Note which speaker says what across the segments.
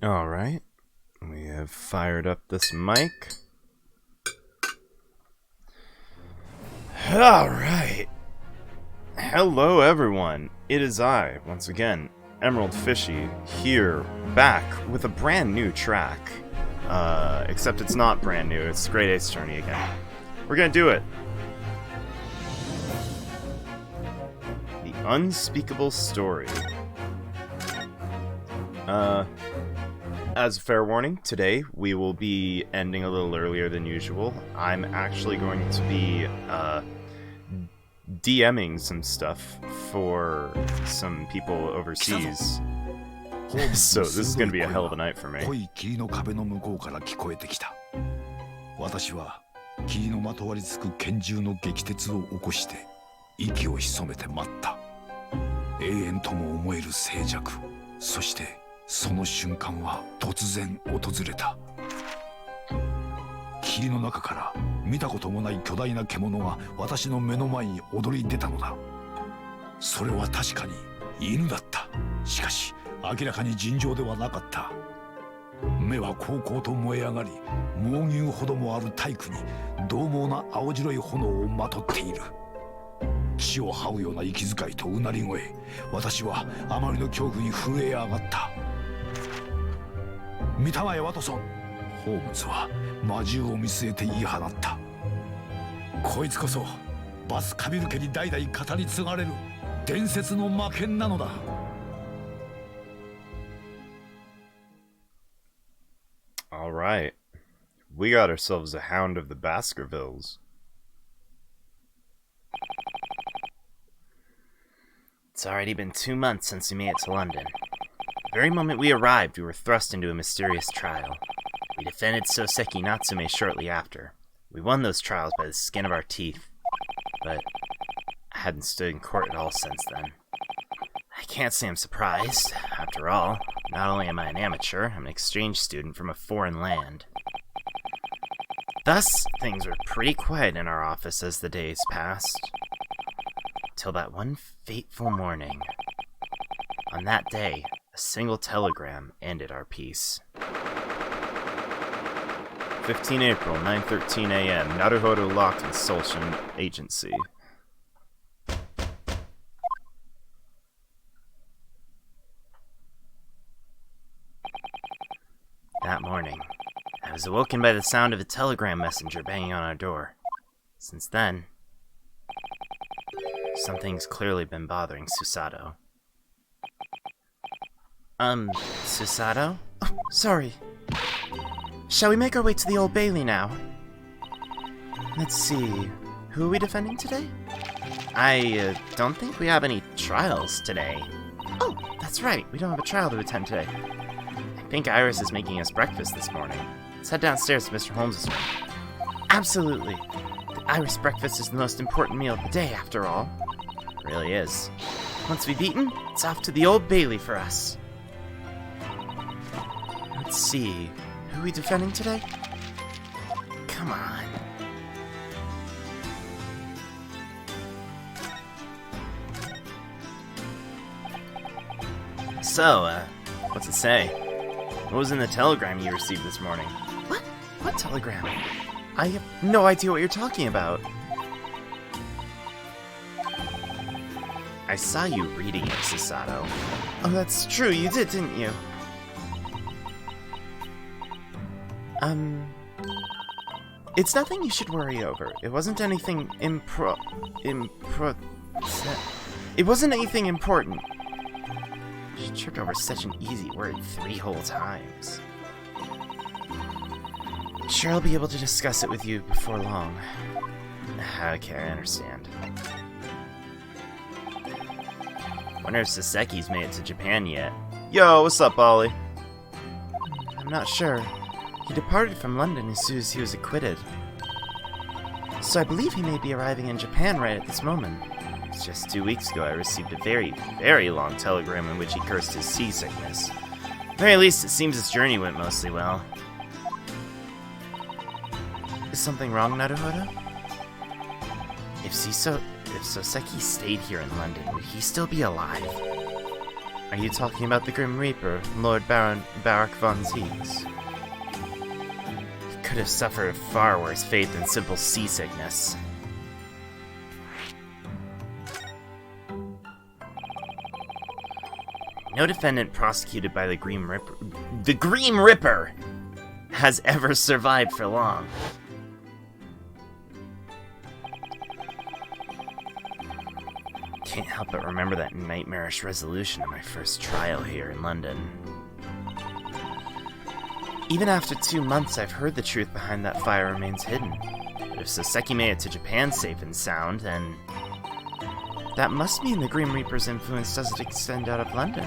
Speaker 1: Alright, we have fired up this mic. Alright. Hello everyone, it is I, once again, Emerald Fishy, here, back, with a brand new track. Except it's not brand new, it's Great Ace Journey again. We're gonna do it! The Unspeakable Story. As a fair warning, today we will be ending a little earlier than usual. I'm actually going to be, DMing some stuff for some people overseas. So this is going to be a hell of a night for me.
Speaker 2: 私は霧のまとわりつく拳銃の撃鉄を起こして息を潜めて待った。永遠とも思える静寂。そしてその瞬間は突然訪れた。霧の中から見たこともない巨大な獣が私の目の前に踊り出たのだ。それは確かに犬だった。しかし明らかに尋常ではなかった。目はこうこうと燃え上がり、猛牛ほどもある体躯に獰猛な青白い炎をまとっている。血を這うような息遣いとうなり声、私はあまりの恐怖に震え上がった。見たまえワトソン、ホームズは魔獣を見据えて言い放った。こいつこそバスカビル家に代々語り継がれる伝説の魔剣なのだ。
Speaker 1: Alright, we got ourselves a Hound of the Baskervilles.
Speaker 3: It's already been 2 months since we made it to London. The very moment we arrived, we were thrust into a mysterious trial. We defended Soseki Natsume shortly after. We won those trials by the skin of our teeth. But I hadn't stood in court at all since then. I can't say I'm surprised. After all, not only am I an amateur, I'm an exchange student from a foreign land. Thus, things were pretty quiet in our office as the days passed. Till that one fateful morning. On that day, a single telegram ended our peace.
Speaker 1: 15 April, 9:13 a.m. Naruhodō locked in Sultan Agency.
Speaker 3: That morning, I was awoken by the sound of a telegram messenger banging on our door. Since then, something's clearly been bothering Susato. Susato?
Speaker 4: Oh, sorry. Shall we make our way to the Old Bailey now? Let's see. Who are we defending today?
Speaker 3: I don't think we have any trials today.
Speaker 4: Oh, that's right. We don't have a trial to attend today.
Speaker 3: I think Iris is making us breakfast this morning. Let's head downstairs to Mr. Holmes' room.
Speaker 4: Absolutely. The Iris breakfast is the most important meal of the day, after all.
Speaker 3: It really is.
Speaker 4: Once we've eaten, it's off to the Old Bailey for us. Let's see. Who are we defending today?
Speaker 3: Come on. So, what's it say? What was in the telegram you received this morning?
Speaker 4: What? What telegram? I have no idea what you're talking about.
Speaker 3: I saw you reading it, Susato.
Speaker 4: Oh, that's true. You did, didn't you? It's nothing you should worry over. It wasn't anything It wasn't anything important.
Speaker 3: She tripped over such an easy word 3 whole times.
Speaker 4: Sure, I'll be able to discuss it with you before long.
Speaker 3: Okay, I understand. Wonder if Soseki's made it to Japan yet.
Speaker 1: Yo, what's up, Ollie?
Speaker 4: I'm not sure. He departed from London as soon as he was acquitted. So I believe he may be arriving in Japan right at this moment.
Speaker 3: Just 2 weeks ago, I received a very, very long telegram in which he cursed his seasickness. At the very least, it seems his journey went mostly well.
Speaker 4: Is something wrong, Naruhodō?
Speaker 3: If Soseki stayed here in London, would he still be alive?
Speaker 4: Are you talking about the Grim Reaper, Lord Baron Barak von Zeeks?
Speaker 3: He could have suffered a far worse fate than simple seasickness. No defendant prosecuted by the Grim Ripper has ever survived for long. Can't help but remember that nightmarish resolution of my first trial here in London.
Speaker 4: Even after 2 months, I've heard the truth behind that fire remains hidden.
Speaker 3: But if Soseki made it to Japan safe and sound, then
Speaker 4: that must mean the Grim Reaper's influence doesn't extend out of London.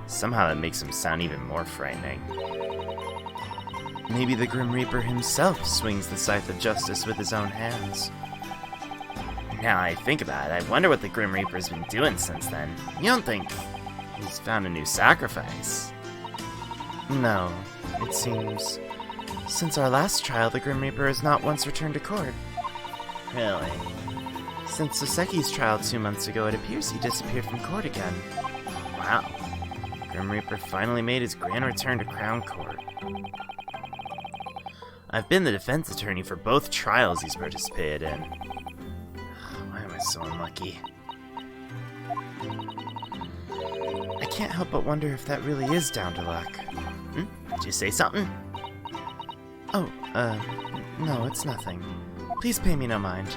Speaker 3: somehow that makes him sound even more frightening.
Speaker 4: Maybe the Grim Reaper himself swings the scythe of justice with his own hands.
Speaker 3: Now I think about it, I wonder what the Grim Reaper's been doing since then. You don't think he's found a new sacrifice?
Speaker 4: No, it seems. Since our last trial, the Grim Reaper has not once returned to court.
Speaker 3: Really?
Speaker 4: Since Soseki's trial 2 months ago, it appears he disappeared from court again.
Speaker 3: Wow. Grim Reaper finally made his grand return to Crown Court. I've been the defense attorney for both trials he's participated in. Why am I so unlucky?
Speaker 4: I can't help but wonder if that really is down to luck.
Speaker 3: Did you say something?
Speaker 4: Oh, no, it's nothing. Please pay me no mind.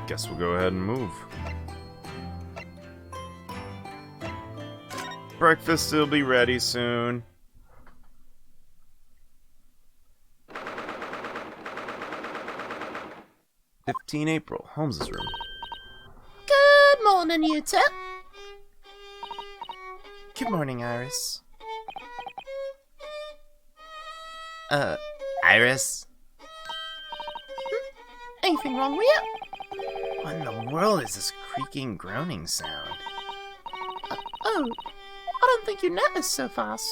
Speaker 1: Guess we'll go ahead and move. Breakfast will be ready soon. April, Holmes's room.
Speaker 5: Good morning, you two.
Speaker 4: Good morning, Iris.
Speaker 3: Iris?
Speaker 5: Anything wrong with you?
Speaker 3: What in the world is this creaking, groaning sound?
Speaker 5: Oh, I don't think you noticed so fast.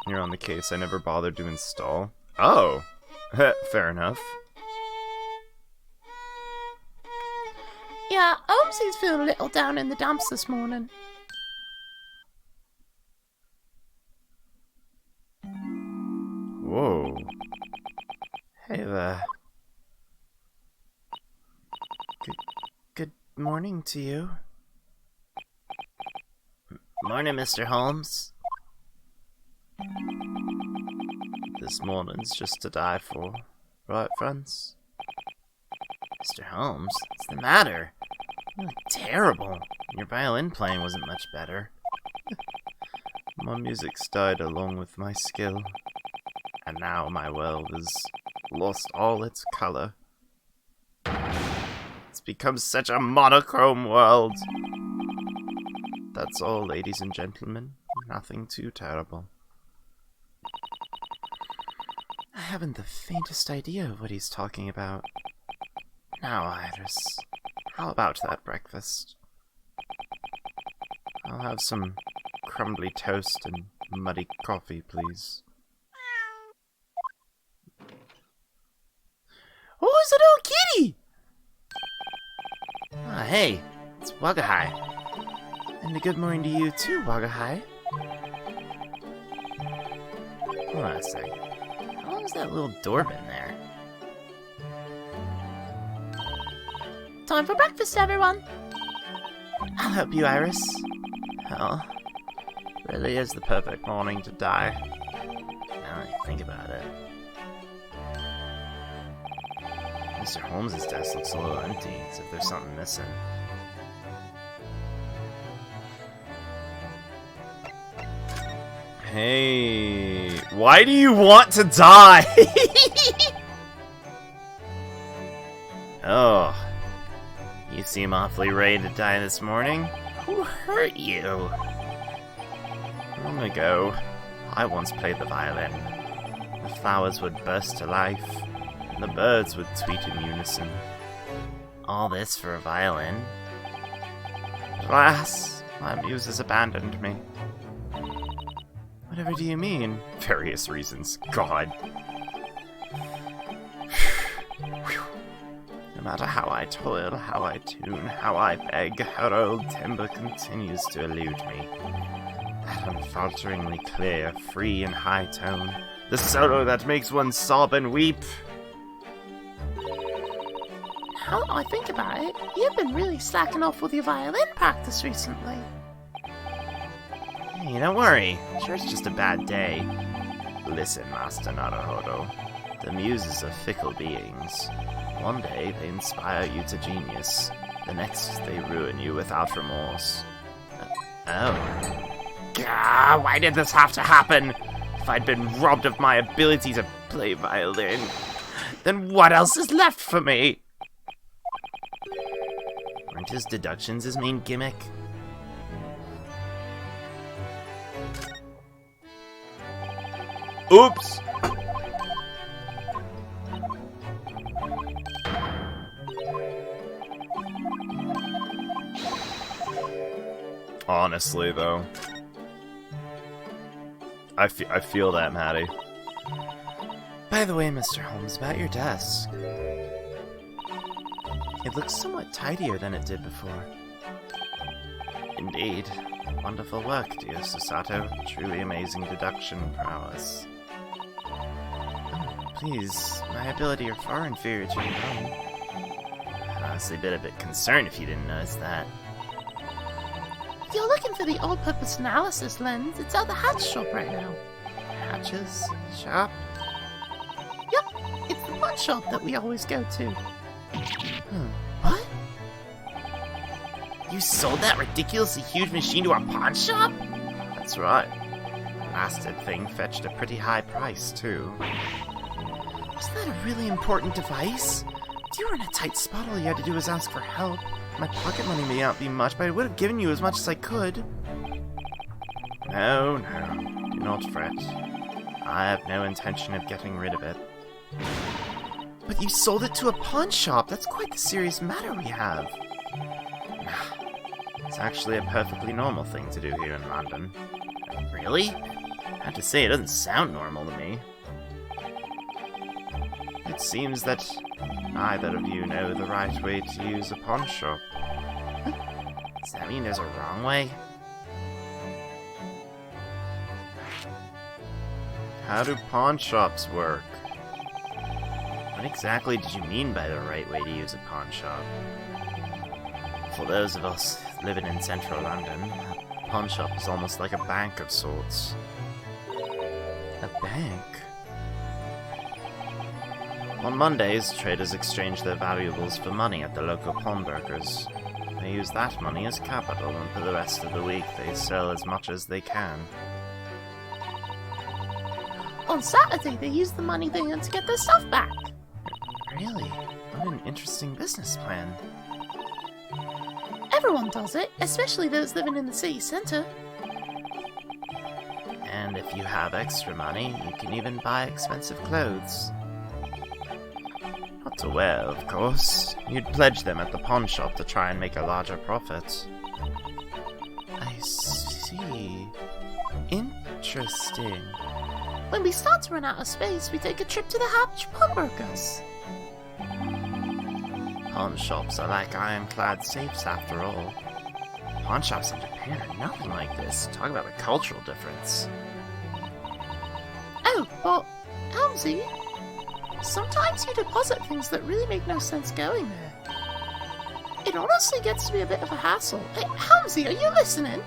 Speaker 1: You're on the case I never bothered to install. Oh! Fair enough.
Speaker 5: Yeah, Holmesy's feeling a little down in the dumps this morning.
Speaker 1: Whoa.
Speaker 4: Hey there. Good morning to you.
Speaker 3: Morning, Mr. Holmes.
Speaker 4: This morning's just to die for, right, friends?
Speaker 3: Mr. Holmes, what's the matter? You look terrible. Your violin playing wasn't much better.
Speaker 4: My music's died along with my skill, and now my world has lost all its color. It's become such a monochrome world. That's all, ladies and gentlemen. Nothing too terrible. I haven't the faintest idea of what he's talking about. Now, Iris, how about that breakfast? I'll have some crumbly toast and muddy coffee, please.
Speaker 5: Oh, it's a little kitty!
Speaker 3: Ah, hey, it's Wagahai.
Speaker 4: And a good morning to you too, Wagahai.
Speaker 3: Hold on a sec. How long has that little door been there?
Speaker 5: Time for breakfast, everyone.
Speaker 4: I'll help you, Iris. Hell, really is the perfect morning to die.
Speaker 3: Now that I think about it. Mr. Holmes' desk looks a little empty, as if there's something missing.
Speaker 1: Hey, why do you want to die?
Speaker 3: Oh, you seem awfully ready to die this morning. Who hurt you?
Speaker 1: Long ago, I once played the violin. The flowers would burst to life, and the birds would tweet in unison.
Speaker 3: All this for a violin?
Speaker 1: Alas, my muse has abandoned me.
Speaker 4: Whatever do you mean?
Speaker 1: Various reasons. God.
Speaker 3: No matter how I toil, how I tune, how I beg, her old timbre continues to elude me. That unfalteringly clear, free and high tone, the solo that makes one sob and weep.
Speaker 5: Now that I think about it, you've been really slacking off with your violin practice recently.
Speaker 3: Hey, don't worry. Sure, it's just a bad day. Listen, Master Naruhodō. The muses are fickle beings. One day, they inspire you to genius. The next, they ruin you without remorse. Gah, why did this have to happen? If I'd been robbed of my ability to play violin, then what else is left for me? Weren't his deductions his main gimmick? Oops! Honestly, though, I feel that, Maddie.
Speaker 4: By the way, Mr. Holmes, about your desk. It looks somewhat tidier than it did before.
Speaker 3: Indeed. Wonderful work, dear Susato. Truly amazing deduction prowess.
Speaker 4: Oh, please, my ability are far inferior to your own.
Speaker 3: I'd honestly been a bit concerned if you didn't notice that.
Speaker 5: You're looking for the all-purpose analysis lens. It's at the Hatch shop right now.
Speaker 4: Hatches? Shop?
Speaker 5: Yep, it's the pawn shop that we always go to.
Speaker 4: What?
Speaker 3: You sold that ridiculously huge machine to a pawn shop? That's right. Blasted thing fetched a pretty high price, too.
Speaker 4: Was that a really important device? You were in a tight spot. All you had to do was ask for help. My pocket money may not be much, but I would have given you as much as I could.
Speaker 3: No, do not fret. I have no intention of getting rid of it.
Speaker 4: But you sold it to a pawn shop. That's quite the serious matter we have.
Speaker 3: It's actually a perfectly normal thing to do here in London. Really? I have to say, it doesn't sound normal to me. It seems that neither of you know the right way to use a pawn shop. Does that mean there's a wrong way? How do pawn shops work? What exactly did you mean by the right way to use a pawn shop? For those of us living in central London, a pawn shop is almost like a bank of sorts.
Speaker 4: A bank?
Speaker 3: On Mondays, traders exchange their valuables for money at the local pawnbrokers. They use that money as capital, and for the rest of the week they sell as much as they can.
Speaker 5: On Saturday, they use the money they earn to get their stuff back.
Speaker 4: Really? What an interesting business plan.
Speaker 5: Everyone does it, especially those living in the city centre.
Speaker 3: And if you have extra money, you can even buy expensive clothes. Not to wear, of course. You'd pledge them at the pawn shop to try and make a larger profit.
Speaker 4: I see. Interesting.
Speaker 5: When we start to run out of space, we take a trip to the Hatch pawnbrokers.
Speaker 3: Pawn shops are like ironclad safes after all. Pawn shops in Japan are nothing like this. Talk about a cultural difference.
Speaker 5: Oh, but, Helmsy, sometimes you deposit things that really make no sense going there. It honestly gets to be a bit of a hassle. Hey, Helmsy, are you listening?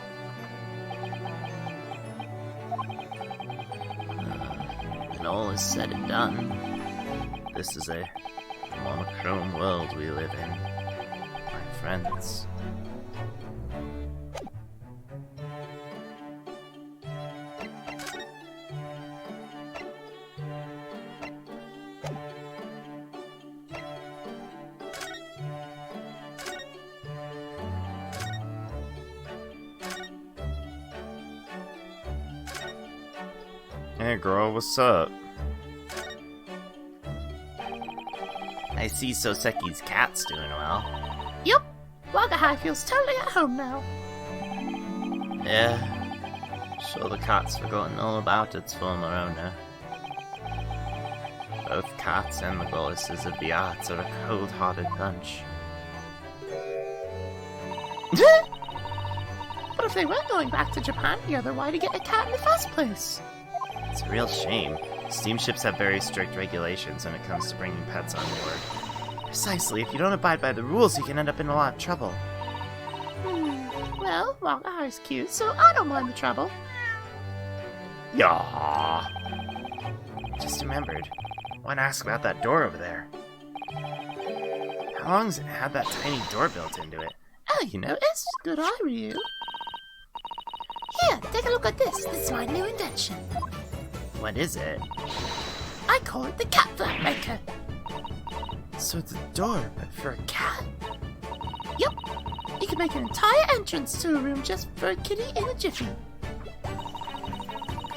Speaker 3: When all is said and done, this is a monochrome world we live in, my friends. Hey girl, what's up? I see Soseki's cat's doing well.
Speaker 5: Yup, Wagahai feels totally at home now.
Speaker 3: Yeah, sure the cat's forgotten all about its former owner. Both cats and the goddesses of the arts are a cold-hearted bunch.
Speaker 5: But if they weren't going back to Japan together, why to get a cat in the first place?
Speaker 3: It's a real shame. Steamships have very strict regulations when it comes to bringing pets on board.
Speaker 4: Precisely. If you don't abide by the rules, you can end up in a lot of trouble.
Speaker 5: Well, Wagaha's cute, so I don't mind the trouble.
Speaker 3: Yeah.
Speaker 4: Just remembered. I want to ask about that door over there. How long has it had that tiny door built into it?
Speaker 5: Oh, you noticed? Good eye, Ryu. Here, take a look at this. This is my new invention.
Speaker 3: What is it?
Speaker 5: I call it the cat flap maker.
Speaker 4: So it's a door, but for a cat?
Speaker 5: Yep. You can make an entire entrance to a room just for a kitty in a jiffy.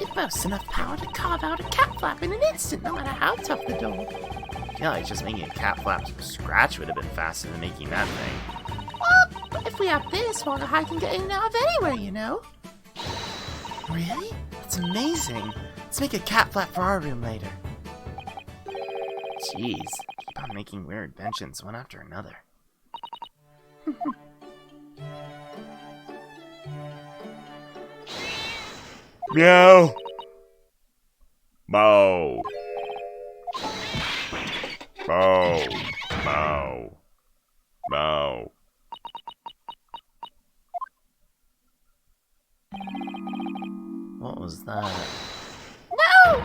Speaker 5: It boasts enough power to carve out a cat flap in an instant, no matter how tough the door.
Speaker 3: I feel like just making a cat flap from scratch would have been faster than making that thing.
Speaker 5: But if we have this, Wagaha can get in and out of anywhere, you know.
Speaker 4: Really? That's amazing. Let's make a cat flap for our room later.
Speaker 3: Jeez, keep on making weird inventions one after another.
Speaker 1: Meow. Bow. Bow. Bow. Bow.
Speaker 3: What was that?
Speaker 5: No!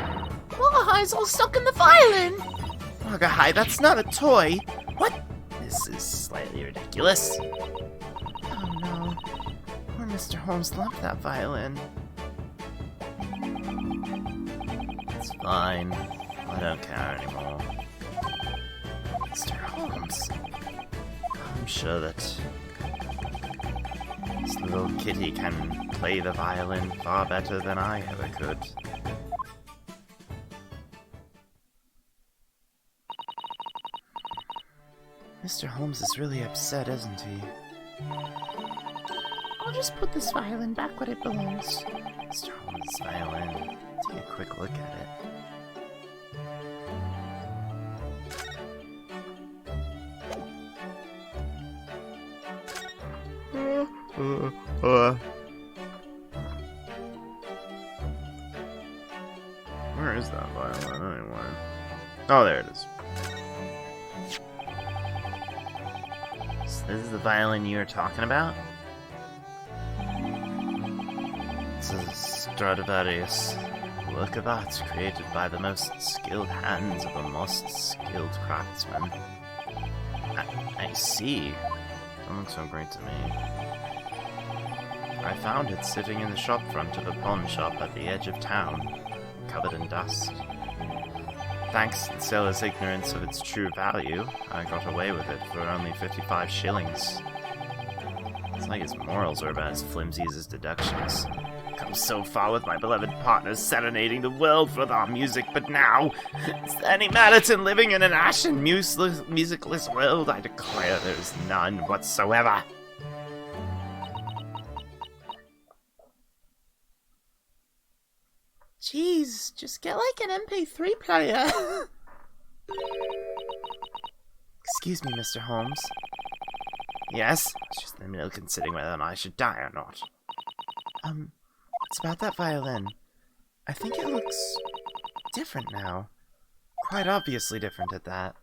Speaker 5: Wagaha's all stuck in the violin!
Speaker 4: Wagahai, that's not a toy!
Speaker 3: What? This is slightly ridiculous.
Speaker 4: Oh no. Poor Mr. Holmes loved that violin.
Speaker 3: It's fine. I don't care anymore.
Speaker 4: Mr. Holmes.
Speaker 3: I'm sure that this little kitty can play the violin far better than I ever could.
Speaker 4: Mr. Holmes is really upset, isn't he?
Speaker 5: I'll just put this violin back where it belongs.
Speaker 3: Mr. Holmes' violin. Take a quick look at it.
Speaker 1: Where is that violin anyway? Oh, there it is.
Speaker 3: So this is the violin you were talking about? It's a Stradivarius, a work of art created by the most skilled hands of the most skilled craftsman. I see. Don't look so great to me. I found it sitting in the shop front of a pawn shop at the edge of town, covered in dust. Thanks to the seller's ignorance of its true value, I got away with it for only 55 shillings. It's like his morals are about as flimsy as his deductions. Come so far with my beloved partners serenading the world for our music, but now, is there any merit in living in an ashen, musicless world? I declare there is none whatsoever.
Speaker 5: Jeez, just get like an MP3 player.
Speaker 4: Excuse me, Mr. Holmes.
Speaker 3: Yes? I was just in the middle of considering whether or not I should die or not.
Speaker 4: It's about that violin. I think it looks different now. Quite obviously different at that.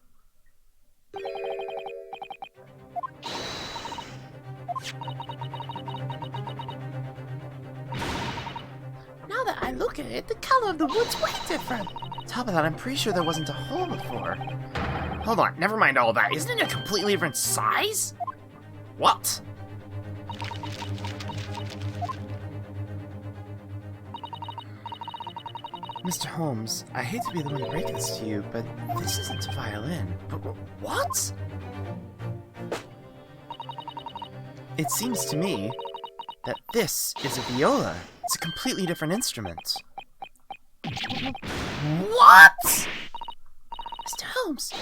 Speaker 5: Now that I look at it, the color of the wood's way different.
Speaker 4: Top of that, I'm pretty sure there wasn't a hole before.
Speaker 3: Hold on, never mind all that. Isn't it a completely different size? What?
Speaker 4: Mr. Holmes, I hate to be the one to break this to you, but this isn't a violin.
Speaker 3: But what?
Speaker 4: It seems to me that this is a viola. It's a completely different instrument.
Speaker 3: What?
Speaker 5: Mr. Holmes,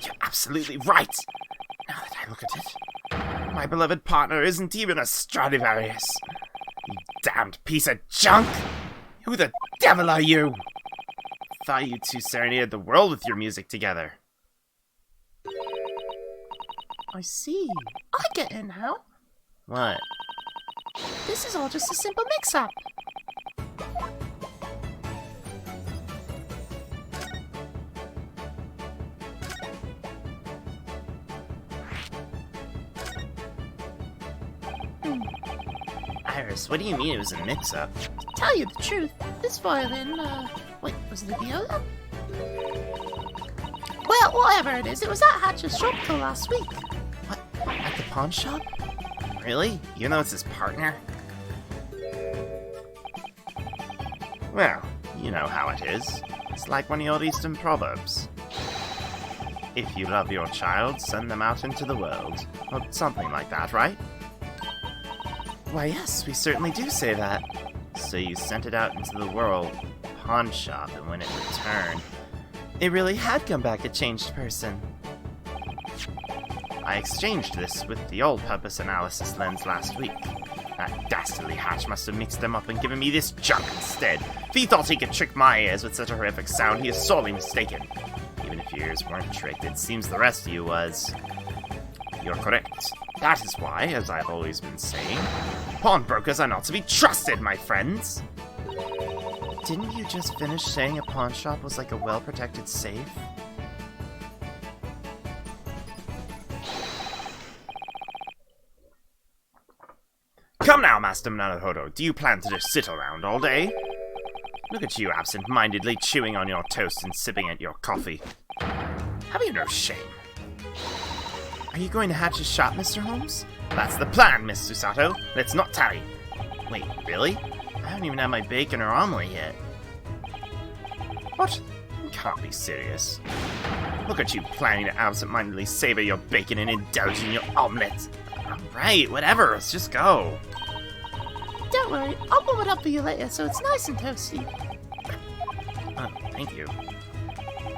Speaker 3: You're absolutely right. Now that I look at it, my beloved partner isn't even a Stradivarius. You damned piece of junk! Who the devil are you? thought you two serenaded the world with your music together.
Speaker 5: I see. I get it now.
Speaker 3: What?
Speaker 5: This is all just a simple mix-up.
Speaker 3: Iris, what do you mean it was a mix-up?
Speaker 5: To tell you the truth, this violin, wait, was it a viola? Well, whatever it is, it was at Hatch's shop till last week.
Speaker 3: What? At the pawn shop? Really? Even though it's his partner? Well, you know how it is. It's like one of your Eastern proverbs. If you love your child, send them out into the world. Or something like that, right?
Speaker 4: Why, yes, we certainly do say that.
Speaker 3: So you sent it out into the world, pawn shop, and when it returned,
Speaker 4: It really had come back a changed person.
Speaker 3: I exchanged this with the all-purpose analysis lens last week. That dastardly Hatch must have mixed them up and given me this junk instead. If he thought he could trick my ears with such a horrific sound, he is sorely mistaken. Even if your ears weren't tricked, it seems the rest of you was. You're correct. That is why, as I've always been saying, pawnbrokers are not to be trusted, my friends!
Speaker 4: Didn't you just finish saying a pawn shop was like a well-protected safe?
Speaker 3: Come now, Master Naruhodō, do you plan to just sit around all day? Look at you absent-mindedly chewing on your toast and sipping at your coffee. Have you no shame?
Speaker 4: Are you going to Hatch's shop, Mr. Holmes?
Speaker 3: That's the plan, Miss Susato. Let's not tarry. Wait, really? I haven't even had my bacon or omelet yet. What? You can't be serious. Look at you planning to absent-mindedly savor your bacon and indulge in your omelet. Alright, whatever, let's just go.
Speaker 5: Don't worry, I'll warm it up for you later so it's nice and toasty.
Speaker 3: Oh, thank you.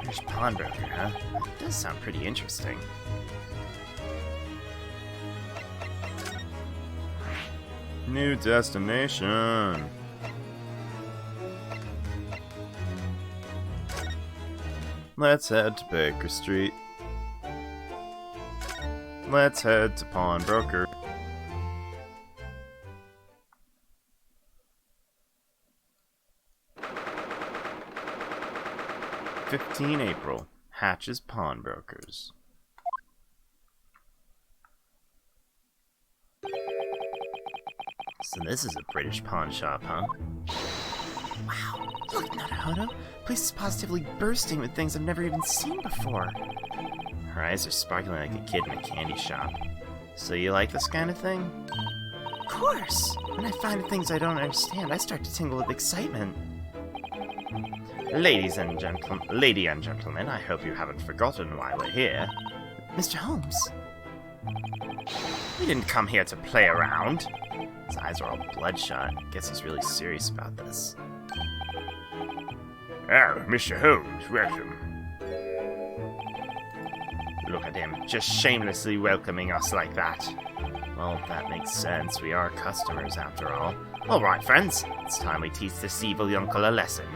Speaker 3: British pawnbroker, huh? That does sound pretty interesting.
Speaker 1: New destination. Let's head to Baker Street. Let's head to Pawnbroker. April, Hatch's Pawnbrokers.
Speaker 3: So this is a British pawn shop, huh?
Speaker 4: Wow, look, Naruhodō. Place is positively bursting with things I've never even seen before.
Speaker 3: Her eyes are sparkling like a kid in a candy shop. So you like this kind of thing?
Speaker 4: Of course! When I find the things I don't understand, I start to tingle with excitement.
Speaker 3: Lady and gentlemen, I hope you haven't forgotten why we're here.
Speaker 4: Mr. Holmes?
Speaker 3: We didn't come here to play around. His eyes are all bloodshot. Guess he's really serious about this. Oh, Mr. Holmes, welcome. Look at him, just shamelessly welcoming us like that. Well, that makes sense. We are customers, after all. Alright, friends. It's time we teach this evil uncle a lesson.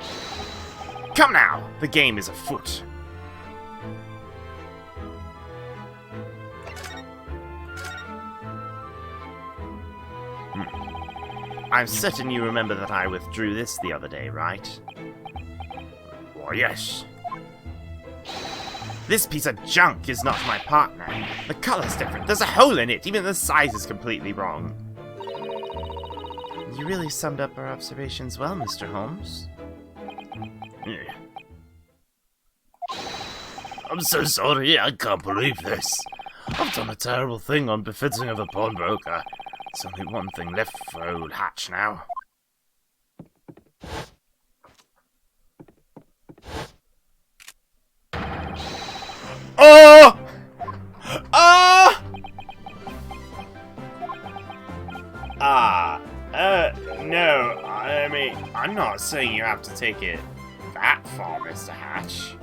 Speaker 3: Come now! The game is afoot. I'm certain you remember that I withdrew this the other day, right? Why, yes. This piece of junk is not my partner. The color's different. There's a hole in it. Even the size is completely wrong.
Speaker 4: You really summed up our observations well, Mr. Holmes.
Speaker 3: Yeah. I'm so sorry. I can't believe this. I've done a terrible thing unbefitting of a pawnbroker. There's only one thing left for old Hatch now.
Speaker 1: Oh! Ah! No, I mean, I'm not saying you have to take it that far, Mr. Hatch.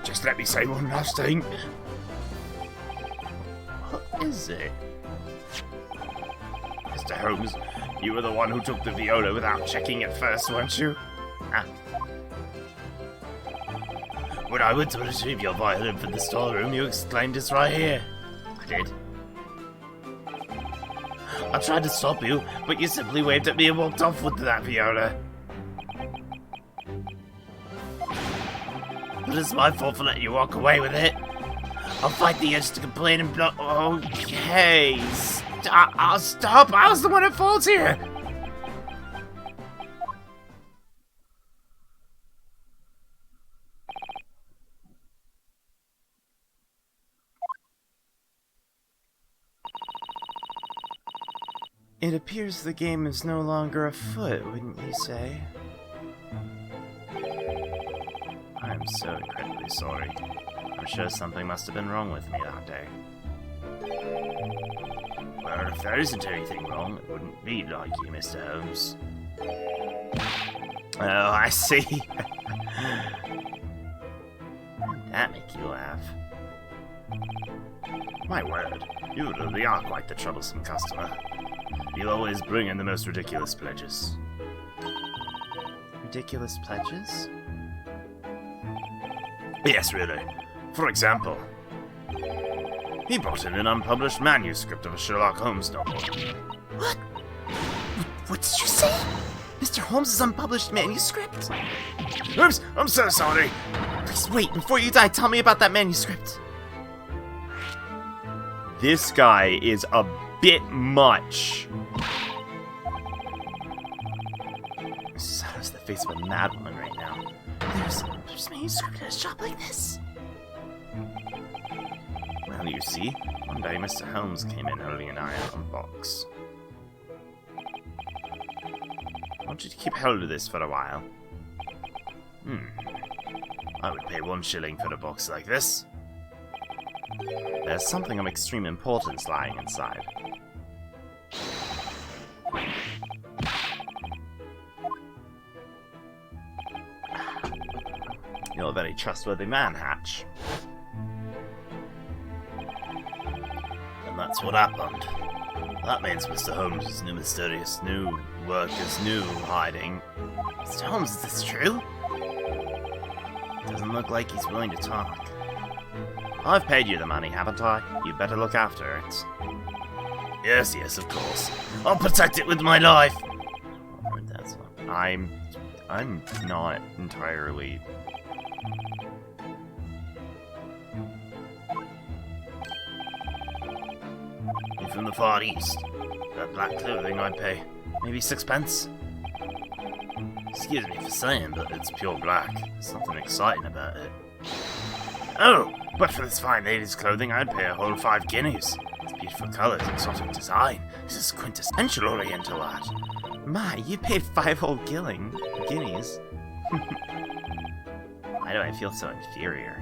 Speaker 1: Just let me say one last thing.
Speaker 3: What is it? Mr. Holmes, you were the one who took the viola without checking it first, weren't you? When I went to retrieve your violin from the storeroom, you exclaimed it's right here. I did. I tried to stop you, but you simply waved at me and walked off with that viola. But it's my fault for letting you walk away with it. I'll fight the edge to complain and blow. Okay, I'll stop. I was the one at fault here.
Speaker 4: It appears the game is no longer afoot, wouldn't you say?
Speaker 3: I'm so incredibly sorry. I'm sure something must have been wrong with me that day. Well, if there isn't anything wrong, it wouldn't be like you, Mr. Holmes. Oh, I see. That make you laugh. My word, you really are quite the troublesome customer. You always bring in the most ridiculous pledges.
Speaker 4: Ridiculous pledges?
Speaker 3: Yes, really. For example, he brought in an unpublished manuscript of a Sherlock Holmes novel.
Speaker 5: What? What did you say?
Speaker 4: Mr. Holmes' unpublished manuscript?
Speaker 3: Oops, I'm so sorry.
Speaker 4: Please wait, before you die, tell me about that manuscript.
Speaker 1: This guy is a bit much.
Speaker 4: That is the face of a madwoman right now.
Speaker 5: There's manuscript in a shop like this?
Speaker 1: Well, you see, one day Mr. Holmes came in holding an eye out on a box. I want you to keep hold of this for a while.
Speaker 3: I would pay 1 shilling for a box like this.
Speaker 1: There's something of extreme importance lying inside. You're a very trustworthy man, Hatch.
Speaker 3: And that's what happened. That means Mr. Holmes' new mysterious new work is new hiding.
Speaker 4: Mr. Holmes, is this true?
Speaker 3: Doesn't look like he's willing to talk.
Speaker 1: I've paid you the money, haven't I? You better look after it.
Speaker 3: Yes, of course. I'll protect it with my life.
Speaker 1: That's what I'm not entirely.
Speaker 3: You're from the Far East. That black clothing I'd pay maybe 6 pence. Excuse me for saying, but it's pure black. There's something exciting about it. Oh, but for this fine lady's clothing, I'd pay a whole 5 guineas. It's beautiful colours, exotic design. This is quintessential Oriental art.
Speaker 4: My, you paid 5 whole guineas.
Speaker 3: Why do I feel so inferior?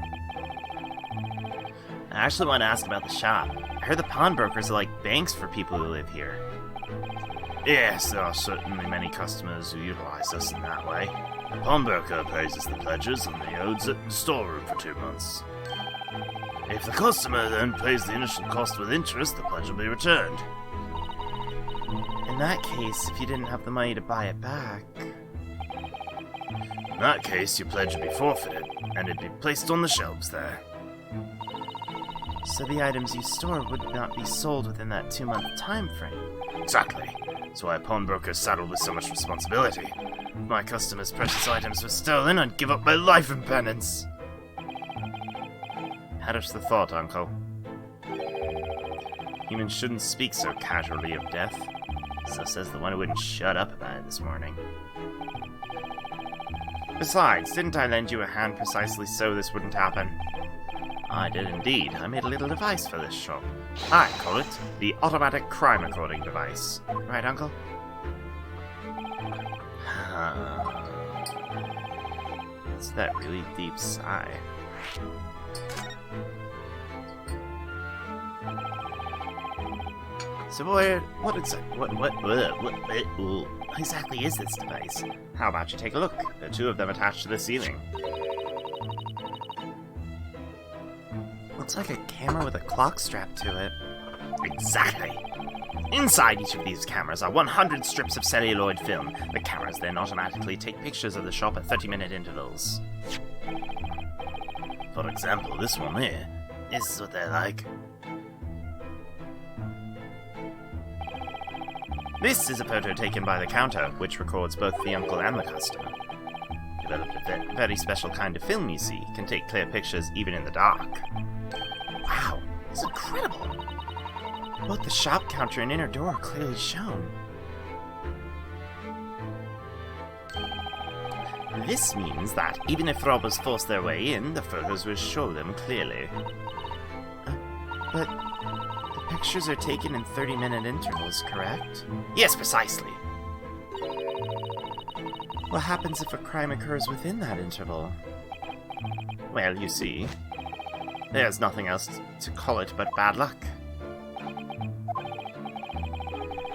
Speaker 3: I actually want to ask about the shop. I heard the pawnbrokers are like banks for people who live here. Yes, there are certainly many customers who utilize us in that way. The pawnbroker pays us the pledges and he holds it in the storeroom for 2 months. If the customer then pays the initial cost with interest, the pledge will be returned.
Speaker 4: In that case, if you didn't have the money to buy it back...
Speaker 3: In that case, your pledge would be forfeited, and it'd be placed on the shelves there.
Speaker 4: So the items you store would not be sold within that 2-month time frame.
Speaker 3: Exactly. That's why a pawnbroker is saddled with so much responsibility. If my customers' precious items were stolen, I'd give up my life in penance.
Speaker 1: Perish the thought, Uncle. Humans shouldn't speak so casually of death.
Speaker 3: So says the one who wouldn't shut up about it this morning.
Speaker 1: Besides, didn't I lend you a hand precisely so this wouldn't happen?
Speaker 3: I did indeed. I made a little device for this shop.
Speaker 1: I call it the automatic crime recording device.
Speaker 4: Right, Uncle?
Speaker 1: It's that really deep sigh.
Speaker 4: So what exactly is this device?
Speaker 1: How about you take a look? There are 2 of them attached to the ceiling.
Speaker 4: Looks like a camera with a clock strapped to it.
Speaker 3: Exactly. Inside each of these cameras are 100 strips of celluloid film. The cameras then automatically take pictures of the shop at 30-minute intervals. For example, this one here. This is what they're like. This is a photo taken by the counter, which records both the uncle and the customer. Developed a very special kind of film, you see. Can take clear pictures even in the dark.
Speaker 5: Wow, it's incredible.
Speaker 4: Both the shop counter and inner door are clearly shown.
Speaker 3: This means that even if robbers force their way in, the photos will show them clearly.
Speaker 4: But the pictures are taken in 30-minute intervals, correct?
Speaker 3: Yes, precisely.
Speaker 4: What happens if a crime occurs within that interval?
Speaker 3: Well, you see, there's nothing else to call it but bad luck.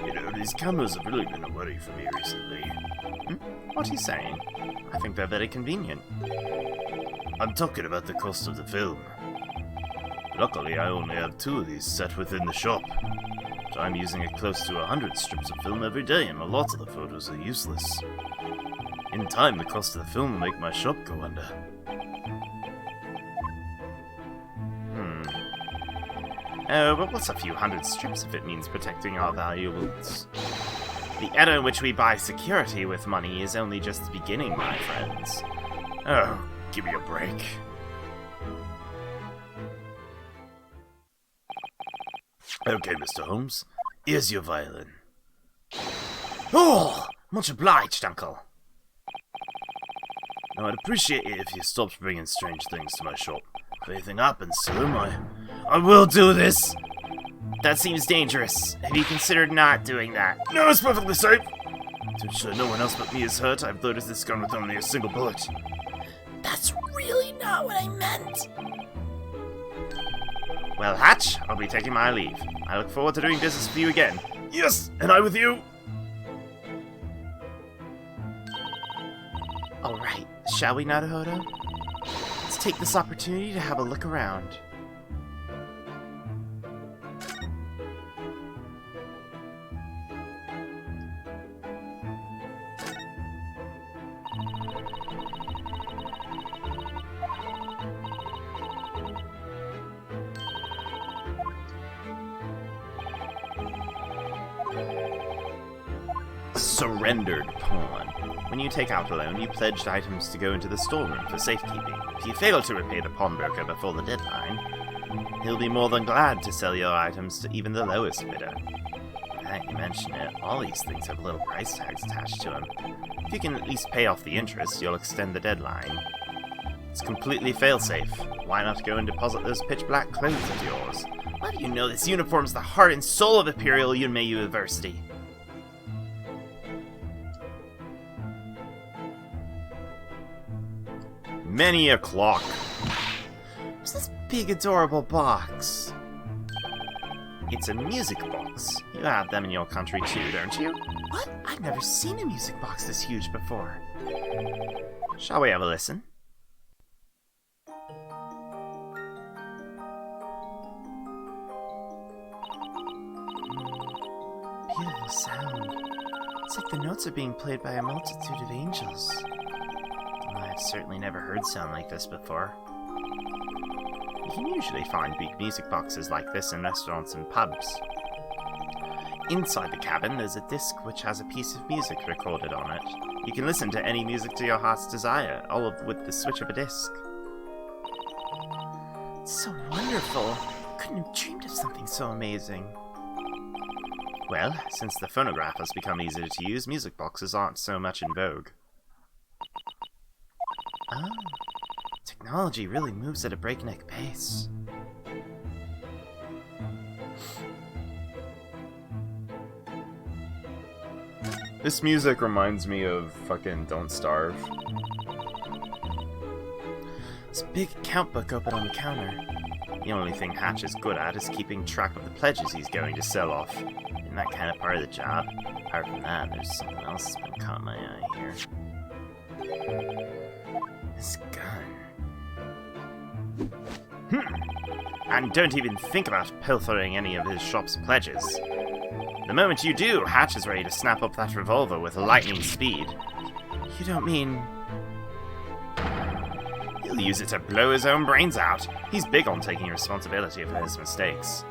Speaker 3: You know, these cameras have really been a worry for me recently.
Speaker 4: What are you saying?
Speaker 3: I think they're very convenient. I'm talking about the cost of the film. Luckily, I only have 2 of these set within the shop. But I'm using close to 100 strips of film every day, and a lot of the photos are useless. In time, the cost of the film will make my shop go under.
Speaker 4: Oh, but what's a few hundred strips if it means protecting our valuables? The era in which we buy security with money is only just the beginning, my friends.
Speaker 3: Oh, give me a break. Okay, Mr. Holmes, here's your violin.
Speaker 4: Oh, much obliged, Uncle.
Speaker 3: Now, I'd appreciate it if you stopped bringing strange things to my shop. If anything happens to them, I will do this!
Speaker 4: That seems dangerous. Have you considered not doing that?
Speaker 3: No, it's perfectly safe! To ensure no one else but me is hurt, I've loaded this gun with only a single bullet.
Speaker 5: That's really not what I meant.
Speaker 4: Well, Hatch, I'll be taking my leave. I look forward to doing business with you again.
Speaker 3: Yes, and I with you!
Speaker 4: Alright, shall we, Naruhodō? Let's take this opportunity to have a look around.
Speaker 3: Surrendered pawn.
Speaker 4: When you take out a loan, you pledged items to go into the storeroom for safekeeping. If you fail to repay the pawnbroker before the deadline, he'll be more than glad to sell your items to even the lowest bidder. Now that you mention it, all these things have little price tags attached to them. If you can at least pay off the interest, you'll extend the deadline. It's completely fail-safe. Why not go and deposit those pitch-black clothes of yours? Why do you know this uniform's the heart and soul of Imperial Yunmei University?
Speaker 1: Many a clock.
Speaker 4: What's this big adorable box? It's a music box. You have them in your country too, don't you? What? I've never seen a music box this huge before. Shall we have a listen? Beautiful sound. It's like the notes are being played by a multitude of angels. I've certainly never heard sound like this before. You can usually find big music boxes like this in restaurants and pubs. Inside the cabin, there's a disc which has a piece of music recorded on it. You can listen to any music to your heart's desire, all with the switch of a disc. It's so wonderful. I couldn't have dreamed of something so amazing. Well, since the phonograph has become easier to use, music boxes aren't so much in vogue. Oh, technology really moves at a breakneck pace.
Speaker 1: This music reminds me of fucking Don't Starve.
Speaker 4: This big account book open on the counter. The only thing Hatch is good at is keeping track of the pledges he's going to sell off. Isn't that kind of part of the job? Apart from that, there's something else that's been caught my eye here. This gun. And don't even think about pilfering any of his shop's pledges. The moment you do, Hatch is ready to snap up that revolver with lightning speed.
Speaker 3: You don't mean...
Speaker 4: He'll use it to blow his own brains out. He's big on taking responsibility for his mistakes.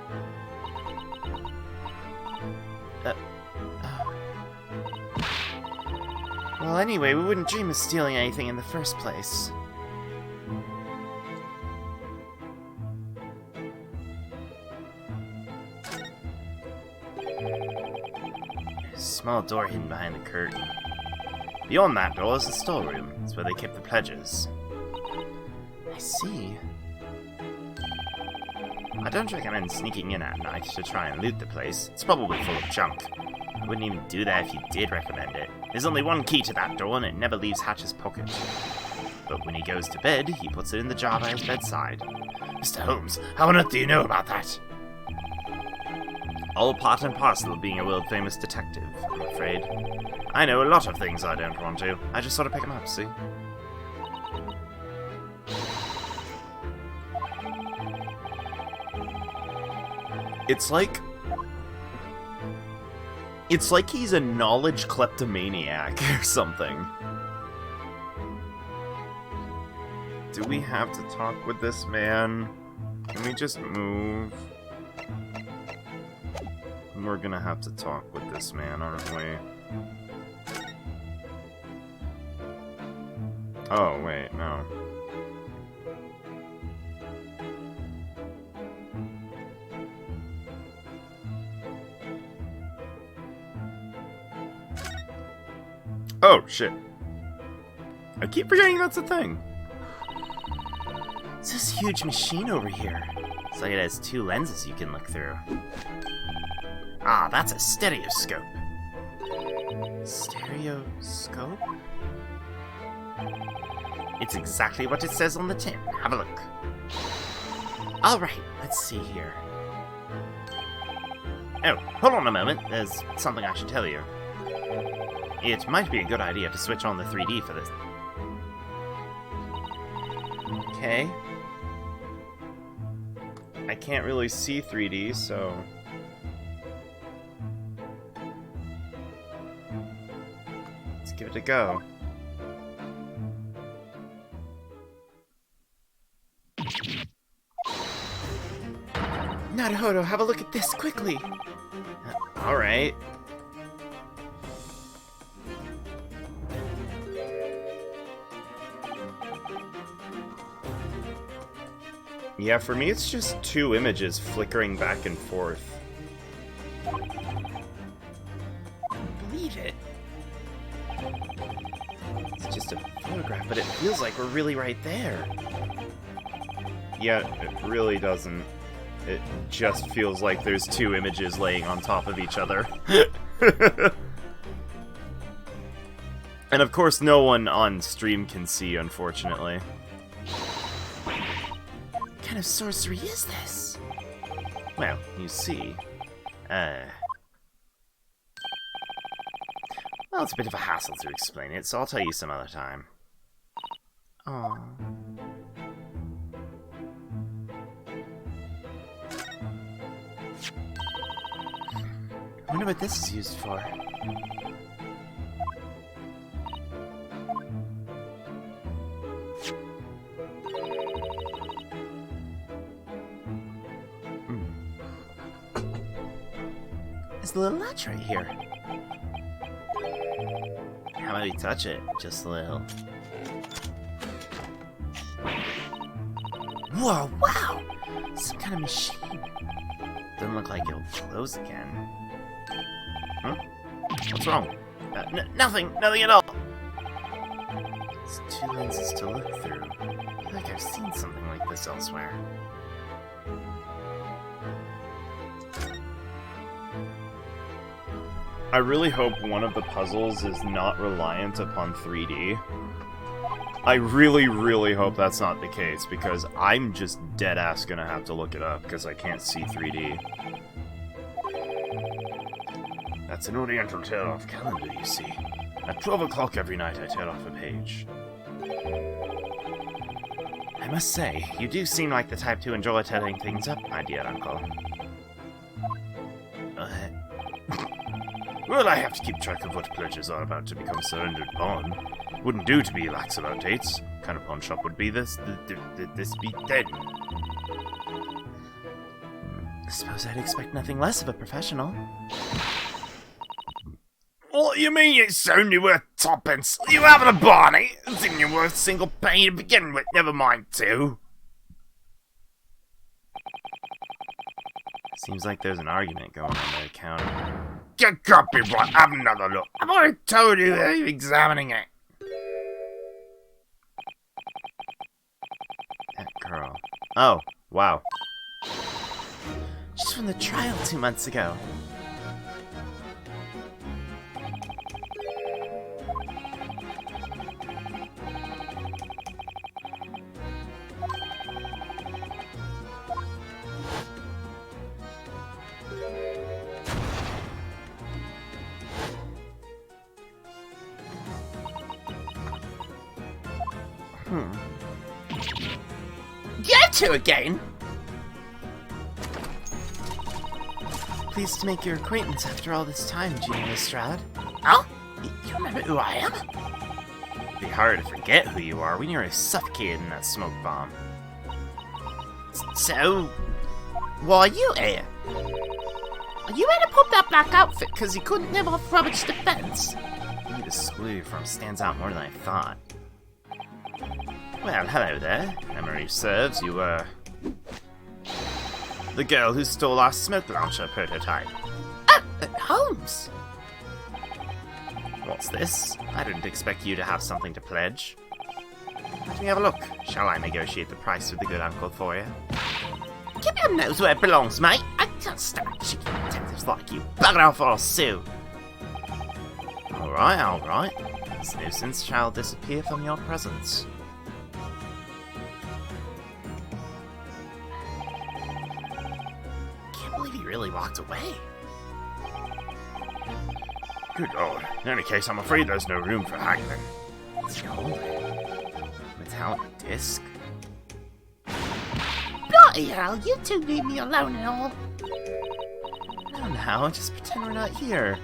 Speaker 3: Well, anyway, we wouldn't dream of stealing anything in the first place.
Speaker 4: There's a small door hidden behind the curtain. Beyond that door is the storeroom. It's where they keep the pledges.
Speaker 3: I see.
Speaker 4: I don't recommend sneaking in at night to try and loot the place. It's probably full of junk. I wouldn't even do that if you did recommend it. There's only one key to that door and it never leaves Hatch's pocket. But when he goes to bed, he puts it in the jar by his bedside.
Speaker 2: Mr. Holmes, how on earth do you know about that?
Speaker 4: All part and parcel of being a world-famous detective, I'm afraid. I know a lot of things I don't want to. I just sort of pick them up, see?
Speaker 1: It's like he's a knowledge kleptomaniac or something. Do we have to talk with this man? Can we just move? We're gonna have to talk with this man, aren't we? Oh, wait, no. Oh, shit. I keep forgetting that's a thing.
Speaker 3: It's this huge machine over here.
Speaker 4: It's like it has two lenses you can look through. Ah, that's a stereoscope.
Speaker 3: Stereoscope?
Speaker 4: It's exactly what it says on the tin. Have a look.
Speaker 3: Alright, let's see here.
Speaker 4: Oh, hold on a moment. There's something I should tell you. It might be a good idea to switch on the 3D for this.
Speaker 1: Okay. I can't really see 3D, so... let's give it a go.
Speaker 3: Naruhodō, have a look at this, quickly!
Speaker 1: Alright. Yeah, for me it's just two images flickering back and forth.
Speaker 3: Believe it. It's just a photograph, but it feels like we're really right there.
Speaker 1: Yeah, it really doesn't. It just feels like there's two images laying on top of each other. And of course no one on stream can see, unfortunately.
Speaker 3: What kind of sorcery is this?
Speaker 4: Well, you see, well, it's a bit of a hassle to explain it, so I'll tell you some other time.
Speaker 3: Aww. I wonder what this is used for. There's a little latch right here.
Speaker 4: How about we touch it? Just a little.
Speaker 3: Whoa, wow! Some kind of machine.
Speaker 4: Doesn't look like it'll close again. Huh? What's wrong? Nothing at all!
Speaker 3: It's two lenses to look through. I feel like I've seen something like this elsewhere.
Speaker 1: I really hope one of the puzzles is not reliant upon 3D. I really, really hope that's not the case, because I'm just dead-ass gonna have to look it up, because I can't see 3D.
Speaker 2: That's an Oriental tear-off calendar, you see. At 12 o'clock every night I tear off a page.
Speaker 4: I must say, you do seem like the type to enjoy tearing things up, my dear uncle. Well, I have to keep track of what pledges are about to become surrendered upon. Wouldn't do to be lax about dates. What kind of pawn shop would be this? This be dead.
Speaker 3: I suppose I'd expect nothing less of a professional.
Speaker 4: What you mean it's only worth twopence? You having a Barney? It's even you're worth a single penny to begin with, never mind two.
Speaker 3: Seems like there's an argument going on there, counter.
Speaker 4: Get copyright, have another look. I've already told you that you're examining it.
Speaker 3: That girl. Oh, wow.
Speaker 5: She's from the trial 2 months ago. You two again? Pleased to make your acquaintance after all this time, Junior Lestrade. Oh? You remember who I am?
Speaker 3: It'd be hard to forget who you are. We nearly suffocated in that smoke bomb.
Speaker 5: So, why are you here? Are you here to put that black outfit because you couldn't live off rubbish defense?
Speaker 3: Maybe the school uniform stands out more than I thought. Well, hello there. Memory serves, you were... the girl who stole our smoke launcher prototype.
Speaker 5: Oh, Holmes!
Speaker 3: What's this? I didn't expect you to have something to pledge. Let me have a look. Shall I negotiate the price with the good uncle for you?
Speaker 5: Keep your nose where it belongs, mate. I can't stand cheeky detectives like you. Bugger off or I'll sue.
Speaker 3: Alright, alright. This nuisance shall disappear from your presence.
Speaker 5: Can't believe he really walked away.
Speaker 4: Good lord. In any case, I'm afraid there's no room for haggling.
Speaker 3: Metallic disc?
Speaker 5: Bloody hell, you two leave me alone and all.
Speaker 3: No, now, just pretend we're not here.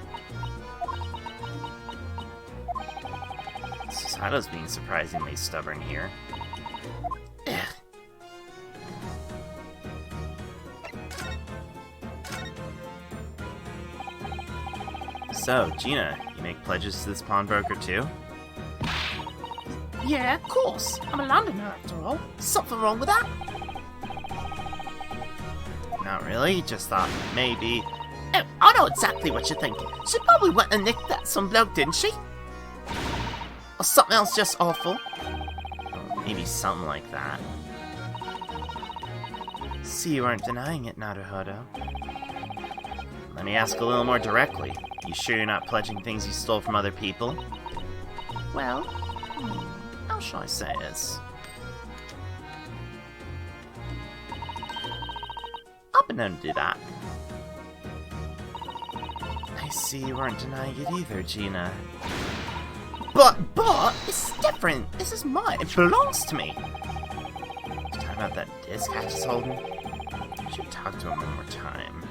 Speaker 3: Susato's being surprisingly stubborn here.
Speaker 5: Ugh.
Speaker 3: So, Gina, you make pledges to this pawnbroker too?
Speaker 5: Yeah, of course. I'm a Londoner after all. Something wrong with that?
Speaker 3: Not really, just thought maybe...
Speaker 5: Oh, I know exactly what you're thinking. She probably went and nicked that some bloke, didn't she? Or something else just awful.
Speaker 3: Maybe something like that. See, you aren't denying it, Naruhodō. Let me ask a little more directly. You sure you're not pledging things you stole from other people?
Speaker 5: Well, how shall I say this?
Speaker 3: I've been known to do that. I see you aren't denying it either, Gina.
Speaker 5: But, it's different. This is mine. It belongs to me.
Speaker 3: You talking about that disc Hatch is holding? I should talk to him one more time.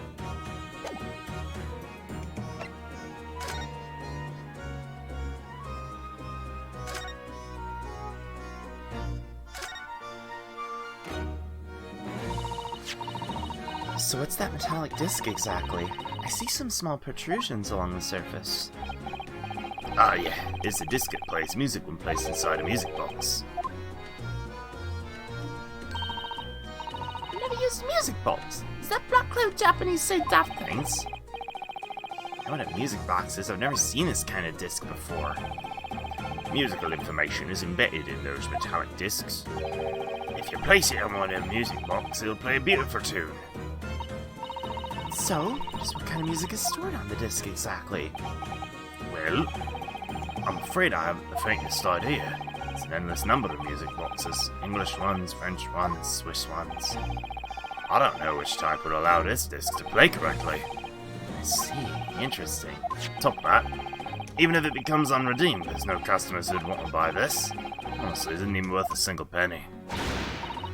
Speaker 3: So what's that metallic disc exactly? I see some small protrusions along the surface.
Speaker 4: Ah, yeah. It's a disc that plays music when placed inside a music box.
Speaker 5: I've never used a music box. Is that Black Cloud Japanese say daft things?
Speaker 3: I know what a music box is. I've never seen this kind of disc before.
Speaker 4: Musical information is embedded in those metallic discs. If you place it on one of them music boxes, it'll play a beautiful tune.
Speaker 3: So, just what kind of music is stored on the disc exactly?
Speaker 4: Well, I'm afraid I haven't the faintest idea. It's an endless number of music boxes. English ones, French ones, Swiss ones. I don't know which type would allow this disc to play correctly.
Speaker 3: I see. Interesting.
Speaker 4: Top that. Even if it becomes unredeemed, there's no customers who'd want to buy this. Honestly, it isn't even worth a single penny.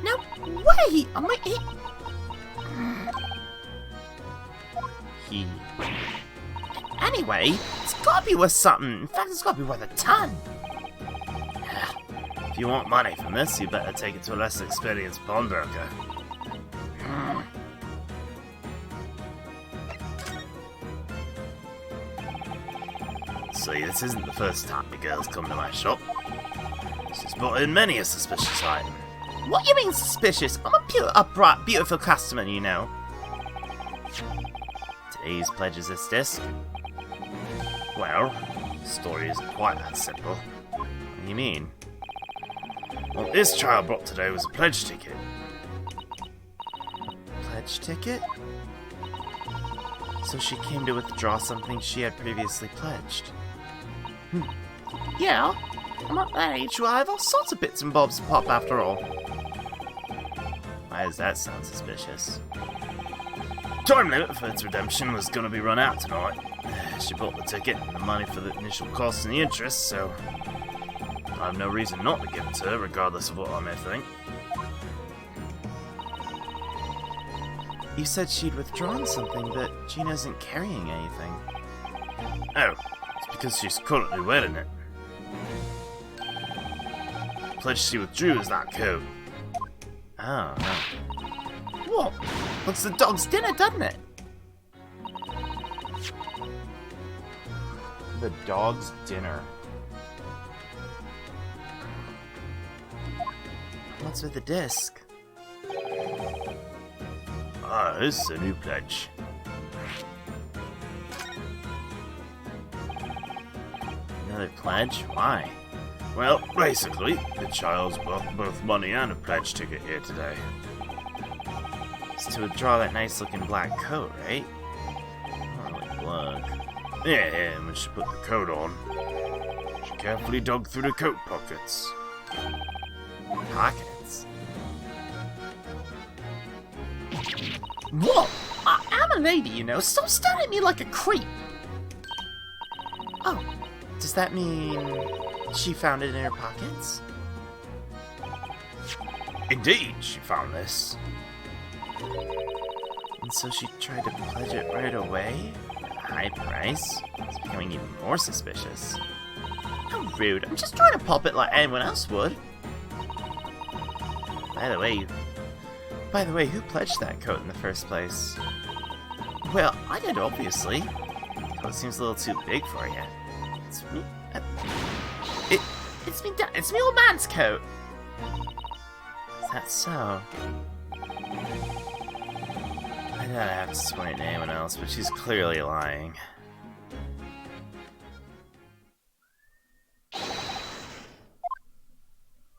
Speaker 5: No way! I might eat.
Speaker 3: anyway? It's gotta be worth something. In fact, it's gotta be worth a ton.
Speaker 4: If you want money from this, you better take it to a less experienced pawnbroker. See, this isn't the first time the girl's come to my shop. She's brought in many a suspicious item.
Speaker 3: What you mean suspicious? I'm a pure, upright, beautiful customer, you know.
Speaker 4: Today's pledge is this disc. Well, the story isn't quite that simple.
Speaker 3: What do you mean?
Speaker 4: What this child brought today was a pledge ticket.
Speaker 3: Pledge ticket? So she came to withdraw something she had previously pledged. Yeah, I'm at that age where I have all sorts of bits and bobs to pop after all.
Speaker 4: Why does that sound suspicious? Time limit for its redemption was going to be run out tonight. She bought the ticket and the money for the initial cost and the interest, so I have no reason not to give it to her, regardless of what I may think.
Speaker 3: You said she'd withdrawn something, but Gina isn't carrying anything.
Speaker 4: Oh, it's because she's currently wearing it. The pledge she withdrew is that coat.
Speaker 3: Oh, no. What? Looks the dog's dinner, doesn't it? The dog's dinner. What's with the disc?
Speaker 4: Ah, this is a new pledge.
Speaker 3: Another pledge? Why?
Speaker 4: Well, basically, the child's bought both money and a pledge ticket here today.
Speaker 3: It's to withdraw that nice-looking black coat, right?
Speaker 4: Oh, like black. Yeah, and when she put the coat on, she carefully dug through the coat pockets.
Speaker 3: Pockets? What? I am a lady, you know. Stop staring at me like a creep. Oh, does that mean she found it in her pockets?
Speaker 4: Indeed, she found this.
Speaker 3: And so she tried to pledge it right away? At a high price? It's becoming even more suspicious. How rude. I'm just trying to pop it like anyone else would. By the way, who pledged that coat in the first place? Well, I did, obviously. The coat seems a little too big for you. It's me. It's me old man's coat. Is that so? I doubt I have to explain to anyone else, but she's clearly lying.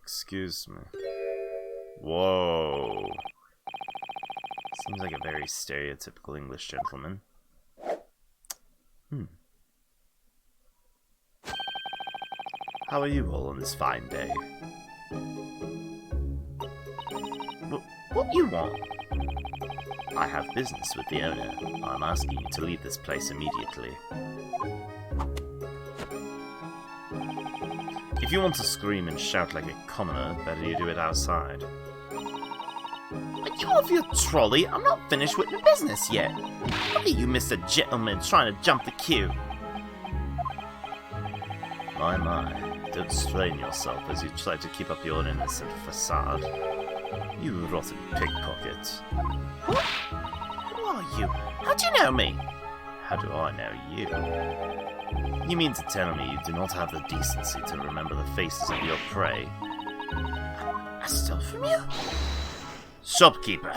Speaker 1: Excuse me. Whoa.
Speaker 3: Seems like a very stereotypical English gentleman.
Speaker 1: How are you all on this fine day?
Speaker 3: What you want?
Speaker 1: I have business with the owner. I'm asking you to leave this place immediately. If you want to scream and shout like a commoner, better you do it outside.
Speaker 3: Are you off your trolley? I'm not finished with the business yet. Look at you, Mr. Gentleman, trying to jump the queue.
Speaker 1: My. Don't strain yourself as you try to keep up your innocent facade. You rotten pickpocket.
Speaker 3: What? Who are you? How do you know me?
Speaker 1: How do I know you? You mean to tell me you do not have the decency to remember the faces of your prey?
Speaker 3: I stole from you?
Speaker 1: Shopkeeper!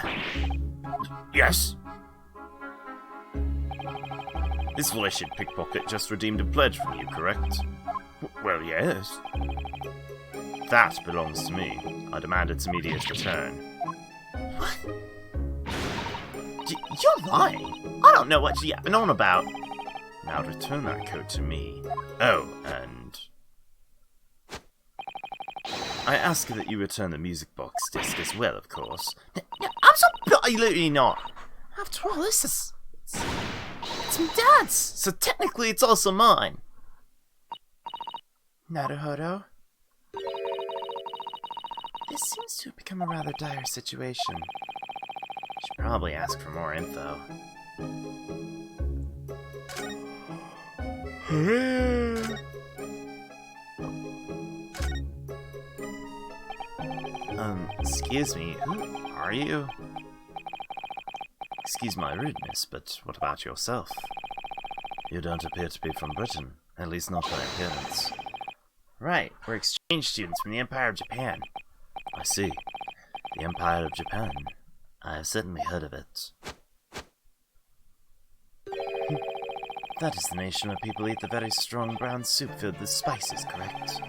Speaker 4: Yes?
Speaker 1: This wretched pickpocket just redeemed a pledge from you, correct?
Speaker 4: Well, yes.
Speaker 1: That belongs to me. I demand its immediate return.
Speaker 3: What? You're lying. I don't know what you're yapping on about.
Speaker 1: Now return that coat to me. Oh, and I ask that you return the music box disc as well, of course.
Speaker 3: I'm so absolutely not. After all, this is... It's my dad's, so technically it's also mine. Naruhodō? This seems to have become a rather dire situation. Should probably ask for more info. Excuse me, who are you? Excuse my rudeness, but what about yourself?
Speaker 4: You don't appear to be from Britain, at least not by appearance.
Speaker 3: Right, we're exchange students from the Empire of Japan.
Speaker 4: I see. The Empire of Japan. I have certainly heard of it.
Speaker 3: That is the nation where people eat the very strong brown soup filled with spices, correct?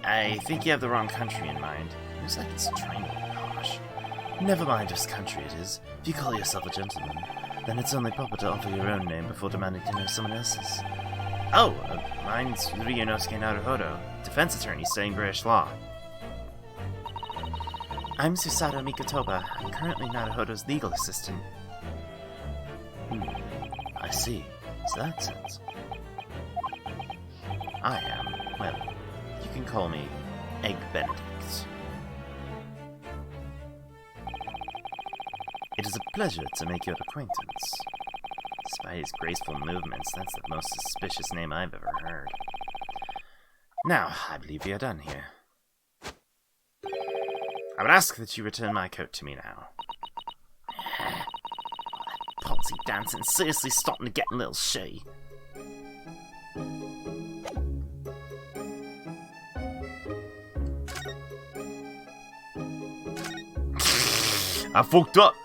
Speaker 3: I think you have the wrong country in mind. It looks like it's training. Gosh.
Speaker 4: Never mind whose country it is. If you call yourself a gentleman, then it's only proper to offer your own name before demanding to know someone else's.
Speaker 3: Oh, mine's Ryūnosuke Naruhodō, defense attorney studying British law. I'm Susato Mikotoba. I'm currently Naruhodō's legal assistant.
Speaker 4: I see. So that's it.
Speaker 3: I am, well, you can call me Egg Benedict.
Speaker 4: It is a pleasure to make your acquaintance.
Speaker 3: Despite his graceful movements, that's the most suspicious name I've ever heard. Now, I believe we are done here. I would ask that you return my coat to me now.
Speaker 5: That palsy dancing seriously starting to get a little shitty.
Speaker 1: I fucked up.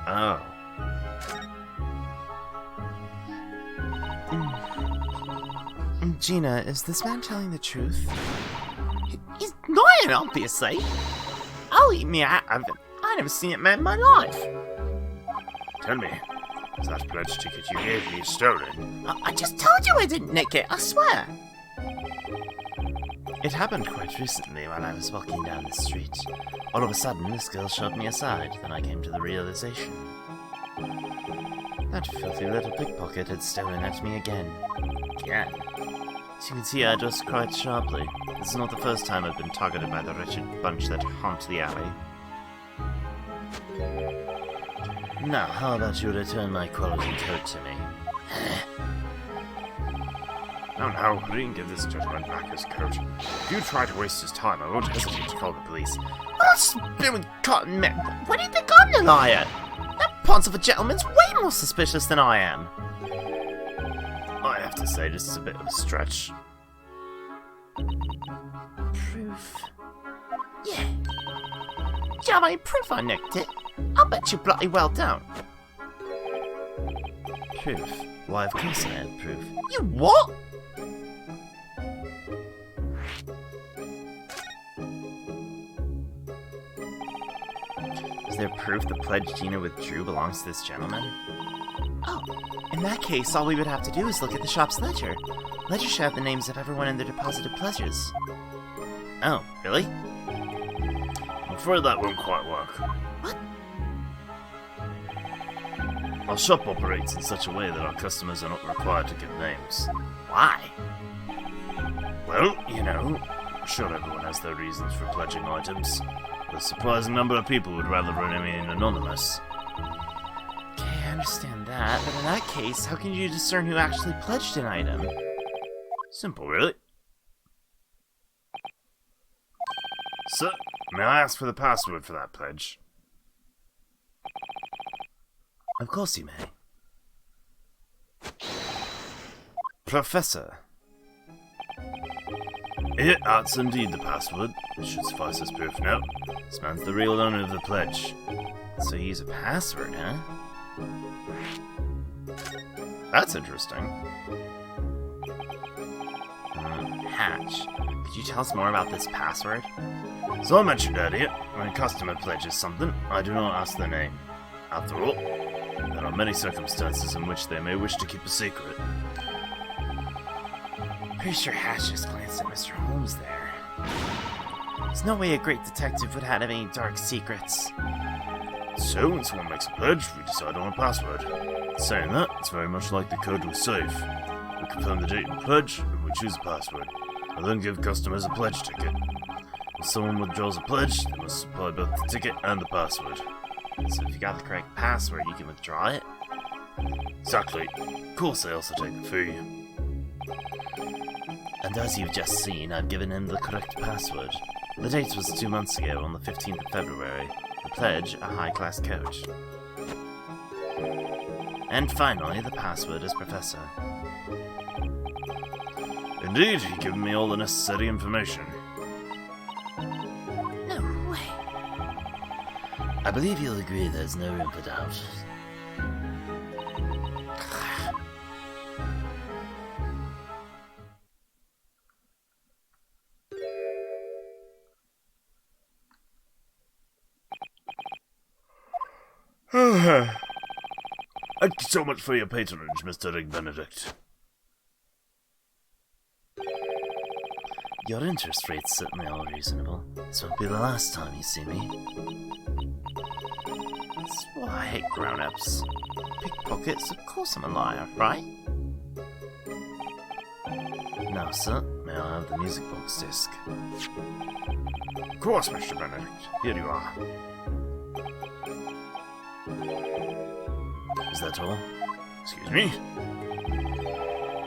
Speaker 3: Oh. Gina, is this man telling the truth?
Speaker 5: He's lying, obviously. I'll eat me out of it. I never seen it man in my life.
Speaker 1: Tell me, is that pledge ticket you gave me stolen?
Speaker 5: I just told you I didn't nick it, I swear.
Speaker 3: It happened quite recently while I was walking down the street. All of a sudden, this girl shoved me aside, then I came to the realization. That filthy little pickpocket had stolen at me again. Again. As you can see, I dressed quite sharply. This is not the first time I've been targeted by the wretched bunch that haunt the alley.
Speaker 4: Now, how about you return my quality coat to me?
Speaker 1: No, no, I didn't give this gentleman back his coat. If you try to waste his time, I won't hesitate to call the police.
Speaker 5: That's spewing cotton man. What do you think I'm the liar? That pants of a gentleman's way more suspicious than I am.
Speaker 1: I have to say, this is a bit of a stretch.
Speaker 5: Proof? Yeah. Do you have any proof I nicked it? I'll bet you bloody well don't.
Speaker 4: Proof? Why, of course I have proof.
Speaker 5: You what?
Speaker 3: Is there proof the pledge Gina withdrew belongs to this gentleman? Oh, in that case, all we would have to do is look at the shop's ledger. Ledger should have the names of everyone in their deposited pledges. Oh, really?
Speaker 1: I'm afraid that won't quite work.
Speaker 5: What?
Speaker 1: Our shop operates in such a way that our customers are not required to give names.
Speaker 5: Why?
Speaker 1: Well, you know, I'm sure everyone has their reasons for pledging items. But a surprising number of people would rather remain anonymous.
Speaker 3: Okay, I understand that, but in that case, how can you discern who actually pledged an item?
Speaker 1: Simple, really. Sir, may I ask for the password for that pledge?
Speaker 4: Of course you may.
Speaker 1: Professor. Here, that's indeed the password. It should suffice as proof now. This man's the real owner of the pledge.
Speaker 3: So you use a password, huh? That's interesting. Hatch, could you tell us more about this password?
Speaker 1: As I mentioned earlier, when a customer pledges something, I do not ask their name. After all, There are many circumstances in which they may wish to keep a secret.
Speaker 3: Pretty sure Hatch just glanced at Mr. Holmes there. There's no way a great detective would have any dark secrets.
Speaker 1: So, when someone makes a pledge, we decide on a password. Saying that, it's very much like the code to a safe. We confirm the date and pledge, and we choose a password. We then give customers a pledge ticket. If someone withdraws a pledge, they must supply both the ticket and the password.
Speaker 3: So if you got the correct password, you can withdraw it?
Speaker 1: Exactly. Of course, they also take a fee.
Speaker 3: And as you've just seen, I've given him the correct password. The date was 2 months ago, on the 15th of February. The pledge, a high-class coach. And finally, the password is Professor.
Speaker 1: Indeed, you've given me all the necessary information.
Speaker 5: No way.
Speaker 3: I believe you'll agree there's no room for doubt.
Speaker 1: Thank you so much for your patronage, Mr. Rig Benedict.
Speaker 3: Your interest rate's certainly all reasonable. This won't be the last time you see me. That's why I hate grown-ups. Pickpockets, of course I'm a liar, right? Now, sir, may I have the music box disc?
Speaker 1: Of course, Mr. Benedict. Here you are.
Speaker 3: Is that all?
Speaker 1: Excuse me?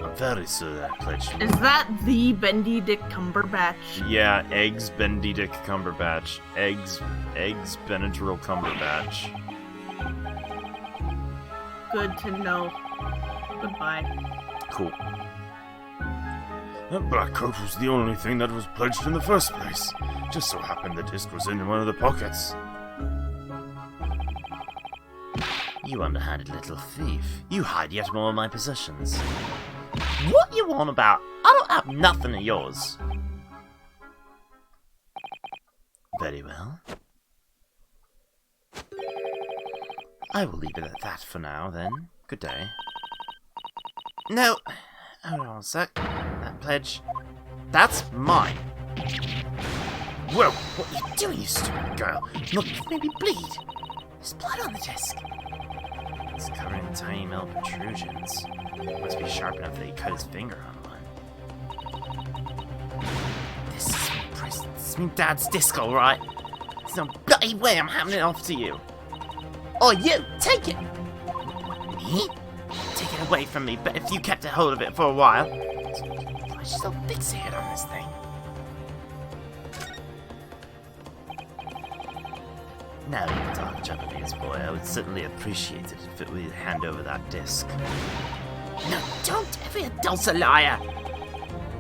Speaker 3: I'm very sorry I pledged you.
Speaker 6: Is that the Benedict Cumberbatch?
Speaker 1: Yeah, eggs Benedict Cumberbatch. Eggs Benadryl Cumberbatch.
Speaker 6: Good to know. Goodbye.
Speaker 1: Cool. That black coat was the only thing that was pledged in the first place. Just so happened the disc was in one of the pockets.
Speaker 3: You underhanded little thief. You hide yet more of my possessions. What you on about? I don't have nothing of yours. Very well. I will leave it at that for now, then. Good day. No! Hold on a sec. That pledge... That's mine!
Speaker 1: Whoa!
Speaker 3: What are you doing, you stupid girl? Look, you made me bleed! There's blood on the disc! It's covered in tiny metal protrusions. Must be sharp enough that he cut his finger on one. This is my dad's disc, alright? There's no bloody way I'm handing it off to you! Oh, you! Take it! Me? Take it away from me, but if you kept a hold of it for a while... Why are you so fixated on this thing? Now you talk, Japanese boy. I would certainly appreciate it if it would hand over that disc. No, don't! Every adult's a liar!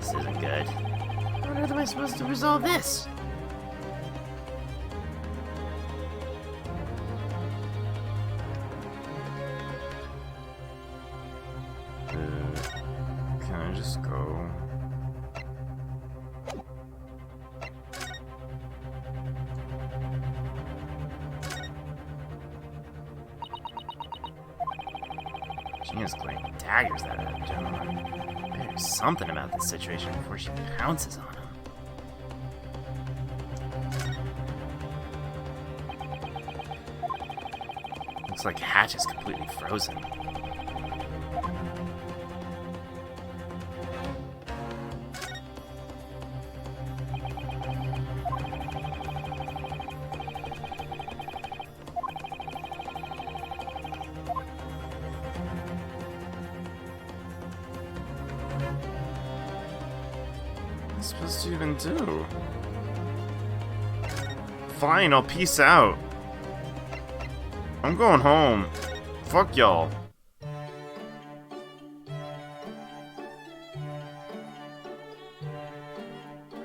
Speaker 3: This isn't good. How on earth am I supposed to resolve this?
Speaker 1: Can I just go?
Speaker 3: She is pointing daggers at that gentleman. There's something about this situation before she pounces on him. Looks like Hatch is completely frozen.
Speaker 1: What's supposed to even do? Fine, I'll peace out. I'm going home. Fuck y'all.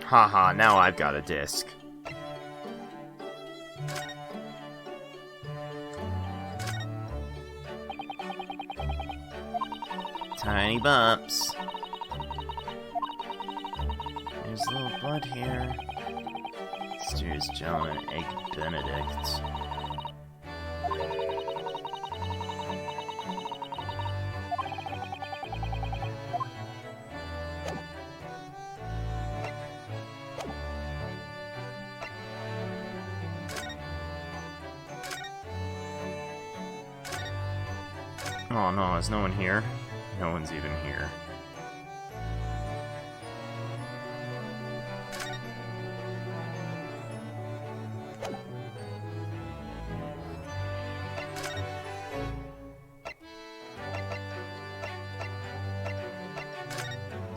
Speaker 3: Haha, now I've got a disc. Tiny bumps. There's a little blood here. Mysterious gentleman, Egg Benedict.
Speaker 1: Oh no, is no one here? No one's even here.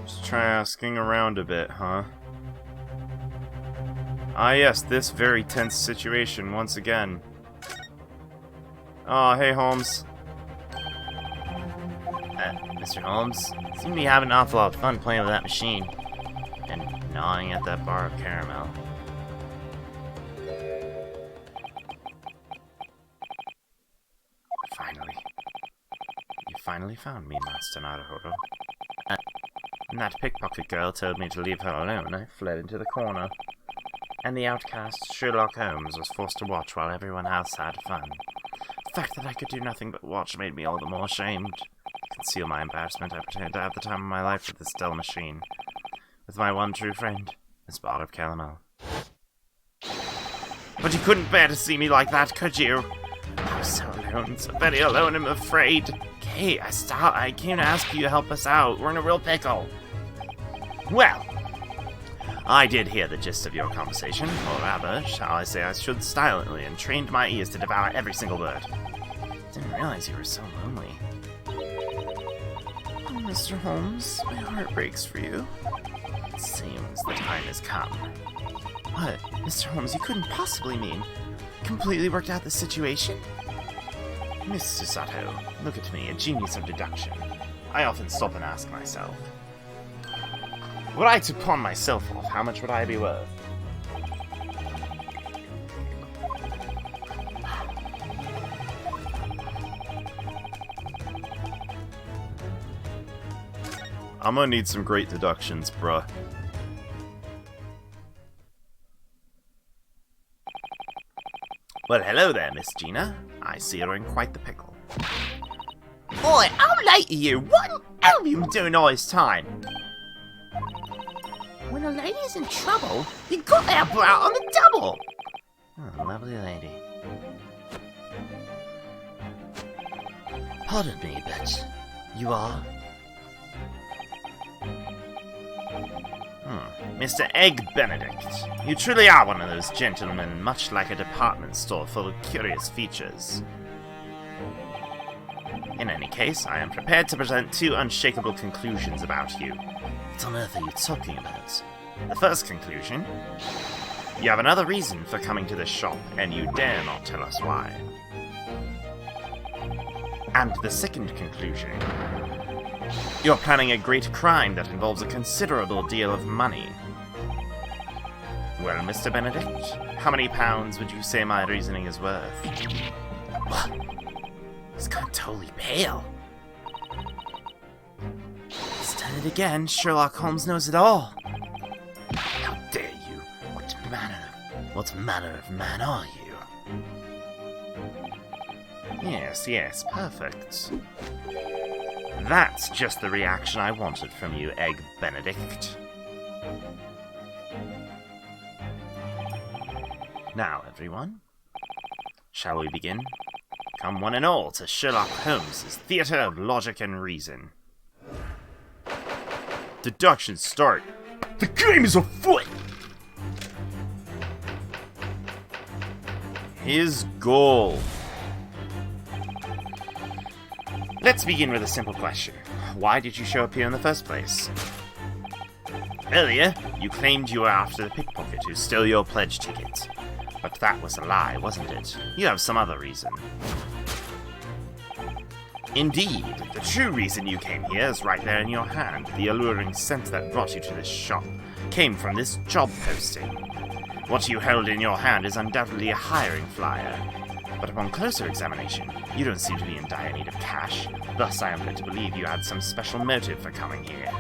Speaker 1: Just try asking around a bit, huh? Ah yes, this very tense situation once again. Oh, hey Holmes.
Speaker 3: Mr. Holmes, seem to be having an awful lot of fun playing with that machine. And gnawing at that bar of caramel.
Speaker 1: Finally. You finally found me, Master Naruhodō.
Speaker 3: When that pickpocket girl told me to leave her alone, I fled into the corner. And the outcast Sherlock Holmes was forced to watch while everyone else had fun. The fact that I could do nothing but watch made me all the more ashamed. To conceal my embarrassment, I pretended to have the time of my life with this dull machine. With my one true friend, this bar of caramel.
Speaker 1: But you couldn't bear to see me like that, could you? I was so alone, so very alone, I'm afraid.
Speaker 3: Okay, I came to ask you to help us out. We're in a real pickle.
Speaker 1: Well, I did hear the gist of your conversation, or rather, shall I say I stood silently and trained my ears to devour every single word.
Speaker 3: Didn't realize you were so lonely.
Speaker 1: Oh, Mr. Holmes, my heart breaks for you.
Speaker 3: It seems the time has come.
Speaker 1: What? Mr. Holmes, you couldn't possibly mean completely worked out the situation? Mr. Sato, look at me, a genius of deduction. I often stop and ask myself, were I to pawn myself off, how much would I be worth? I'm gonna need some great deductions, bruh.
Speaker 3: Well, hello there, Miss Gina. I see you're in quite the pickle.
Speaker 5: Oi, how late are you? What in hell are you doing all this time? When a lady's in trouble, you got to help her out on the double.
Speaker 3: Oh, lovely lady. Pardon me, but you are?
Speaker 1: Mr. Egg Benedict, you truly are one of those gentlemen, much like a department store full of curious features. In any case, I am prepared to present two unshakable conclusions about you.
Speaker 3: What on earth are you talking about?
Speaker 1: The first conclusion: you have another reason for coming to this shop, and you dare not tell us why. And the second conclusion: you're planning a great crime that involves a considerable deal of money. Well, Mr. Benedict, how many pounds would you say my reasoning is worth?
Speaker 3: What? He's gone totally pale. He's done it again. Sherlock Holmes knows it all. How dare you? What manner of man are you?
Speaker 1: Yes, perfect. That's just the reaction I wanted from you, Egg Benedict. Now, everyone, shall we begin? Come one and all to Sherlock Holmes' Theatre of Logic and Reason. Deductions start. The game is afoot! His goal. Let's begin with a simple question. Why did you show up here in the first place? Earlier, you claimed you were after the pickpocket who stole your pledge ticket. But that was a lie, wasn't it? You have some other reason. Indeed, the true reason you came here is right there in your hand. The alluring scent that brought you to this shop came from this job posting. What you held in your hand is undoubtedly a hiring flyer. But upon closer examination, you don't seem to be in dire need of cash. Thus, I am led to believe you had some special motive for coming here.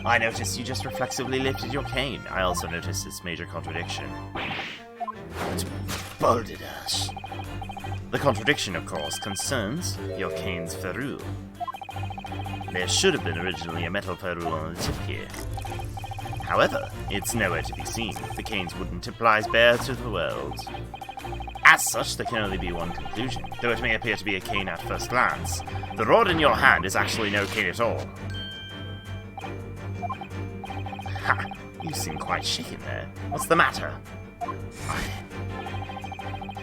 Speaker 1: I noticed you just reflexively lifted your cane. I also noticed this major contradiction. What bolded us? The contradiction, of course, concerns your cane's ferrule. There should have been originally a metal ferrule on the tip here. However, it's nowhere to be seen. The cane's wooden tip lies bare to the world.
Speaker 4: As such, there can only be one conclusion, though it may appear to be a cane at first glance. The rod in your hand is actually no cane at all. Ha! You seem quite shaken there. What's the matter?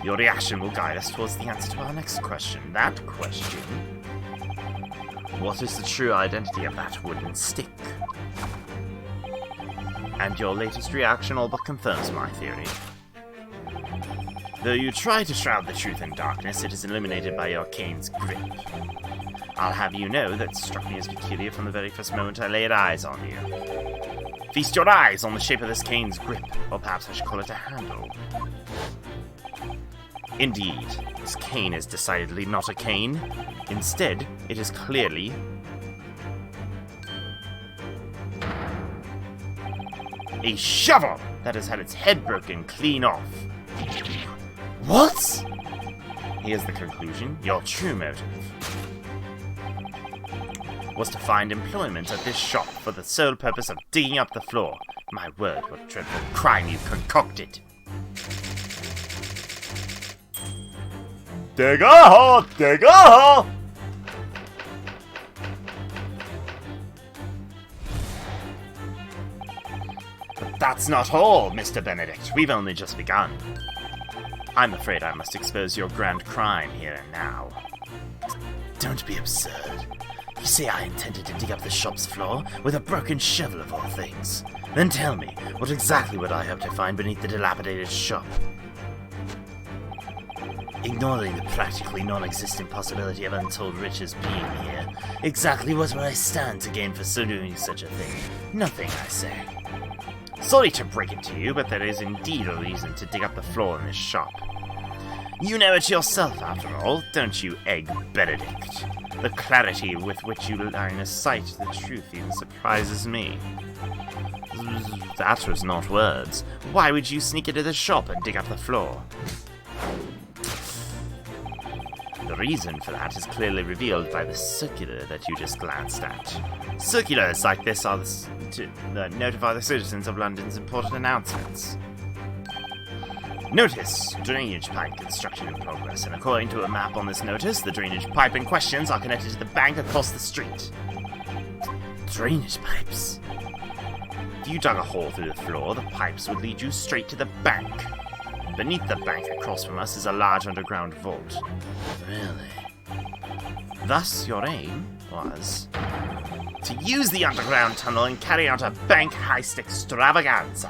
Speaker 4: Your reaction will guide us towards the answer to our next question. That question... What is the true identity of that wooden stick? And your latest reaction all but confirms my theory. Though you try to shroud the truth in darkness, it is illuminated by your cane's grip. I'll have you know that it struck me as peculiar from the very first moment I laid eyes on you. Feast your eyes on the shape of this cane's grip, or perhaps I should call it a handle. Indeed, this cane is decidedly not a cane. Instead, it is clearly... a shovel that has had its head broken clean off. What? Here's the conclusion. Your true motive was to find employment at this shop for the sole purpose of digging up the floor. My word, what dreadful crime you've concocted.
Speaker 1: Dig a hole! Dig a hole!
Speaker 4: But that's not all, Mr. Benedict. We've only just begun. I'm afraid I must expose your grand crime here and now. Don't be absurd. You say I intended to dig up the shop's floor with a broken shovel of all things. Then tell me, what exactly would I hope to find beneath the dilapidated shop? Ignoring the practically non-existent possibility of untold riches being here, exactly what will I stand to gain for so doing such a thing? Nothing, I say. Sorry to break it to you, but there is indeed a reason to dig up the floor in this shop. You know it yourself, after all, don't you, Egg Benedict? The clarity with which you line of sight the truth even surprises me. That was not words. Why would you sneak into the shop and dig up the floor? The reason for that is clearly revealed by the circular that you just glanced at. Circulars like this are to notify the citizens of London's important announcements. Notice, drainage pipe construction in progress, and according to a map on this notice, the drainage pipe in questions are connected to the bank across the street. Drainage pipes? If you dug a hole through the floor, the pipes would lead you straight to the bank. Beneath the bank across from us is a large underground vault. Really? Thus, your aim was to use the underground tunnel and carry out a bank heist extravaganza.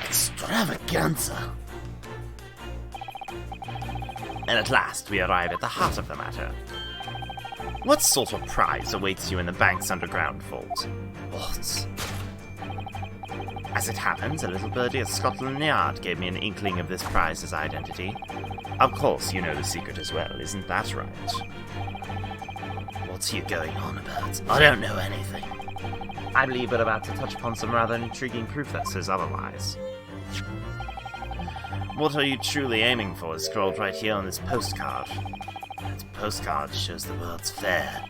Speaker 4: Extravaganza? And at last, we arrive at the heart of the matter. What sort of prize awaits you in the bank's underground vault? What? As it happens, a little birdie at Scotland Yard gave me an inkling of this prize's identity. Of course, you know the secret as well, isn't that right? What's you going on about? I don't know anything. I believe we're about to touch upon some rather intriguing proof that says otherwise. What are you truly aiming for is scrawled right here on this postcard. This postcard shows the World's Fair.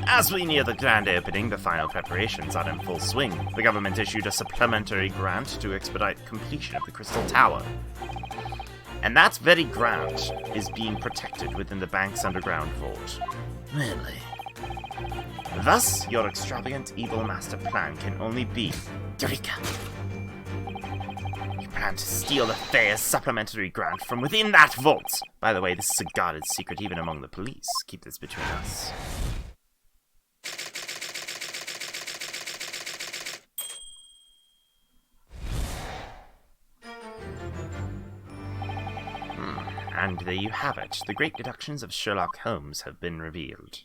Speaker 4: As we near the grand opening, the final preparations are in full swing. The government issued a supplementary grant to expedite completion of the Crystal Tower. And that very grant is being protected within the bank's underground vault. Really? Thus, your extravagant evil master plan can only be Eureka! You plan to steal the fair's supplementary grant from within that vault! By the way, this is a guarded secret even among the police. Keep this between us. And there you have it. The great deductions of Sherlock Holmes have been revealed.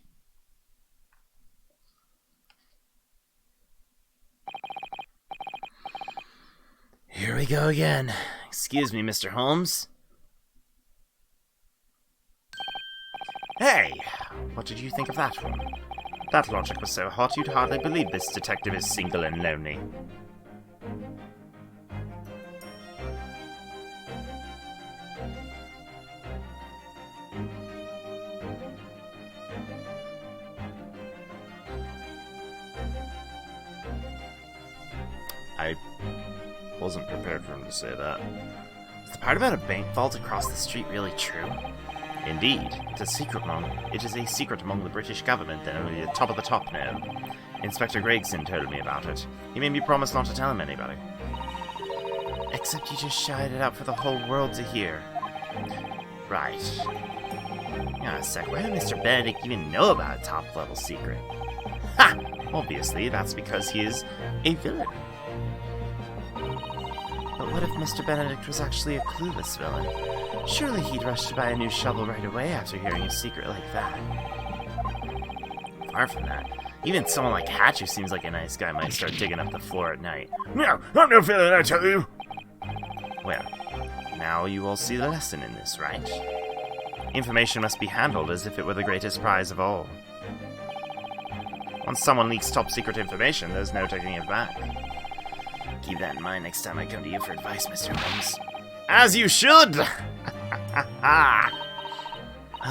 Speaker 4: Here we go again. Excuse me, Mr. Holmes. Hey! What did you think of that one? That logic was so hot you'd hardly believe this detective is single and lonely. I wasn't prepared for him to say that.
Speaker 3: the part about a bank vault across the street really true?
Speaker 4: Indeed, it is a secret among the British government that only the top of the top know. Inspector Gregson told me about it. He made me promise not to tell him anybody.
Speaker 3: Except you just shouted it out for the whole world to hear.
Speaker 4: Right. Hang on a sec, why did Mr. Benedict even know about a top-level secret? Ha! Obviously, that's because he is a villain.
Speaker 3: But what if Mr. Benedict was actually a clueless villain? Surely he'd rush to buy a new shovel right away after hearing a secret like that.
Speaker 4: Far from that. Even someone like Hatch, who seems like a nice guy, might start digging up the floor at night. No, I'm no villain, I tell you! Well, now you all see the lesson in this, right? Information must be handled as if it were the greatest prize of all. Once someone leaks top-secret information, there's no taking it back.
Speaker 3: Keep that in mind next time I come to you for advice, Mr. Holmes.
Speaker 4: As you should!
Speaker 3: Well,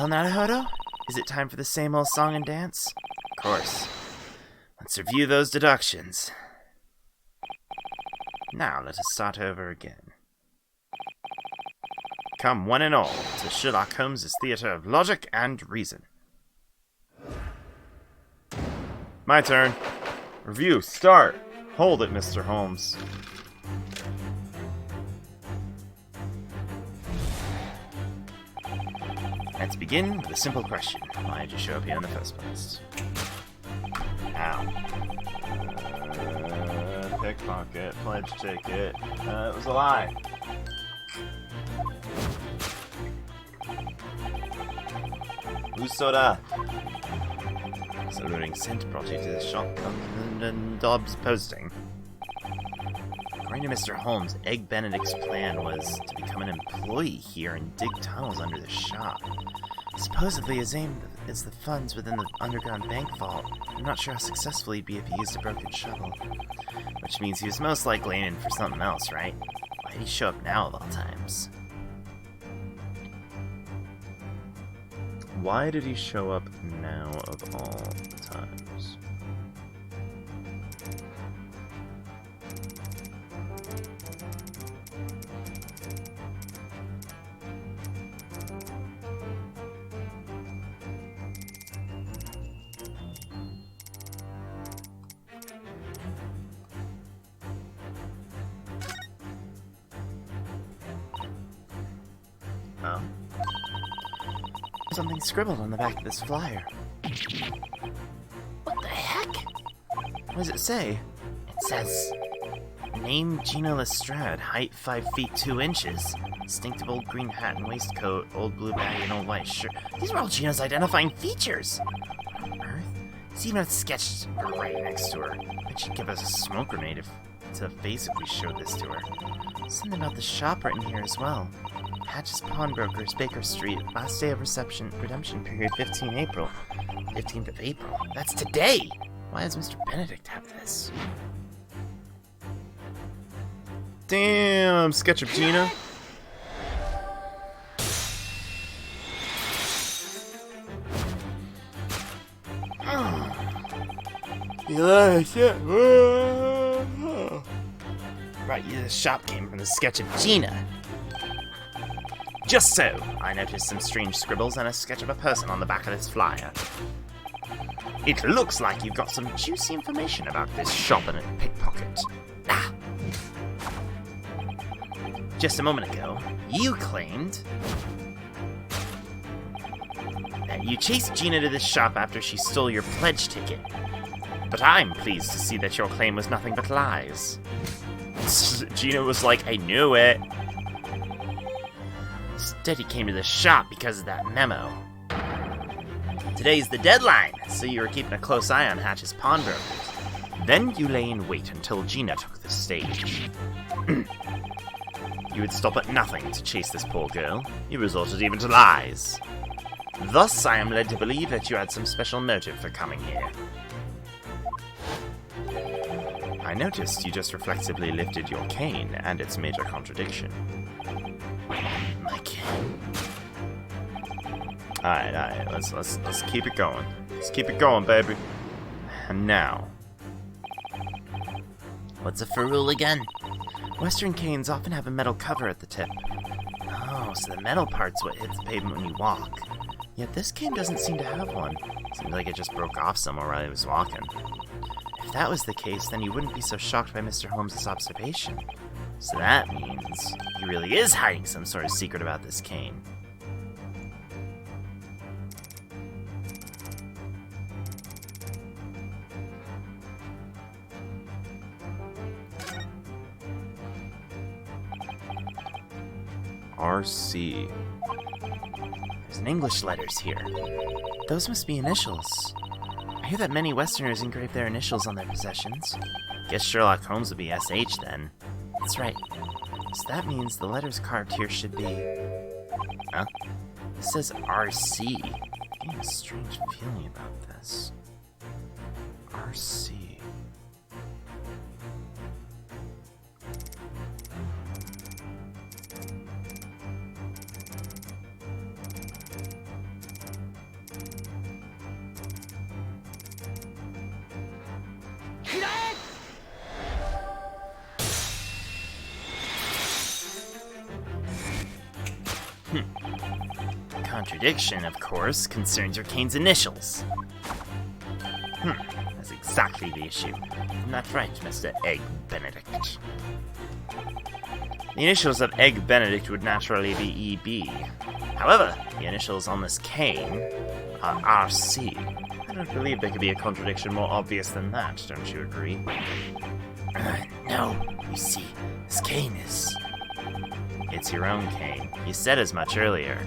Speaker 3: Naruhodō, is it time for the same old song and dance?
Speaker 4: Of course. Let's review those deductions. Now let us start over again. Come one and all to Sherlock Holmes' theatre of logic and reason.
Speaker 1: My turn. Review, start. Hold it, Mr. Holmes.
Speaker 4: Let's begin with a simple question. Why did you show up here in the first place?
Speaker 1: Ow. Pickpocket, pledge ticket. It was a lie. Usoda.
Speaker 4: Saluting scent brought you to the shop and Dobbs posting. According to Mr. Holmes, Egg Benedict's plan was to become an employee here and dig tunnels under the shop.
Speaker 3: Supposedly his aim is the funds within the underground bank vault. I'm not sure how successful he'd be if he used a broken shovel.
Speaker 4: Which means he was most likely aiming for something else, right? Why did he show up now of all times?
Speaker 1: Why did he show up now of all times?
Speaker 4: Oh?
Speaker 3: Something scribbled on the back of this flyer.
Speaker 5: What the heck?
Speaker 3: What does it say?
Speaker 4: It says, name Gina Lestrade, height 5 feet 2 inches, distinctive old green hat and waistcoat, old blue bag and old white shirt. These were all Gina's identifying features. What on earth? It's even sketched right next to her. But she'd give us a smoke grenade to the face if we showed this to her.
Speaker 3: Something about the shop written here as well. Hatch's Pawnbrokers, Baker Street. Last day of redemption period, 15 April.
Speaker 4: 15th of April? That's today!
Speaker 3: Why does Mr. Benedict have this?
Speaker 1: Damn, sketch of Gina.
Speaker 4: Right, the shop came from the sketch of Gina. Just so, I noticed some strange scribbles and a sketch of a person on the back of this flyer. It looks like you've got some juicy information about this shop and a pickpocket. Ah! Just a moment ago, you claimed that you chased Gina to this shop after she stole your pledge ticket. But I'm pleased to see that your claim was nothing but lies. Gina was like, I knew it. Instead, he came to the shop because of that memo. Today's the deadline, so you were keeping a close eye on Hatch's pawnbrokers. Then you lay in wait until Gina took the stage. You would stop at nothing to chase this poor girl. You resorted even to lies. Thus, I am led to believe that you had some special motive for coming here. I noticed you just reflexively lifted your cane and its major contradiction.
Speaker 3: My cane.
Speaker 1: Alright, let's keep it going. Let's keep it going, baby. And now.
Speaker 3: What's a ferrule again? Western canes often have a metal cover at the tip. most of the metal part's what hits the pavement when you walk. Yet this cane doesn't seem to have one. Seems like it just broke off somewhere while he was walking. If that was the case, then he wouldn't be so shocked by Mr. Holmes' observation. So that means he really is hiding some sort of secret about this cane.
Speaker 1: RC.
Speaker 3: There's an English letters here. Those must be initials. I hear that many Westerners engrave their initials on their possessions. Guess Sherlock Holmes would be SH then. That's right. So that means the letters carved here should be... Huh? It says RC. I'm getting a strange feeling about this. RC. Contradiction, of course, concerns your cane's initials. That's exactly the issue. Isn't that right, Mr. Egg Benedict? The initials of Egg Benedict would naturally be EB. However, the initials on this cane are RC. I don't believe there could be a contradiction more obvious than that, don't you agree? No, you see, this cane is... It's your own cane. You said as much earlier.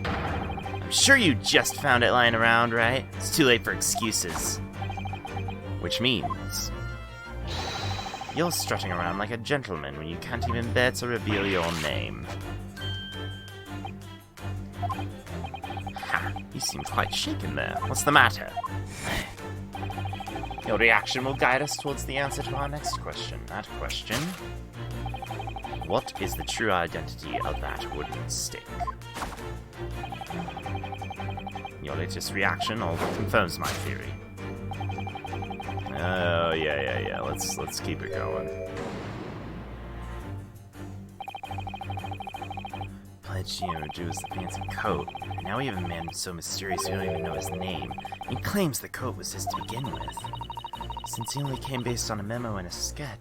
Speaker 3: I'm sure you just found it lying around, right? It's too late for excuses. Which means... you're strutting around like a gentleman when you can't even bear to reveal your name. Ha! You seem quite shaken there. What's the matter? Your reaction will guide us towards the answer to our next question. That question... what is the true identity of that wooden stick? Your latest reaction all confirms my theory. Oh, yeah. Let's keep it going. Pledge Jew is the fancy coat. Now we have a man so mysterious we don't even know his name. He claims the coat was his to begin with. Since he only came based on a memo and a sketch.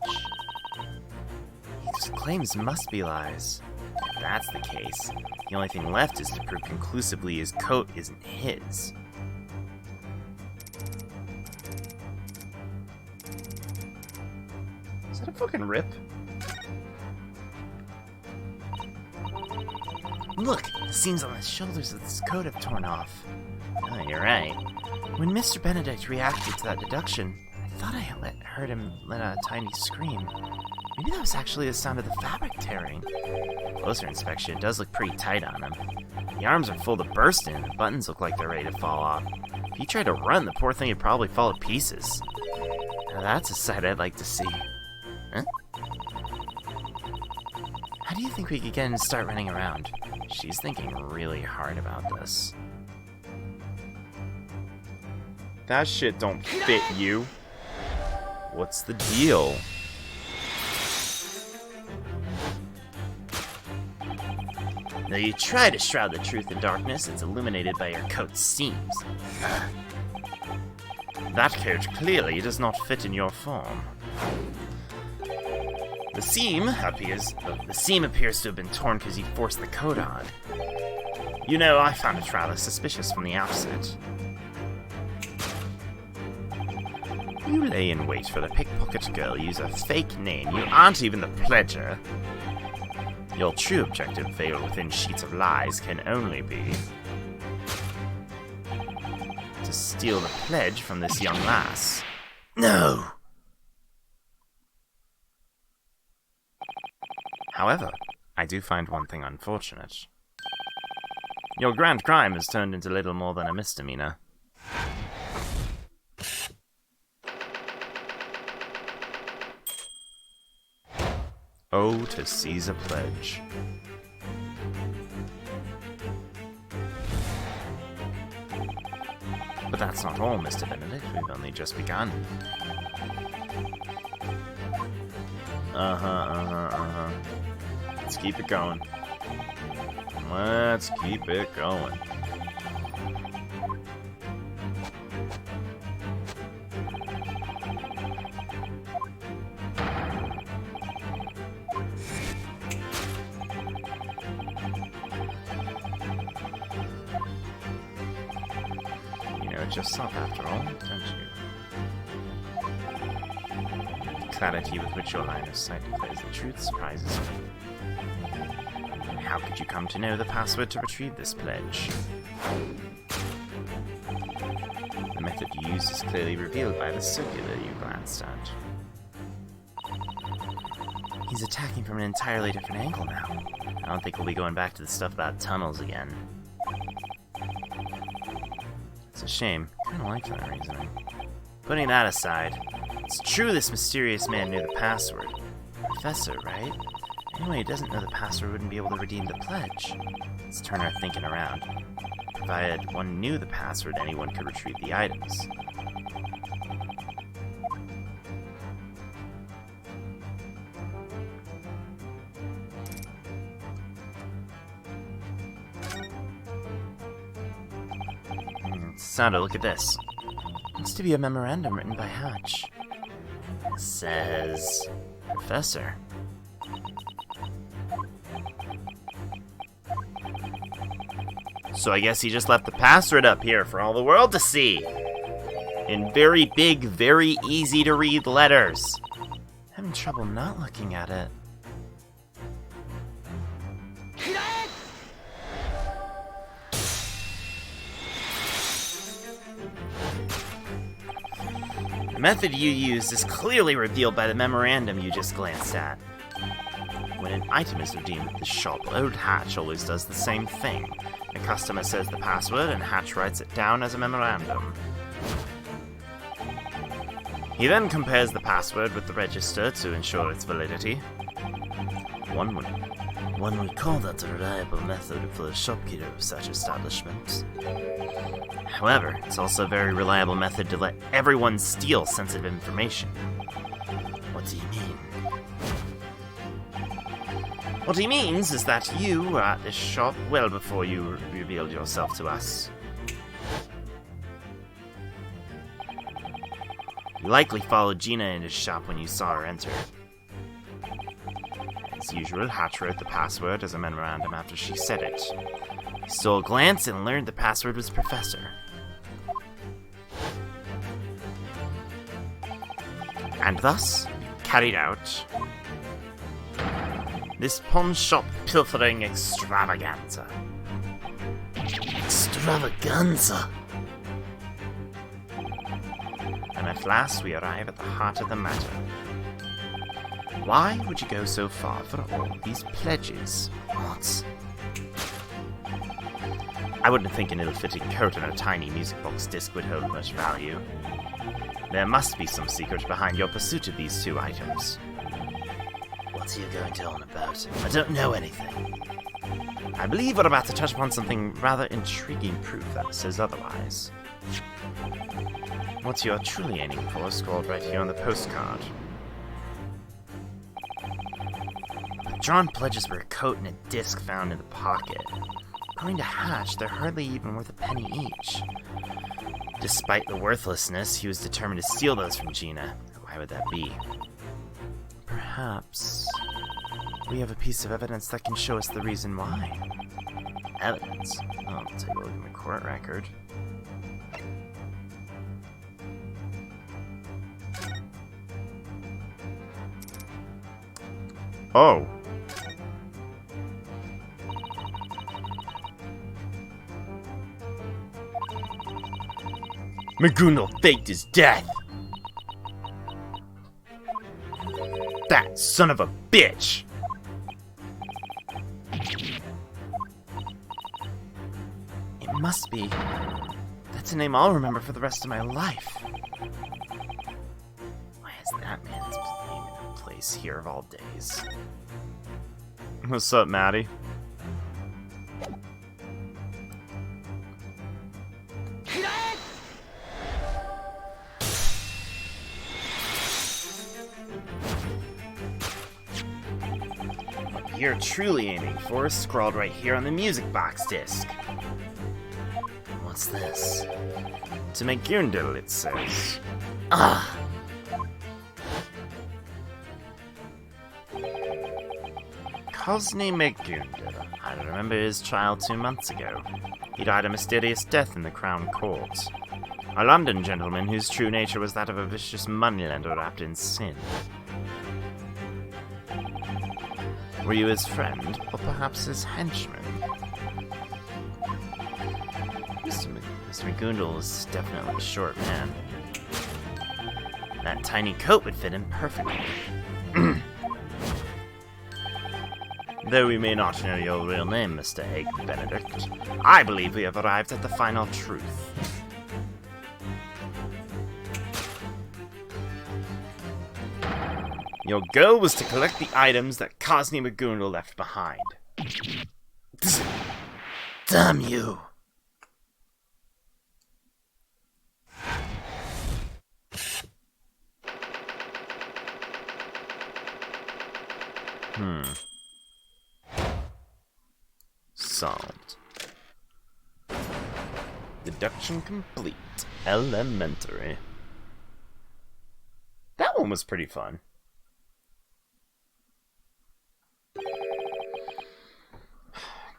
Speaker 3: His claims must be lies. If that's the case, the only thing left is to prove conclusively his coat isn't his. Is that a fucking rip? Look! The seams on the shoulders of this coat have torn off. Oh, you're right. When Mr. Benedict reacted to that deduction, I thought I heard him let out a tiny scream. Maybe that was actually the sound of the fabric tearing. Closer inspection, it does look pretty tight on him. The arms are full to bursting, and the buttons look like they're ready to fall off. If he tried to run, the poor thing would probably fall to pieces. Now that's a sight I'd like to see. Huh? How do you think we could get him to start running around? She's thinking really hard about this.
Speaker 1: That shit don't fit you. What's the deal?
Speaker 3: Though you try to shroud the truth in darkness, it's illuminated by your coat's seams.
Speaker 1: That coat clearly does not fit in your form.
Speaker 3: The seam appears to have been torn because you forced the coat on. You know, I found it rather suspicious from the outset.
Speaker 1: You lay in wait for the pickpocket girl, use a fake name. You aren't even the pledger. Your true objective, veiled within sheets of lies, can only be to steal the pledge from this young lass.
Speaker 3: No!
Speaker 1: However, I do find one thing unfortunate. Your grand crime has turned into little more than a misdemeanor. Oh, to seize a pledge. But that's not all, Mr. Benedict. We've only just begun. Let's keep it going. Let's keep it going. You know it yourself, after all, don't you? The clarity with which your line of sight declares the truth surprises me. How could you come to know the password to retrieve this pledge? The method you used is clearly revealed by the circular you glanced at. He's attacking from an entirely different angle now. I don't think we'll be going back to the stuff about tunnels again. It's a shame. Kinda like that reasoning. Putting that aside, it's true this mysterious man knew the password. Professor, right? Anyone who doesn't know the password wouldn't be able to redeem the pledge. Let's turn our thinking around. Provided one knew the password, anyone could retrieve the items. Sando, look at this. Looks to be a memorandum written by Hatch. It says... Professor. So I guess he just left the password up here for all the world to see. In very big, very easy to read letters. Having trouble not looking at it. The method you used is clearly revealed by the memorandum you just glanced at. When an item is redeemed at the shop, old Hatch always does the same thing. The customer says the password, and Hatch writes it down as a memorandum. He then compares the password with the register to ensure its validity. One would call that a reliable method for a shopkeeper of such establishment. However, it's also a very reliable method to let everyone steal sensitive information. What do you mean? What he means is that you were at this shop well before you revealed yourself to us. You likely followed Gina in his shop when you saw her enter. As usual, Hatch wrote the password as a memorandum after she said it. He stole a glance and learned the password was Professor. And thus, carried out this pawn shop pilfering extravaganza. Extravaganza! And at last we arrive at the heart of the matter. Why would you go so far for all these pledges? What? I wouldn't think an ill-fitting coat and a tiny music box disc would hold much value. There must be some secret behind your pursuit of these two items. What are you going on about? I don't know anything. I believe we're about to touch upon something rather intriguing proof that says otherwise. What you're truly aiming for is scrawled right here on the postcard. The drawn pledges were a coat and a disc found in the pocket. According to Hatch, they're hardly even worth a penny each. Despite the worthlessness, he was determined to steal those from Gina. Why would that be? Perhaps we have a piece of evidence that can show us the reason why. Evidence? Oh, I'll take a look at the court record. Oh. Maguno faked his death! That son of a bitch! It must be. That's a name I'll remember for the rest of my life. Why is that man's name in a place here of all days? What's up, Maddie? You're
Speaker 3: truly aiming for is scrawled right here on the music box disc. What's this?
Speaker 1: To make Gyakuten, it says.
Speaker 3: Ah!
Speaker 1: Kosne Gyakuten.
Speaker 3: I remember his trial 2 months ago. He died a mysterious death in the Crown Court. A London gentleman whose true nature was that of a vicious moneylender wrapped in sin. Were you his friend, or perhaps his henchman? Mr. McGoondle is definitely a short man. That tiny coat would fit him perfectly.
Speaker 1: Though we may not know your real name, Mr. Egg Benedict,
Speaker 3: I believe we have arrived at the final truth.
Speaker 1: your goal was to collect the items that Kosne McGoondle left behind.
Speaker 3: Damn you!
Speaker 1: Solved. Deduction complete. Elementary. That one was pretty fun.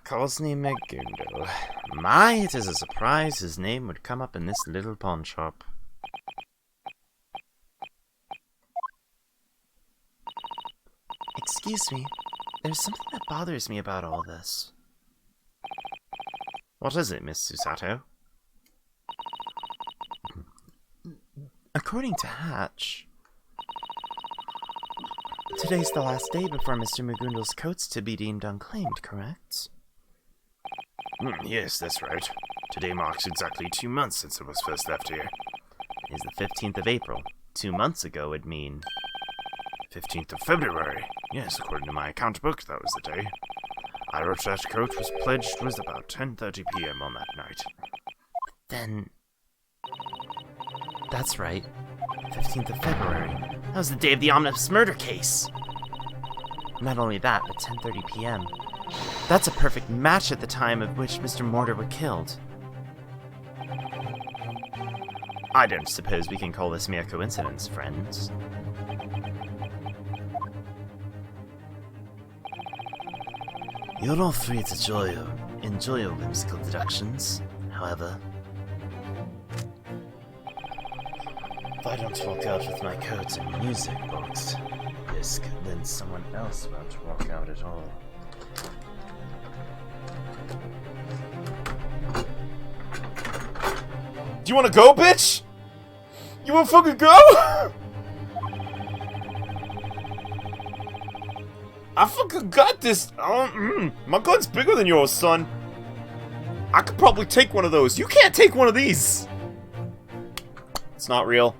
Speaker 3: Kosne McGoondle. My, it is a surprise his name would come up in this little pawn shop. Excuse me, there's something that bothers me about all this.
Speaker 1: What is it, Miss Susato?
Speaker 3: According to Hatch, today's the last day before Mr. McGoondle's coat's to be deemed unclaimed, correct?
Speaker 1: Yes, that's right. Today marks exactly 2 months since it was first left here.
Speaker 3: It is the 15th of April. 2 months ago would mean
Speaker 1: 15th of February. Yes, according to my account book, that was the day. I wrote that coat was pledged was about 10:30 p.m. on that night.
Speaker 3: Then... That's right. 15th of February. That was the day of the omnibus murder case. Not only that, but 10:30 p.m. That's a perfect match at the time of which Mr. Mortar was killed. I don't suppose we can call this mere coincidence, friends. You're all free to enjoy your whimsical deductions, however. If I don't walk out with my coat and music box disc, then someone else won't walk out at all.
Speaker 1: Do you wanna go, bitch? You wanna fucking go? I fucking got this. My gun's bigger than yours, son. I could probably take one of those. You can't take one of these. It's not real.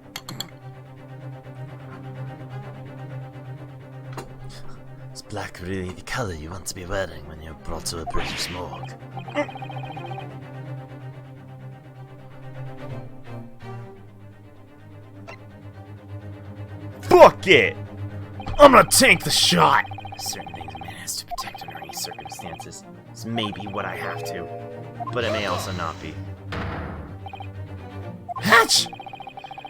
Speaker 3: Is black really the color you want to be wearing when you're brought to a British morgue?
Speaker 1: Fuck it! I'm gonna tank the shot!
Speaker 3: Certain things a man has to protect under any circumstances. This may be what I have to, but it may also not be.
Speaker 1: Hatch!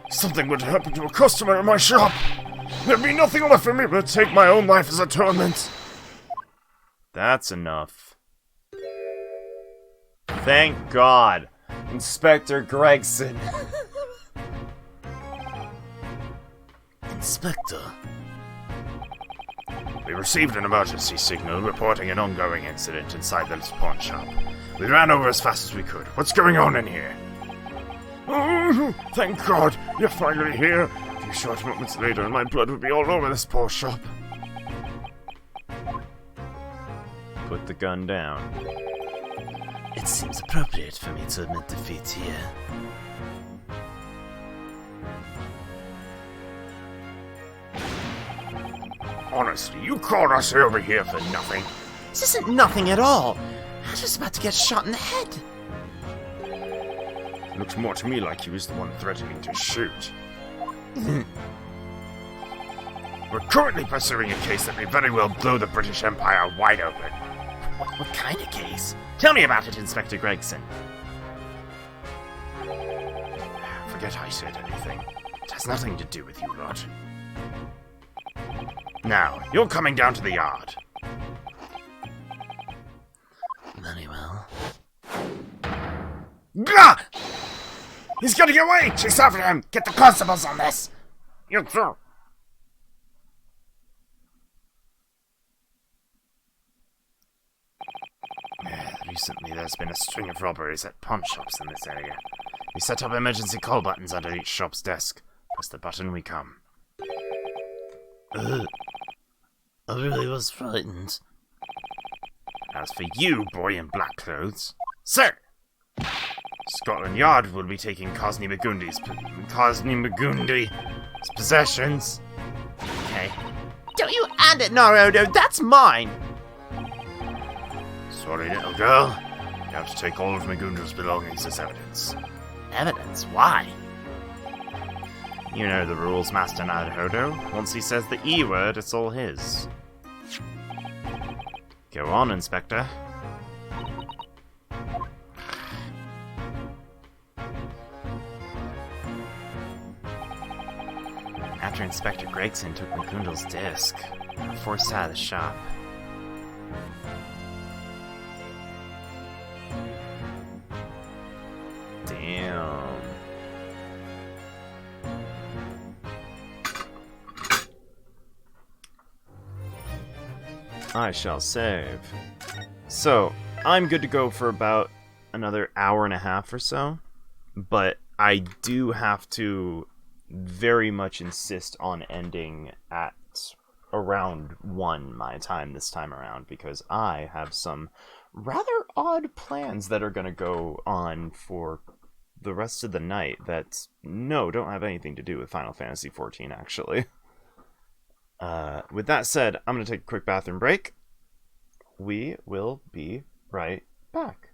Speaker 1: Something would happen to a customer in my shop. There'd be nothing left for me but to take my own life as atonement. That's enough. Thank God. Inspector Gregson.
Speaker 3: Inspector?
Speaker 1: We received an emergency signal reporting an ongoing incident inside the pawn shop. We ran over as fast as we could. What's going on in here? Oh, thank God, you're finally here. A few short moments later and my blood would be all over this poor shop. Put the gun down.
Speaker 3: It seems appropriate for me to admit defeat here.
Speaker 1: Honestly, you called us over here for nothing.
Speaker 3: This isn't nothing at all. I was just about to get shot in the head.
Speaker 1: Looks more to me like he was the one threatening to shoot.
Speaker 4: We're currently pursuing a case that may very well blow the British Empire wide open.
Speaker 3: What kind of case?
Speaker 4: Tell me about it, Inspector Gregson. Forget I said anything. It has nothing to do with you lot. Now, you're coming down to the yard.
Speaker 3: Very well.
Speaker 4: Gah! He's getting away! Chase after him! Get the constables on this! You through! Recently, there's been a string of robberies at pawn shops in this area. We set up emergency call buttons under each shop's desk. Press the button, we come.
Speaker 3: I really was frightened.
Speaker 4: As for you, boy in black clothes, sir! Scotland Yard will be taking Cosney Magundy's possessions.
Speaker 3: Okay.
Speaker 5: Don't you hand it, Naruhodō. That's mine.
Speaker 4: Sorry, little girl. You have to take all of Magundo's belongings as evidence.
Speaker 3: Evidence? Why?
Speaker 4: You know the rules, Master Naruhodō. Once he says the E word, it's all his. Go on, Inspector.
Speaker 3: After Inspector Gregson took Magundo's disc, we were forced out of the shop.
Speaker 1: Damn. I shall save. So, I'm good to go for about another hour and a half or so, but I do have to very much insist on ending at around 1 my time this time around, because I have some rather odd plans that are going to go on for the rest of the night that, don't have anything to do with Final Fantasy XIV, actually. With that said, I'm going to take a quick bathroom break. We will be right back.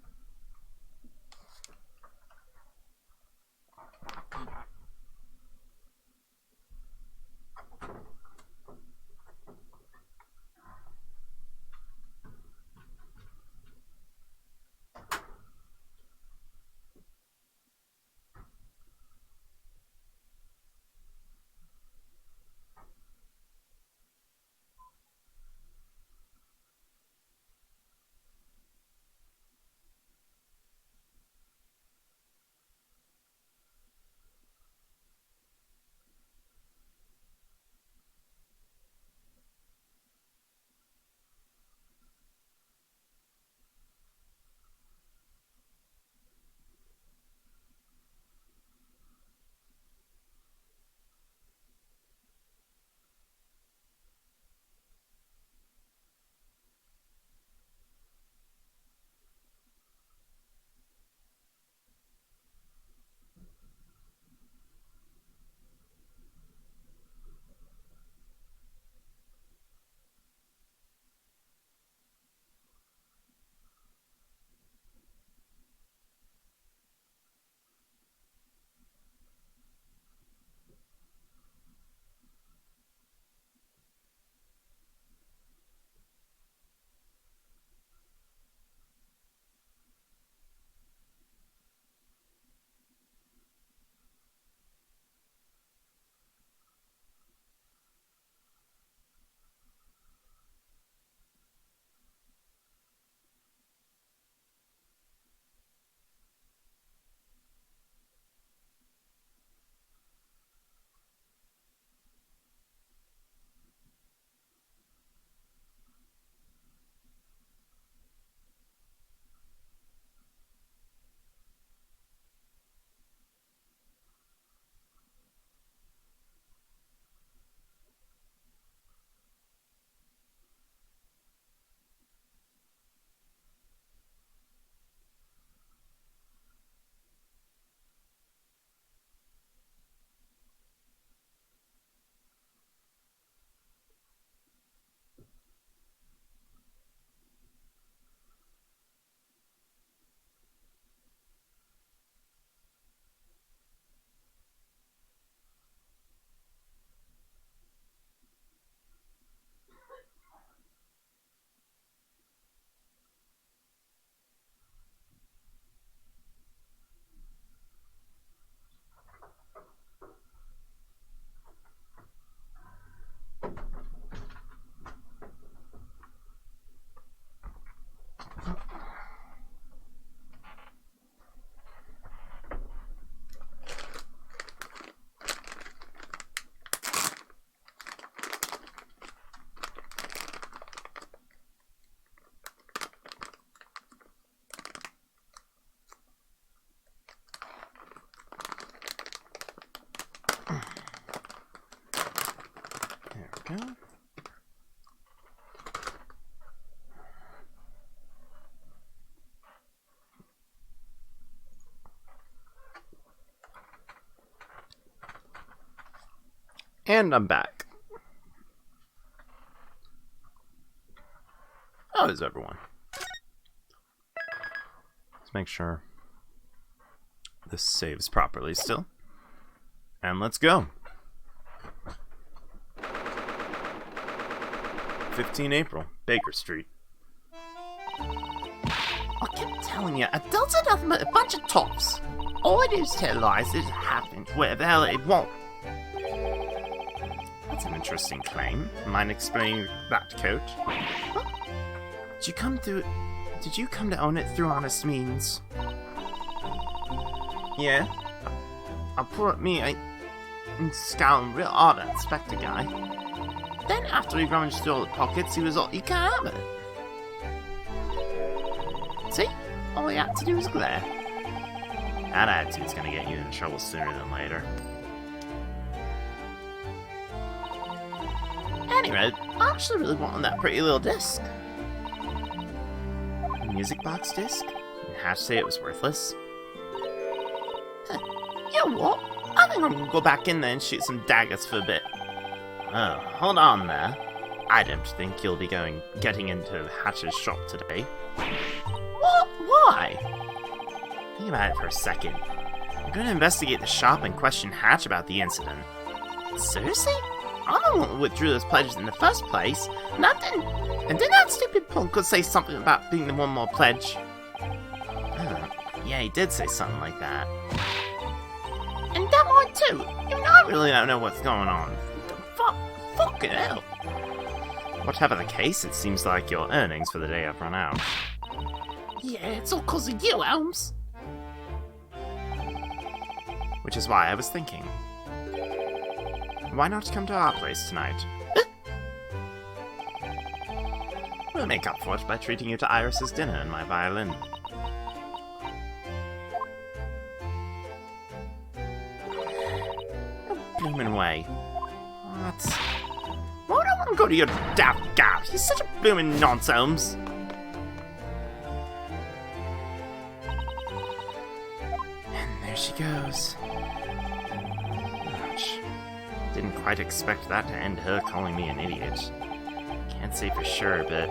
Speaker 1: go. And I'm back. How is everyone? Let's make sure this saves properly still. And let's go. 15 April, Baker Street.
Speaker 5: I kept telling you, adults are nothing but a bunch of tops. All I do is tell lies that it happened, where the hell it won't.
Speaker 3: That's an interesting claim. Mind explaining that, Coach?
Speaker 5: Huh?
Speaker 3: Did you come to own it through honest means?
Speaker 5: Yeah.
Speaker 3: I'll put me scowling real odd at Spectre guy.
Speaker 5: Then after he rummaged through all the pockets, he was all, you can't have it. See? All he had to do was glare.
Speaker 3: That attitude's gonna get you in trouble sooner than later.
Speaker 5: Anyway, I actually really wanted that pretty little disc.
Speaker 3: A music box disc? And Hatch say it was worthless?
Speaker 5: You know what? I think I'm gonna go back in there and shoot some daggers for a bit.
Speaker 3: Oh, hold on there. I don't think you'll be getting into Hatch's shop today.
Speaker 5: What? Why?
Speaker 3: Think about it for a second. You're going to investigate the shop and question Hatch about the incident.
Speaker 5: Seriously? I'm the one who withdrew those pledges in the first place. And then that stupid punk could say something about being the one more pledge.
Speaker 3: Yeah, he did say something like that.
Speaker 5: And that one too. Even I really don't know what's going on. Fucking hell.
Speaker 3: Whatever the case, it seems like your earnings for the day have run out.
Speaker 5: Yeah, it's all cause of you, Elms.
Speaker 3: Which is why I was thinking, why not come to our place tonight? We'll make up for it by treating you to Iris's dinner and my violin. No bloomin' way. What?
Speaker 5: Why would I want to go to your daft gab? He's such a bloomin' nonsense.
Speaker 3: And there she goes. Ouch. Didn't quite expect that to end her calling me an idiot. Can't say for sure, but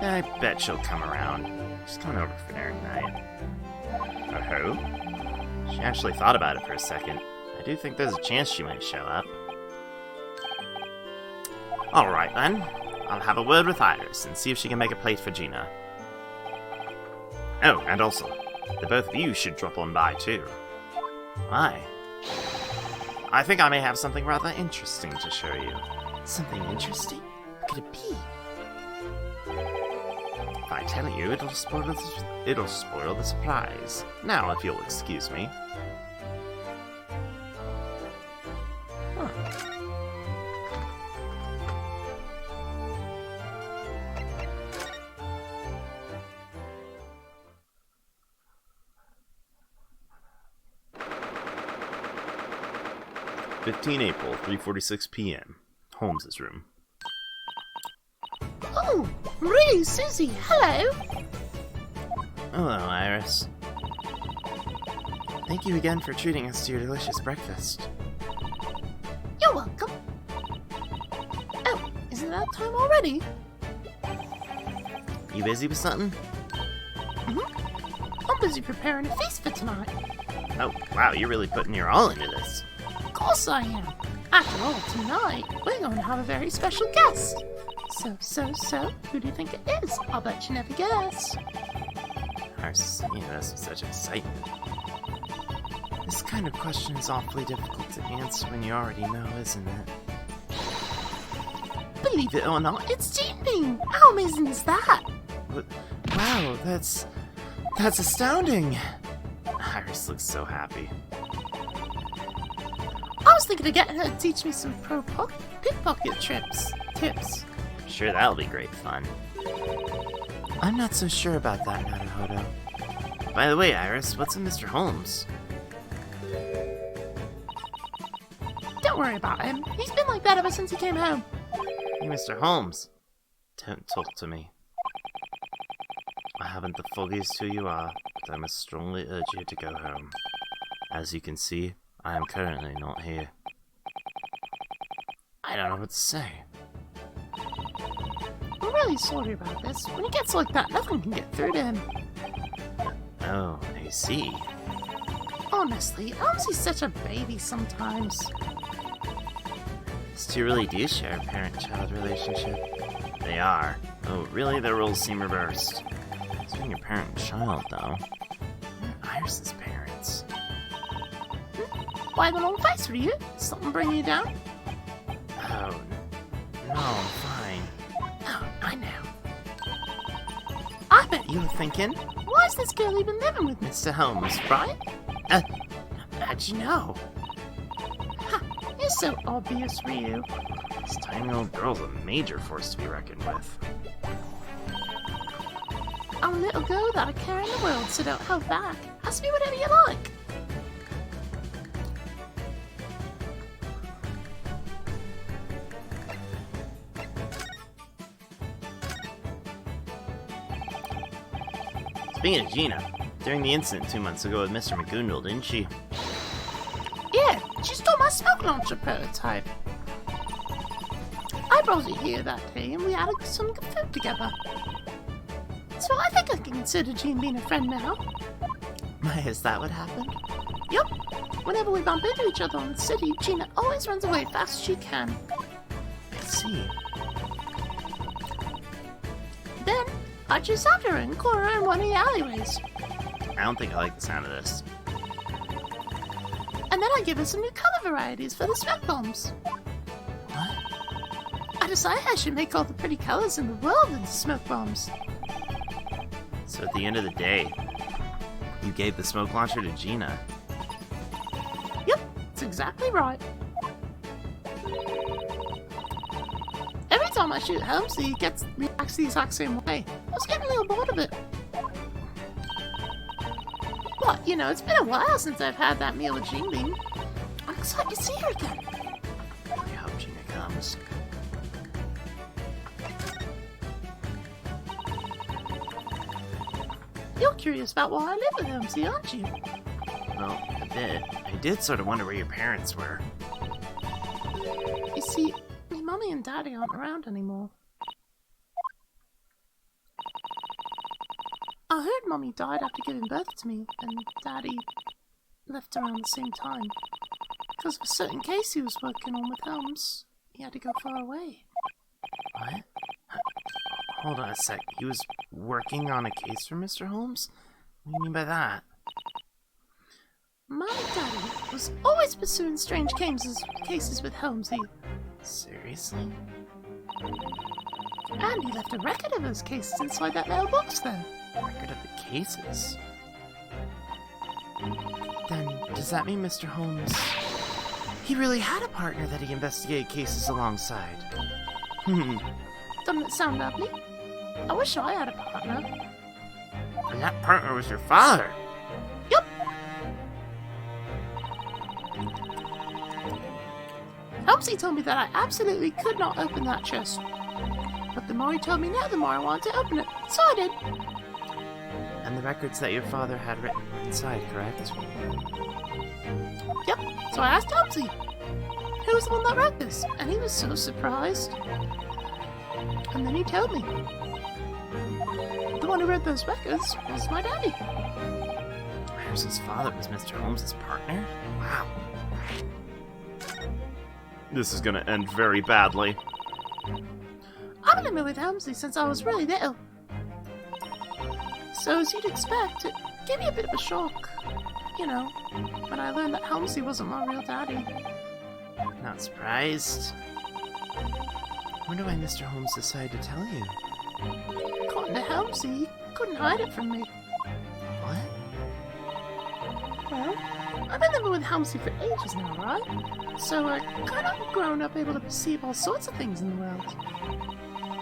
Speaker 3: I bet she'll come around. She's coming over for dinner tonight. Oh-ho? She actually thought about it for a second. I do think there's a chance she might show up. Alright then. I'll have a word with Iris and see if she can make a plate for Gina. Oh, and also, the both of you should drop on by too. Why? I think I may have something rather interesting to show you.
Speaker 5: Something interesting? What could it be?
Speaker 3: If I tell you, it'll spoil the surprise. Now, if you'll excuse me.
Speaker 5: Huh.
Speaker 1: April, 3:46 p.m. Holmes's room.
Speaker 5: Oh, really, Susie? Hello.
Speaker 3: Hello, Iris. Thank you again for treating us to your delicious breakfast.
Speaker 5: You're welcome. Oh, isn't that time already?
Speaker 3: You busy with something?
Speaker 5: I'm busy preparing a feast for tonight.
Speaker 3: Oh, wow, you're really putting your all into this.
Speaker 5: Of course I am. After all, tonight, we're going to have a very special guest. So, who do you think it is? I'll bet you never guess.
Speaker 3: This is such excitement. This kind of question is awfully difficult to answer when you already know, isn't it?
Speaker 5: Believe it or not, it's cheating. How amazing is that?
Speaker 3: Wow, that's astounding. Iris looks so happy.
Speaker 5: I was thinking of getting her to teach me some pickpocket tips.
Speaker 3: Sure, that'll be great fun. I'm not so sure about that, Naruhodō. By the way, Iris, what's in Mr. Holmes?
Speaker 5: Don't worry about him. He's been like that ever since he came home.
Speaker 3: Hey, Mr. Holmes. Don't talk to me. I haven't the foggiest who you are, but I must strongly urge you to go home. As you can see, I am currently not here. I don't know what to say.
Speaker 5: I'm really sorry about this. When he gets like that, nothing can get through to him.
Speaker 3: Oh, I see.
Speaker 5: Honestly, Holmesy's such a baby sometimes.
Speaker 3: These two really do share a parent-child relationship. They are. Oh, really, their roles seem reversed. It's being a parent and child, though. Where are Iris's parents?
Speaker 5: Why the long face, Ryu? Something bringing you down?
Speaker 3: Oh, no, I'm fine.
Speaker 5: Oh, I know. I bet
Speaker 3: You were thinking?
Speaker 5: why is this girl even living with Mr. Holmes, right?
Speaker 3: How'd you know?
Speaker 5: You're so obvious, Ryu.
Speaker 3: This tiny-old girl's a major force to be reckoned with.
Speaker 5: I'm a little girl that I care in the world, so don't hold back. Ask me whatever you like.
Speaker 3: Speaking of Gina, during the incident 2 months ago with Mr. McGoondle, didn't she?
Speaker 5: Yeah, she stole my smoke launcher prototype. I brought it here that day and we had some good food together. So I think I can consider Jean being a friend now.
Speaker 3: Is that what happened?
Speaker 5: Yup. Whenever we bump into each other in the city, Gina always runs away fast as she can.
Speaker 3: I see.
Speaker 5: Then, I chase after her and call her in one of the alleyways.
Speaker 3: I don't think I like the sound of this.
Speaker 5: And then I give her some new color varieties for the smoke bombs.
Speaker 3: What?
Speaker 5: I decided I should make all the pretty colors in the world into smoke bombs.
Speaker 3: So at the end of the day, you gave the smoke launcher to Gina.
Speaker 5: Yep, that's exactly right. Every time I shoot Holmesy, he reacts the exact same way. I was getting a little bored of it. But, you know, it's been a while since I've had that meal with Jean Bean. I'm excited to see her again.
Speaker 3: I hope Gina comes.
Speaker 5: You're curious about why I live with Holmesy, aren't you?
Speaker 3: Well, a bit. I did sort of wonder where your parents were.
Speaker 5: You see, my mummy and daddy aren't around anymore. I heard mummy died after giving birth to me, and daddy left around the same time. Because of a certain case he was working on with Holmes, he had to go far away.
Speaker 3: What? Hold on a sec. He was working on a case for Mr. Holmes? What do you mean by that?
Speaker 5: My daddy was always pursuing strange cases with Holmesy,
Speaker 3: Seriously?
Speaker 5: and he left a record of those cases inside that little box there.
Speaker 3: Record of the cases? Then, does that mean Mr. Holmes... He really had a partner that he investigated cases alongside?
Speaker 5: Doesn't it sound lovely? I wish I had a partner.
Speaker 3: And that partner was your father?
Speaker 5: Yup! Holmesy told me that I absolutely could not open that chest. But the more he told me no, the more I wanted to open it. So I did.
Speaker 3: And the records that your father had written were inside, correct?
Speaker 5: Yep. So I asked Holmesy, who was the one that wrote this? And he was so surprised. And then he told me. The one who wrote those records was my daddy.
Speaker 3: Iris's father was Mr. Holmes' partner? Wow.
Speaker 1: This is gonna end very badly.
Speaker 5: I've been living with Holmesy since I was really little. So as you'd expect, it gave me a bit of a shock. You know, when I learned that Holmesy wasn't my real daddy.
Speaker 3: Not surprised. Wonder why Mr. Holmes decided to tell you.
Speaker 5: According to Holmesy, he couldn't hide it from me.
Speaker 3: What?
Speaker 5: Well, I've been living with Holmesy for ages now, right? So I kind of grown up able to perceive all sorts of things in the world.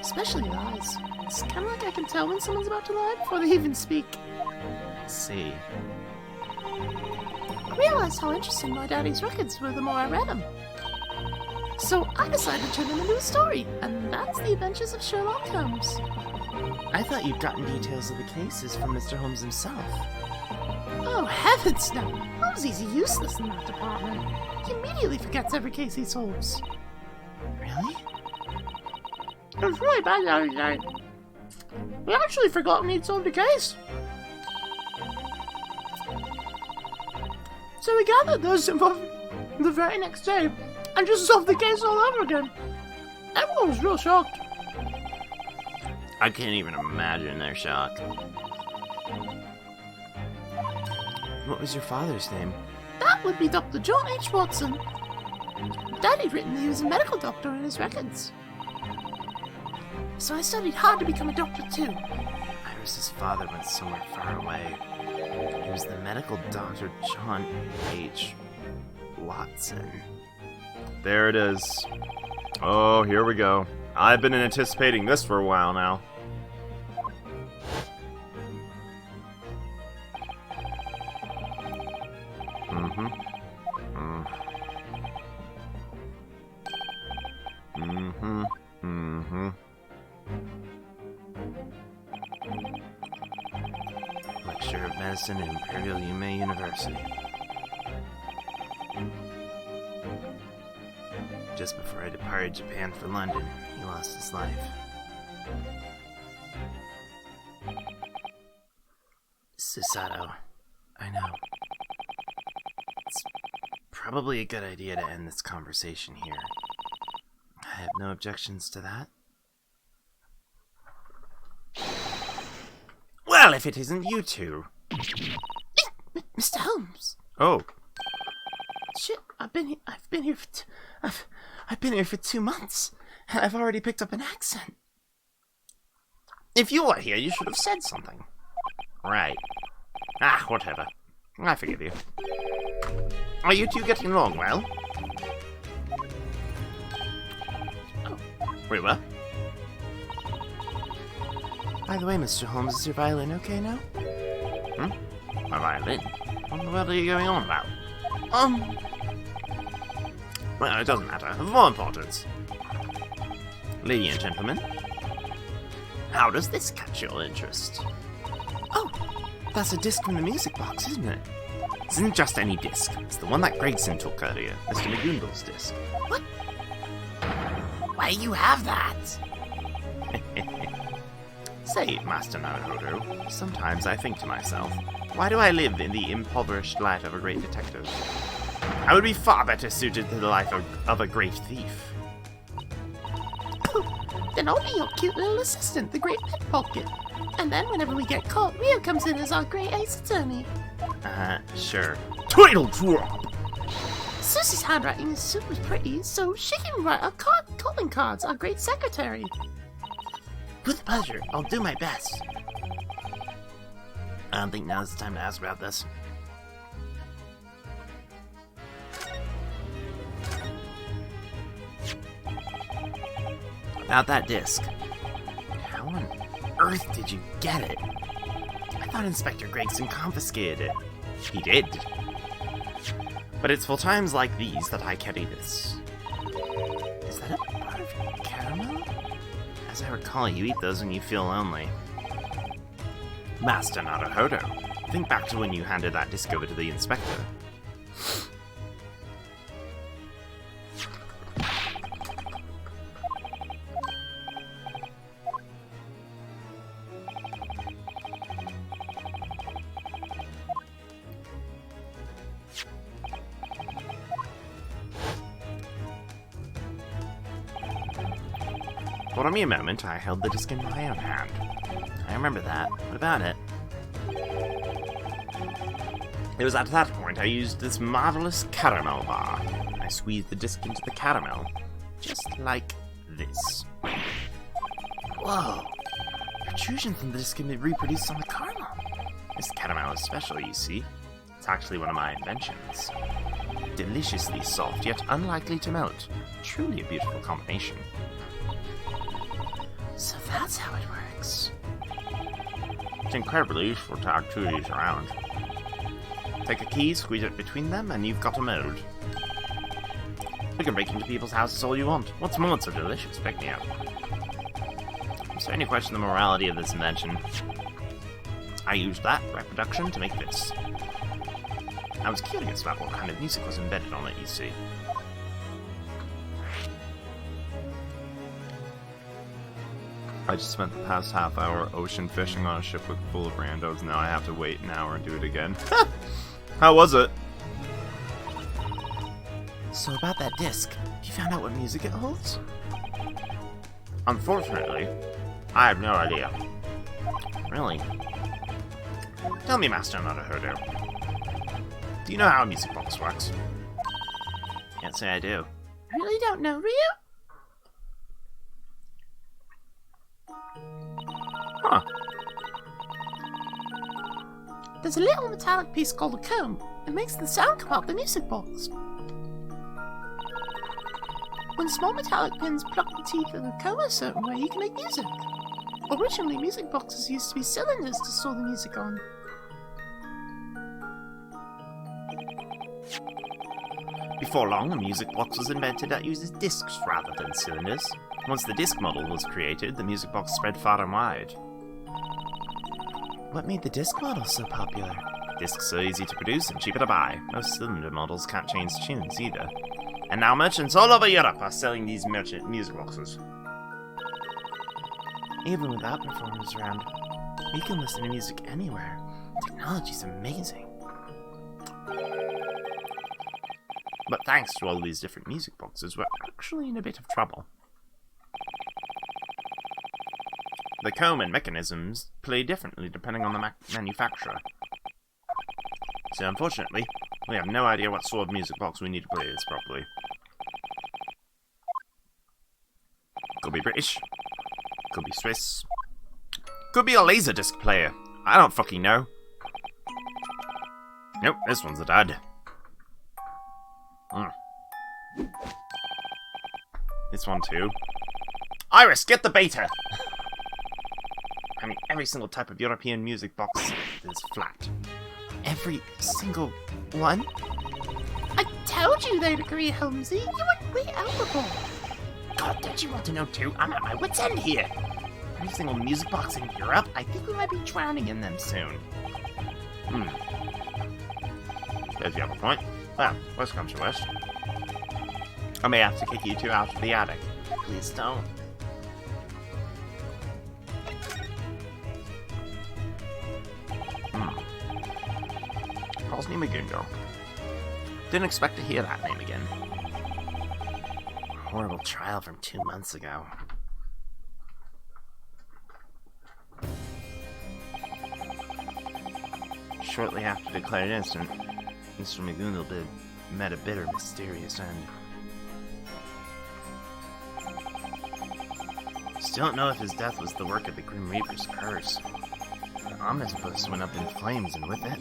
Speaker 5: Especially lies. It's kind of like I can tell when someone's about to lie before they even speak.
Speaker 3: I see.
Speaker 5: I realized how interesting my daddy's records were the more I read them. So I decided to turn them into a story, and that's The Adventures of Sherlock Holmes.
Speaker 3: I thought you'd gotten details of the cases from Mr. Holmes himself.
Speaker 5: Oh, heavens no! Holmesy's useless in that department. He immediately forgets every case he solves.
Speaker 3: Really?
Speaker 5: It was really bad the other day. We actually forgot he'd solved a case. So we gathered those involved the very next day and just solved the case all over again. Everyone was real shocked.
Speaker 3: I can't even imagine their shock. What was your father's name?
Speaker 5: That would be Dr. John H. Watson. Daddy'd written that he was a medical doctor in his records. So I studied hard to become a doctor too.
Speaker 3: Iris's father went somewhere far away. He was the medical doctor John H. Watson.
Speaker 1: There it is. Oh, here we go. I've been anticipating this for a while now.
Speaker 3: Lecturer of Medicine at Imperial Yume University. Just before I departed Japan for London, he lost his life. Susato, I know. It's probably a good idea to end this conversation here. I have no objections to that. Well, if it isn't you two.
Speaker 5: Mr. Holmes.
Speaker 1: Oh,
Speaker 5: Shit, I've been here for 2 months, and I've already picked up an accent.
Speaker 3: If you were here, you should have said something. Right. Ah, whatever. I forgive you. Are you two getting along well? Oh, very well. By the way, Mr. Holmes, is your violin okay now? My violin? What the world are you going on about? Well, it doesn't matter. Of more importance. Lady and gentlemen, how does this catch your interest? Oh, that's a disc from the music box, isn't it? It isn't just any disc. It's the one that Gregson took earlier, Mr. McGoondle's disc. What? Why do you have that? Say, Master Naruhodō, sometimes I think to myself, why do I live in the impoverished life of a great detective? I would be far better suited to the life of a great thief.
Speaker 5: Then I'll be your cute little assistant, the Great Pickpocket. And then whenever we get caught, Rio comes in as our great ace attorney.
Speaker 3: Sure. Title drop!
Speaker 5: Susie's handwriting is super pretty, so she can write our calling cards, our great secretary.
Speaker 3: With pleasure. I'll do my best. I don't think now's the time to ask about this. About that disc. How on earth did you get it? I thought Inspector Gregson confiscated it. He did. But it's for times like these that I carry this. Is that a part of caramel? As I recall, you eat those when you feel lonely. Master Naruhodō, think back to when you handed that disc over to the inspector. For a mere moment, I held the disc in my own hand. I remember that. What about it? It was at that point I used this marvelous caramel bar. I squeezed the disc into the caramel, just like this. Whoa! Protrusion from the disc can be reproduced on the caramel. This caramel is special, you see. It's actually one of my inventions. Deliciously soft, yet unlikely to melt. Truly a beautiful combination. So that's how it works. It's incredibly useful to have two of these around. Take a key, squeeze it between them, and you've got a mold.
Speaker 4: You can break into people's houses all you want. What's more, it's so delicious. Pick me up. Is there any question of the morality of this invention? I used that reproduction to make this. I was curious about what kind of music was embedded on it, you see.
Speaker 1: I just spent the past half hour ocean fishing on a ship full of randos. Now I have to wait an hour and do it again. How was it?
Speaker 3: So about that disc, have you found out what music it holds?
Speaker 4: Unfortunately, I have no idea. Really? Tell me, Master Naruhodō. Do you know how a music box works? Can't say I do.
Speaker 5: I really don't know, Ryu.
Speaker 4: Huh.
Speaker 5: There's a little metallic piece called a comb. It makes the sound come out the music box. When small metallic pins pluck the teeth of the comb a certain way, you can make music. Originally, music boxes used to be cylinders to store the music on.
Speaker 4: Before long, a music box was invented that uses discs rather than cylinders. Once the disc model was created, the music box spread far and wide.
Speaker 3: What made the disc model so popular?
Speaker 4: Discs are easy to produce and cheaper to buy. Most cylinder models can't change tunes either. And now merchants all over Europe are selling these music boxes.
Speaker 3: Even without performers around, we can listen to music anywhere. Technology's amazing.
Speaker 4: But thanks to all these different music boxes, we're actually in a bit of trouble. The comb and mechanisms play differently depending on the manufacturer. So unfortunately, we have no idea what sort of music box we need to play this properly. Could be British. Could be Swiss. Could be a Laserdisc player. I don't fucking know. Nope, this one's a dud. This one too. Iris, get the beta! I mean, every single type of European music box is flat.
Speaker 3: Every single one?
Speaker 5: I told you they'd agree, Holmesy. You went way overboard.
Speaker 4: God, don't you want to know too? I'm at my wit's end here. Every single music box in Europe, I think we might be drowning in them soon. There's the other point. Well, worst comes to worst. I may have to kick you two out of the attic. Please don't. Calls me Magundo. Didn't expect to hear that name again.
Speaker 3: Horrible trial from 2 months ago.
Speaker 4: Shortly after declared innocent, Mr. Magundo met a bitter, mysterious end. Still don't know if his death was the work of the Grim Reaper's curse. The omnibus went up in flames, and with it,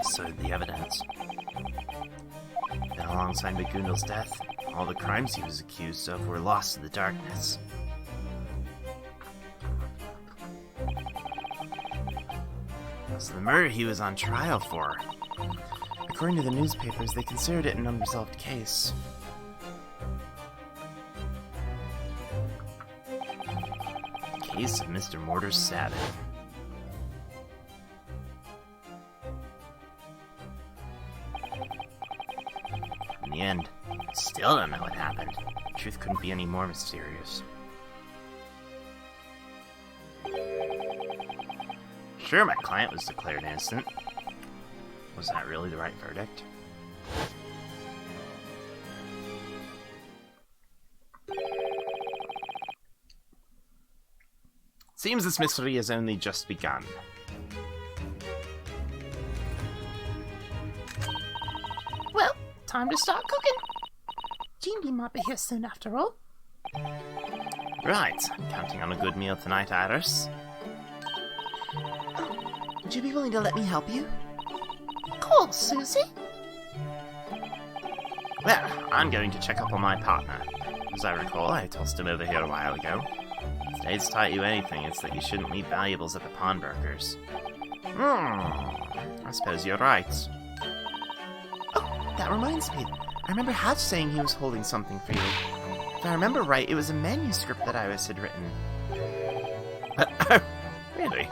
Speaker 4: so did the evidence. Then alongside Magundo's death, all the crimes he was accused of were lost in the darkness. So the murder he was on trial for.
Speaker 3: According to the newspapers, they considered it an unresolved case.
Speaker 4: Case of Mr. Mortar Saiban. In the end, still don't know what happened. The truth couldn't be any more mysterious. Sure, my client was declared innocent. Was that really the right verdict? Seems this mystery has only just begun.
Speaker 5: Well, time to start cooking. Jeandy might be here soon after all.
Speaker 4: Right, I'm counting on a good meal tonight, Iris.
Speaker 3: Would you be willing to let me help you?
Speaker 5: Of course, Susie.
Speaker 4: Well, I'm going to check up on my partner. As I recall, I tossed him over here a while ago. If Dave's taught you anything, it's that you shouldn't leave valuables at the pawnbrokers. I suppose you're right.
Speaker 3: Oh, that reminds me. I remember Hatch saying he was holding something for you. If I remember right, it was a manuscript that Iris had written.
Speaker 4: Really?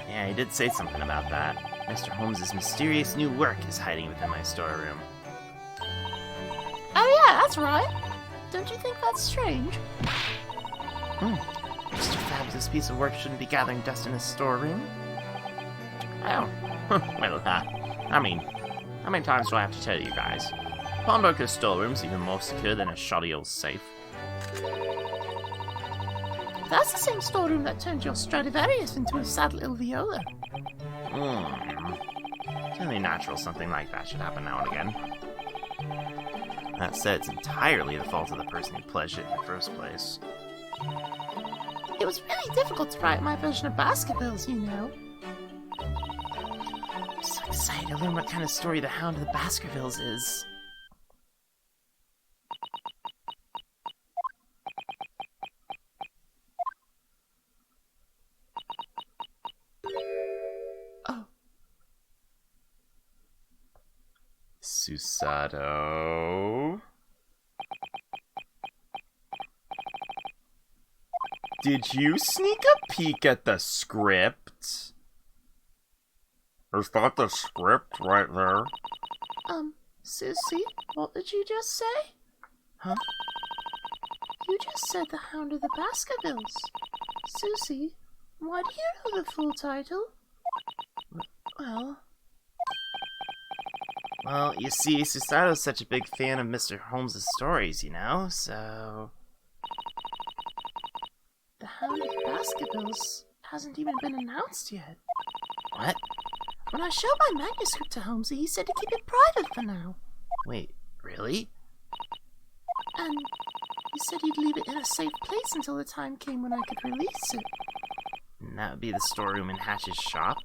Speaker 3: Yeah, he did say something about that. Mr. Holmes's mysterious new work is hiding within my storeroom.
Speaker 5: Oh yeah, that's right. Don't you think that's strange?
Speaker 3: Mr. Fabulous piece of work shouldn't be gathering dust in his storeroom.
Speaker 4: Oh, well, I mean, how many times do I have to tell you guys? Pawnbroker's storeroom's even more secure than a shoddy old safe.
Speaker 5: That's the same storeroom that turned your Stradivarius into a sad little viola.
Speaker 4: It's only natural something like that should happen now and again. That said, it's entirely the fault of the person who pledged it in the first place.
Speaker 5: It was really difficult to write my version of Baskervilles, you know.
Speaker 3: I'm so excited to learn what kind of story the Hound of the Baskervilles is.
Speaker 5: Oh,
Speaker 1: Susato? Did you sneak a peek at the script? Is that the script right there?
Speaker 5: Susie, what did you just say?
Speaker 3: Huh?
Speaker 5: You just said the Hound of the Baskervilles. Susie, why do you know the full title?
Speaker 3: Well, you see, Susato's such a big fan of Mr. Holmes' stories, you know, so...
Speaker 5: The Hound of the Baskervilles hasn't even been announced yet.
Speaker 3: What?
Speaker 5: When I showed my manuscript to Holmesy, he said to keep it private for now.
Speaker 3: Wait, really?
Speaker 5: And he said he'd leave it in a safe place until the time came when I could release it.
Speaker 3: And that would be the storeroom in Hatch's shop?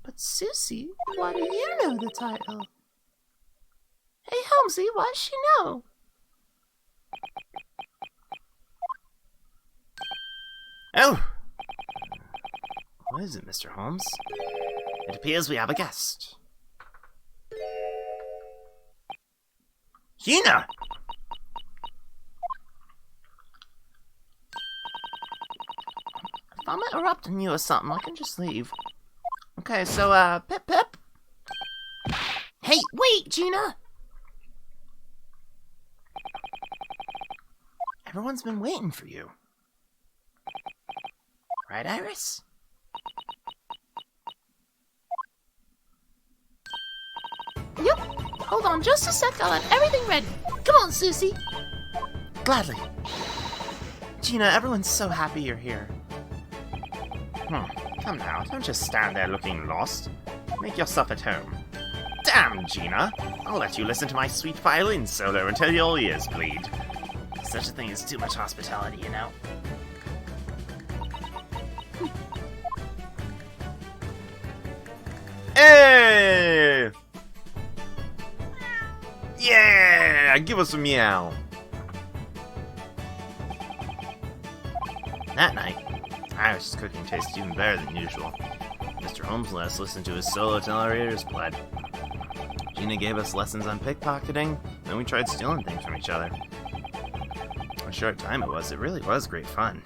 Speaker 5: But Susie, why do you know the title? Hey Holmesy, why does she know?
Speaker 3: Oh! What is it, Mr. Holmes? It appears we have a guest. Hina!
Speaker 5: If I'm interrupting you or something, I can just leave. Okay, so, Pip. Hey, wait, Gina!
Speaker 3: Everyone's been waiting for you. Right, Iris?
Speaker 5: Yep. Hold on just a sec, I'll have everything ready. Come on, Susie.
Speaker 3: Gladly. Gina, everyone's so happy you're here.
Speaker 4: Come now, don't just stand there looking lost. Make yourself at home. Damn, Gina! I'll let you listen to my sweet violin solo until your ears bleed.
Speaker 3: Such a thing as too much hospitality, you know?
Speaker 1: Hey! Yeah! Give us a meow.
Speaker 3: That night, Iris's cooking tasted even better than usual. Mr. Holmes let us listen to his solo till our ears bled. Gina gave us lessons on pickpocketing, then we tried stealing things from each other. A short time it was, it really was great fun.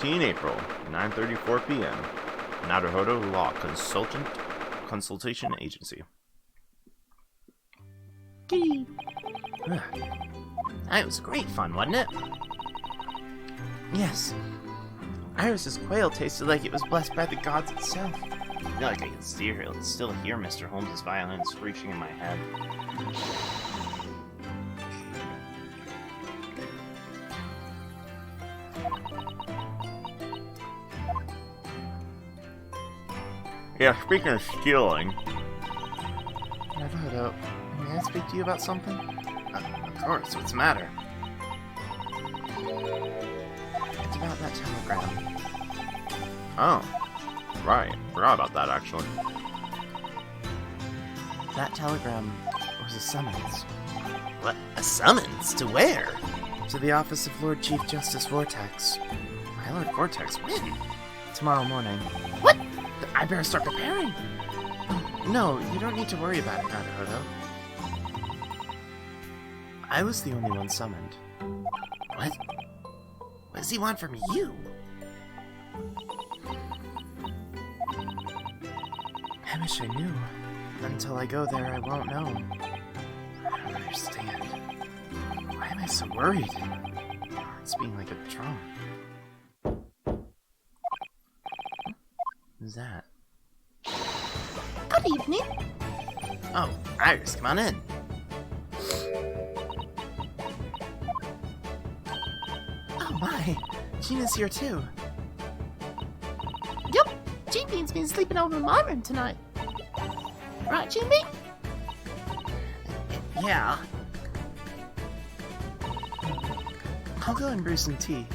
Speaker 1: April 9:34 p.m. Naruhodō Law Consultation Agency.
Speaker 5: Giddy.
Speaker 3: It was great fun, wasn't it? Yes. Iris's quail tasted like it was blessed by the gods itself. I feel like I can still hear Mr. Holmes' violin screeching in my head.
Speaker 1: Yeah, speaking of stealing,
Speaker 3: Naruhodō, may I speak to you about something? Of course, what's the matter? It's about that telegram.
Speaker 1: oh, right, forgot about that actually.
Speaker 3: That telegram was a summons. What? A summons? To where? To the office of Lord Chief Justice Vortex. My Lord Vortex, when? Tomorrow morning.
Speaker 5: What?
Speaker 3: I better start preparing. No, you don't need to worry about it, Naruhodō. I was the only one summoned. What? What does he want from you? I wish I knew. Until I go there, I won't know. I don't understand. Why am I so worried? It's being like a drum. Who's that?
Speaker 5: Good evening.
Speaker 3: Oh, Iris, come on in. Oh my, Gina's here too.
Speaker 5: Yep, Jinbean's been sleeping over in my room tonight. Right, Jinbean?
Speaker 3: Yeah. I'll go and brew some tea.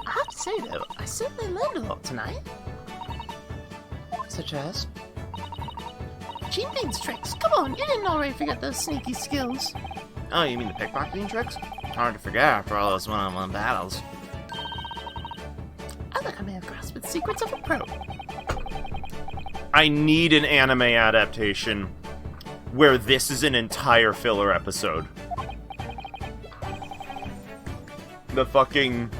Speaker 5: I have to say though, I certainly learned a lot tonight.
Speaker 3: Such as?
Speaker 5: Jinbean's tricks. Come on, you didn't already forget those sneaky skills.
Speaker 3: Oh, you mean the pickpocketing tricks? Hard to forget after all those one-on-one battles.
Speaker 5: I think I may have grasped the secrets of a pro.
Speaker 1: I need an anime adaptation where this is an entire filler episode. The fucking...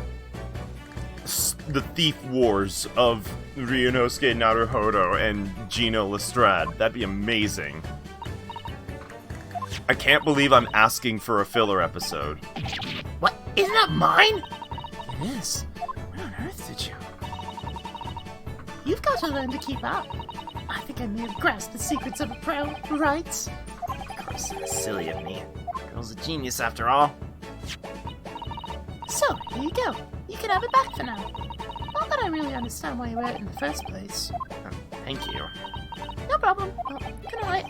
Speaker 1: the thief wars of Ryūnosuke Naruhodō and Gino Lestrade. That'd be amazing. I can't believe I'm asking for a filler episode.
Speaker 5: What? Isn't that mine?
Speaker 3: It is. Where on earth did you?
Speaker 5: You've got to learn to keep up. I think I may have grasped the secrets of a pro, right?
Speaker 3: Of course, it was silly of me. Girl's a genius after all.
Speaker 5: So, here you go. You can have it back for now. Not that I really understand why you wear it in the first place.
Speaker 3: Thank you.
Speaker 5: No problem. Well, good night.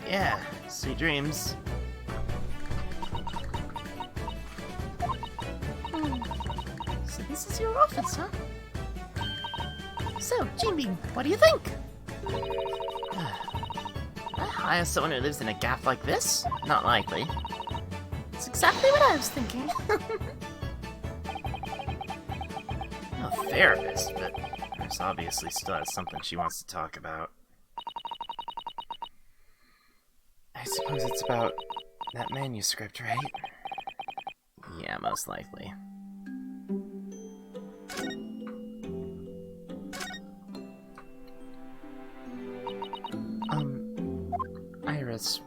Speaker 3: Yeah, sweet dreams.
Speaker 5: So this is your office, huh? So, Jinbean, what do you think?
Speaker 3: I hire someone who lives in a gaff like this? Not likely.
Speaker 5: It's exactly what I was thinking.
Speaker 3: I'm a therapist, but Nurse obviously still has something she wants to talk about. I suppose it's about that manuscript, right? Yeah, most likely. Iris.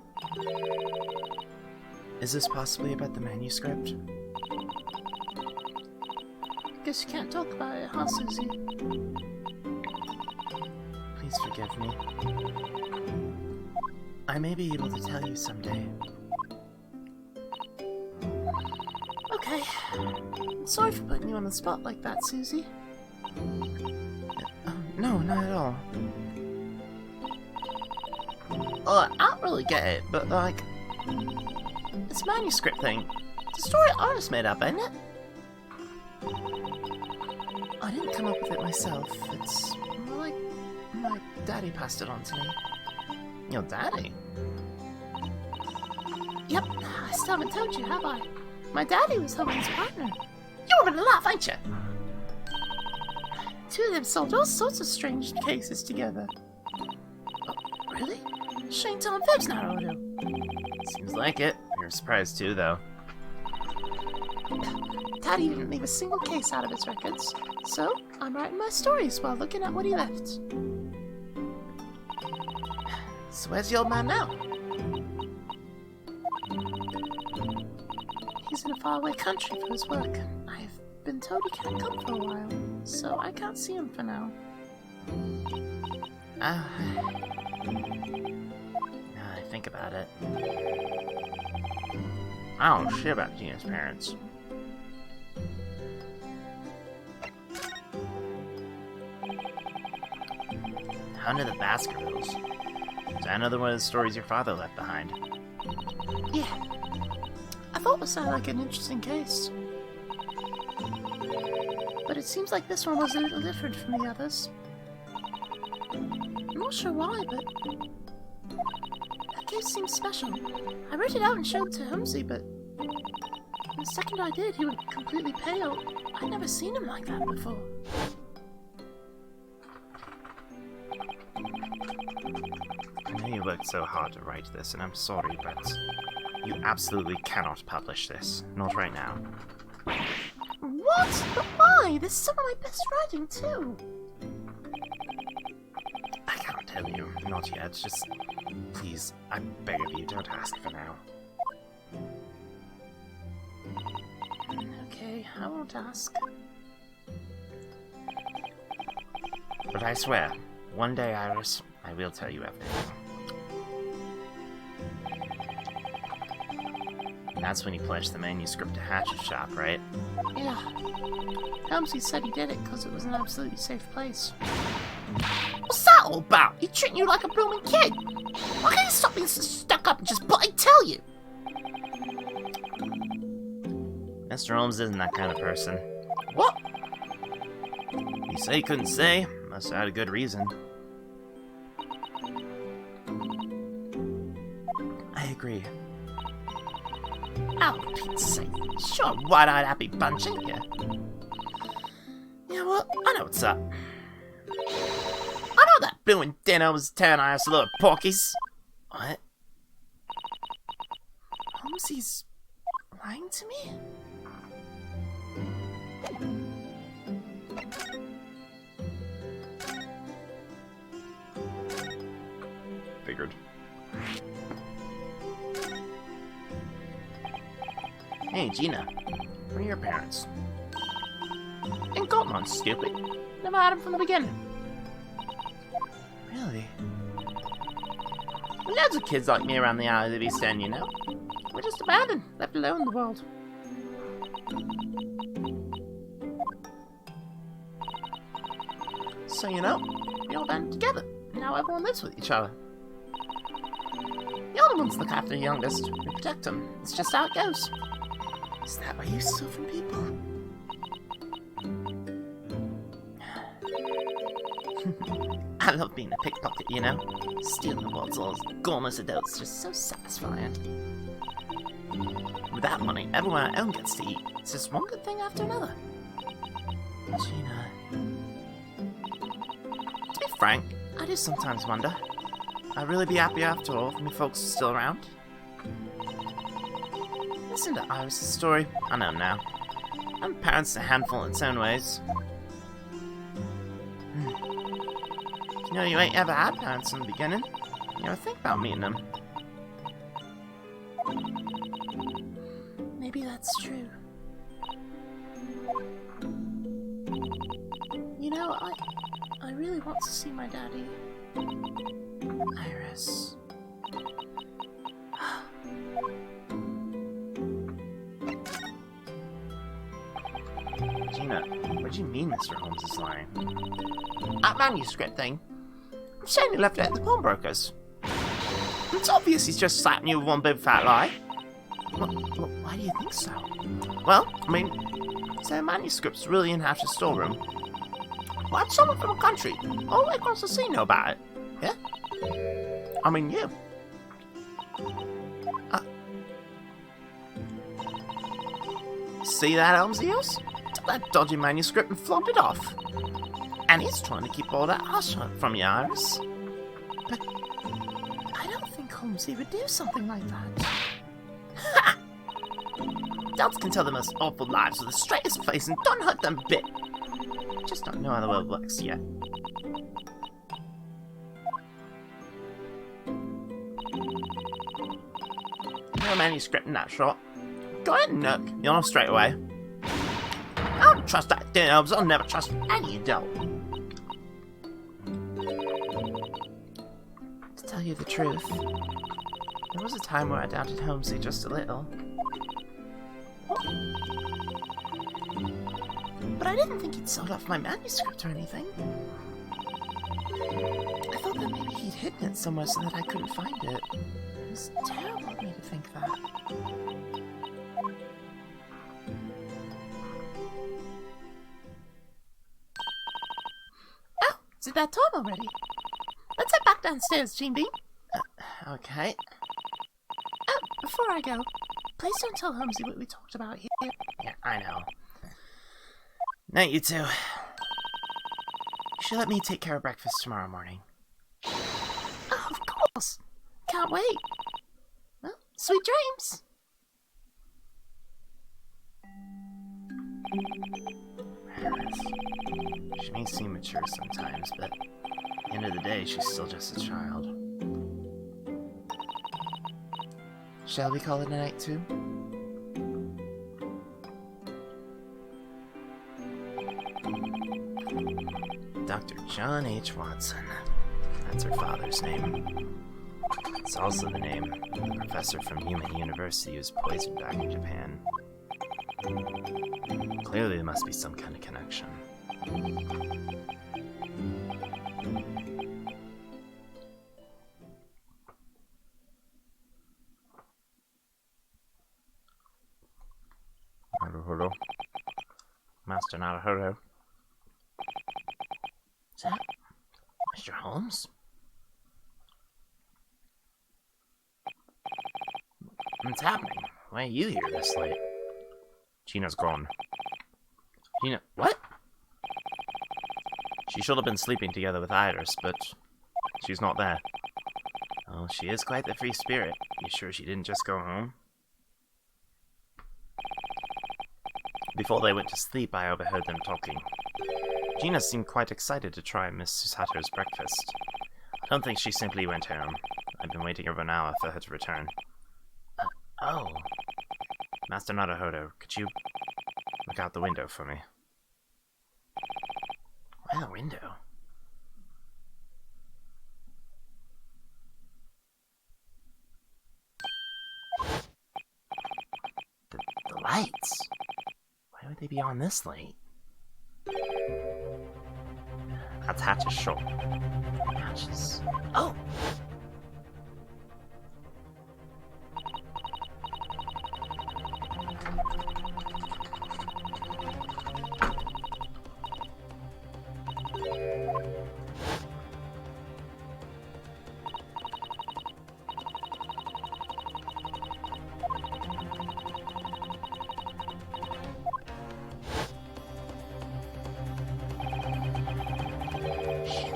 Speaker 3: Is this possibly about the manuscript?
Speaker 5: Guess you can't talk about it, huh, Susie?
Speaker 3: Please forgive me. I may be able to tell you someday.
Speaker 5: Okay. Sorry for putting you on the spot like that, Susie.
Speaker 3: No, not at all. I don't really get it, but like, this manuscript thing, it's a story artist made up, ain't it? I didn't come up with it myself. It's more like my daddy passed it on to me. Your daddy?
Speaker 5: Yep, I still haven't told you, have I? My daddy was Hogan's partner. You're gonna laugh, ain't you? Two of them solved all sorts of strange cases together. Oh, really? Shane telling fibs, Naruhodō.
Speaker 3: Seems like it. You're surprised too, though.
Speaker 5: Daddy didn't leave a single case out of his records, so I'm writing my stories while looking at what he left.
Speaker 3: So where's the old man now?
Speaker 5: He's in a faraway country for his work. I've been told he can't come for a while, so I can't see him for now.
Speaker 3: Now I think about it. I don't know shit about Gina's parents. Hound of the Baskervilles. Is that another one of the stories your father left behind?
Speaker 5: Yeah. I thought it sounded like an interesting case. But it seems like this one was a little different from the others. I'm not sure why, but that case seems special. I wrote it out and showed it to Humsey, but The second I did, he went completely pale. I'd never seen him like that before.
Speaker 3: I know you worked so hard to write this, and I'm sorry, but you absolutely cannot publish this. Not right now.
Speaker 5: What? But why? This is some of my best writing, too.
Speaker 3: I can't tell you. Not yet. Just, please, I beg of you, don't ask for now.
Speaker 5: Okay, I won't ask.
Speaker 3: But I swear, one day, Iris, I will tell you everything. And that's when you pledged the manuscript to Hatchet's shop, right?
Speaker 5: Yeah. Helmsy said he did it because it was an absolutely safe place. What's that all about? He treating you like a blooming kid. Why can't you stop being so stuck up and just bloody tell you?
Speaker 3: Mr. Holmes isn't that kind of person.
Speaker 5: What?
Speaker 3: You say he couldn't say, must have had a good reason. I agree.
Speaker 5: Oh, for Pete's sake. Sure, wide-eyed happy bunch, ain't you? Yeah, well, I know what's up. I know that bloomin' Dino was tearing us little porkies.
Speaker 3: What?
Speaker 5: Holmesy's lying to me?
Speaker 1: Figured.
Speaker 3: Hey, Gina. Where are your parents?
Speaker 5: Ain't got none, stupid. Never had him from the beginning.
Speaker 3: Really?
Speaker 5: Loads of kids like me around the Isle of East End, you know. We're just abandoned, left alone in the world. So, you know, we all banded together. Now everyone lives with each other. The older ones look after the youngest. We protect them. It's just how it goes.
Speaker 3: Is that why you steal from people?
Speaker 5: I love being a pickpocket, you know? Stealing the world's all gormless adults is just so satisfying. With that money, everyone I own gets to eat. It's just one good thing after another.
Speaker 3: Gina.
Speaker 5: To be frank, I do sometimes wonder. I'd really be happy after all if my folks were still around. Listen to Iris' story. I know now. My parents are a handful in its own ways. You know, you ain't ever had parents in the beginning. You ever think about meeting them? Maybe that's true. You know, I really want to see my daddy. Iris.
Speaker 3: Gina, what do you mean Mr. Holmes is lying?
Speaker 5: That manuscript thing. I'm saying he left it at the pawnbroker's. It's obvious he's just slapping you with one big fat lie. Why do you think so? Well, I mean, so manuscript's really in Hatch's storeroom. Why'd someone from a country all the way across the sea know about it? Yeah? I mean, you. See that, Elmsy? Took that dodgy manuscript and flogged it off. And he's trying to keep all that hush from you, Iris. But I don't think Holmesy would do something like that. Ha! Adults can tell the most awful lies with the straightest face and don't hurt them a bit. Just don't know how the world works yet. No manuscript in that shot. Go ahead and look. You'll know straight away. I don't trust that Dino, I'll never trust any adult. To tell you the truth, there was a time where I doubted Holmesy just a little. But I didn't think he'd sold off my manuscript or anything. I thought that maybe he'd hidden it somewhere so that I couldn't find it. It was terrible of me to think that. Oh, is it that time already? Let's head back downstairs, Jean Bean. Okay. Oh, before I go, Please don't tell Holmesy what we talked about here.
Speaker 3: Yeah, I know. Night, you two. You should let me take care of breakfast tomorrow morning.
Speaker 5: Oh, of course. Can't wait. Well, sweet dreams.
Speaker 3: She may seem mature sometimes, but at the end of the day, she's still just a child. Shall we call it a night, too? Dr. John H. Watson. That's her father's name. It's also the name of the professor from Human University who was poisoned back in Japan. Clearly, there must be some kind of connection. Naruhodō. Master Naruhodō. Is that Mr. Holmes? What's happening? Why are you here this late?
Speaker 1: Gina's gone.
Speaker 3: Gina, what? She should have been sleeping together with Iris, but
Speaker 1: She's not there.
Speaker 3: oh, she is quite the free spirit. You sure she didn't just go home? Before they went to sleep, I overheard them talking. Gina seemed quite excited to try Miss Susato's breakfast. I don't think she simply went home. I've been waiting over an hour for her to return. Oh. Master Naruhodō, could you look out the window for me? Why the window? The lights? Why would they be on this late? That's Hatch's shop. Hatch's. Oh!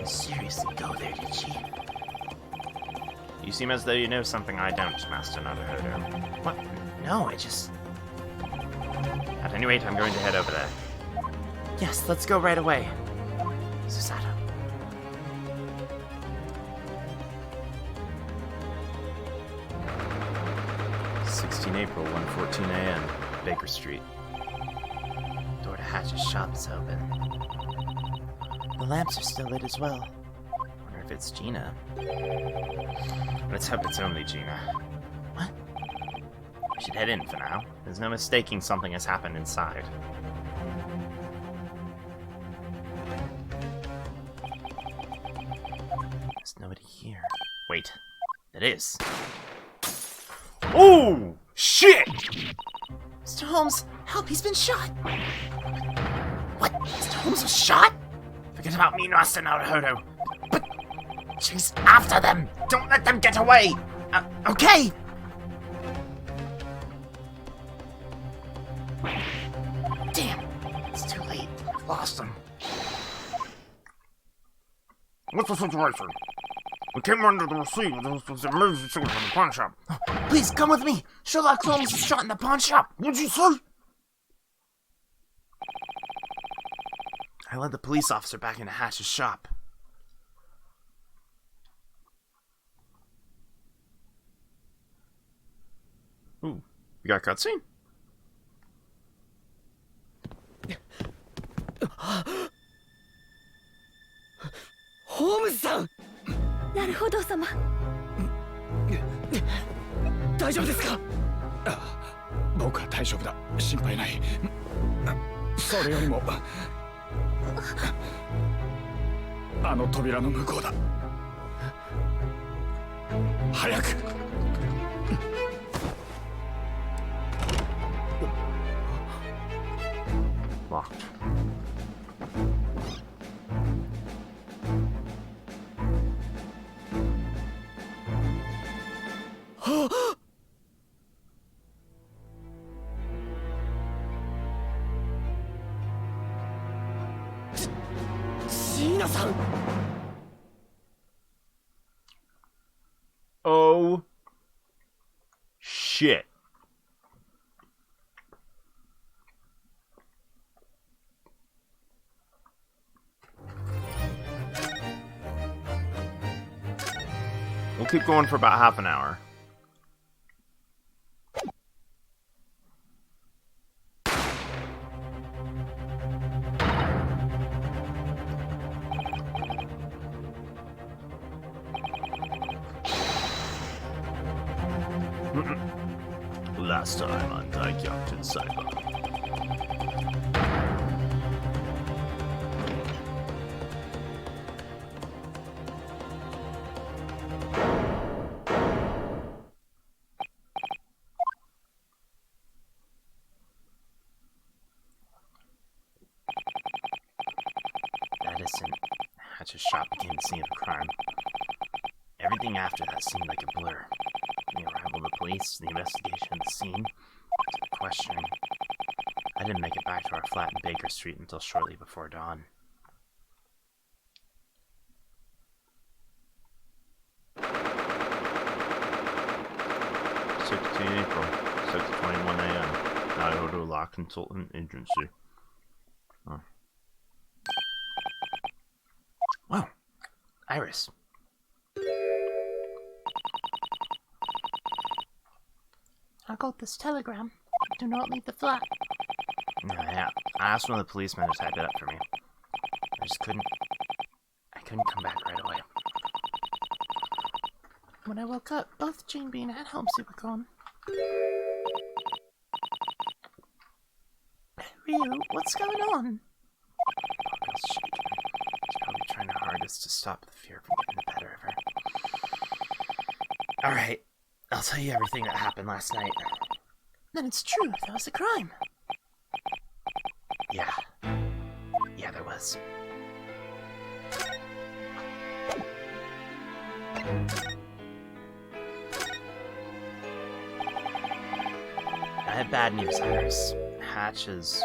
Speaker 3: Seriously go there, did she?
Speaker 1: You seem as though you know something I don't, Master Naruhodō.
Speaker 3: What? No, I just...
Speaker 1: At any rate, I'm going to head over there.
Speaker 3: Yes, let's go right away. Susato.
Speaker 1: April, 1:14 a.m., Baker Street.
Speaker 3: Door to Hatch's shop is open. The lamps are still lit as well. Wonder if it's Gina.
Speaker 1: Let's hope it's only Gina.
Speaker 3: What?
Speaker 1: We should head in for now. There's no mistaking something has happened inside.
Speaker 3: There's nobody here.
Speaker 1: Wait. It is. Oh! Shit!
Speaker 3: Mr. Holmes, help, he's been shot! What? Mr. Holmes was shot?
Speaker 1: Forget about me, Master Naruhodō.
Speaker 3: But chase after them!
Speaker 1: Don't let them get away!
Speaker 3: Okay! Damn, it's too late. I've lost them.
Speaker 1: What's the situation? We came under the receipt with this emergency from the pawn shop.
Speaker 3: Please, come with me! Sherlock Holmes was shot in the pawn shop!
Speaker 1: What'd you say?
Speaker 3: I led the police officer back into Hatch's shop.
Speaker 1: Ooh, we got a cutscene?
Speaker 7: Holmes-san!
Speaker 8: なるほど様。
Speaker 7: 大丈夫ですか？僕は大丈夫だ。心配ない。それよりもあの扉の向こうだ。早く。
Speaker 1: Locked.
Speaker 7: さん。
Speaker 1: Oh shit. We'll keep going for about half an hour. Last time on Gyakuten Saiban.
Speaker 3: That isn't. Hatch's shop became the scene of the crime. Everything after that seemed like a blur. The arrival of the police, the investigation of the scene, the questioning. I didn't make it back to our flat in Baker Street until shortly before dawn.
Speaker 1: April, 6:21 a.m. Naruhodō Law Consultant Agency. Oh.
Speaker 3: Wow. Iris.
Speaker 5: I got this telegram. Do not leave the flat.
Speaker 3: Yeah, I asked one of the policemen to type it up for me. I just couldn't come back right away.
Speaker 5: When I woke up, both Jane Bean and Helmsy were gone. Ryu, what's going on?
Speaker 3: Bogle's shaking. She's probably trying her hardest to stop the fear from getting the better of her. Alright, I'll tell you everything that happened last night.
Speaker 5: Then it's true, there was a crime.
Speaker 3: Yeah. Yeah, there was. I have bad news, Iris. Hatch has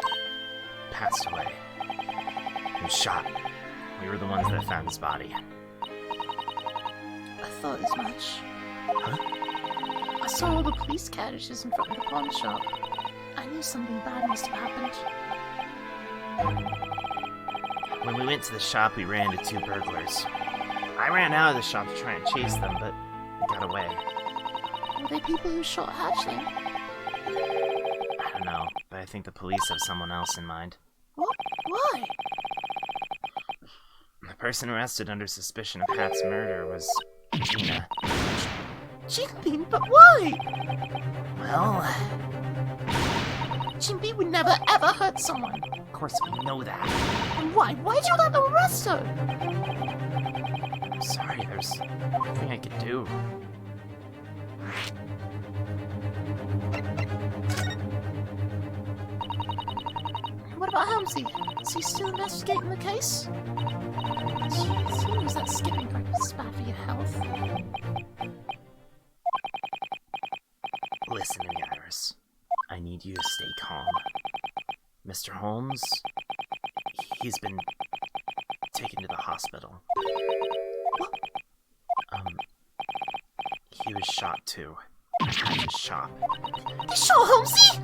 Speaker 3: passed away. He was shot. We were the ones that found his body.
Speaker 5: I thought as much.
Speaker 3: Huh?
Speaker 5: I saw all the police carriages in front of the pawn shop. I knew something bad must have happened.
Speaker 3: When we went to the shop, we ran into 2 burglars. I ran out of the shop to try and chase them, but they got away.
Speaker 5: Were they people who shot Hatch then?
Speaker 3: I don't know, but I think the police have someone else in mind.
Speaker 5: What? Why?
Speaker 3: The person arrested under suspicion of Hat's murder was Gina.
Speaker 5: Jane Bean, but why?
Speaker 3: Well,
Speaker 5: Jane Bean would never ever hurt someone.
Speaker 3: of course we know that.
Speaker 5: And why? Why'd you let them arrest her?
Speaker 3: I'm sorry, there's nothing I could do.
Speaker 5: What about Helmsy? Is he still investigating the case? Seems that skipping rope is bad for your health.
Speaker 3: Listen to me, Iris. I need you to stay calm. Mr. Holmes, he's been taken to the hospital. He was shot too. At his shop.
Speaker 5: They shot Helmsy?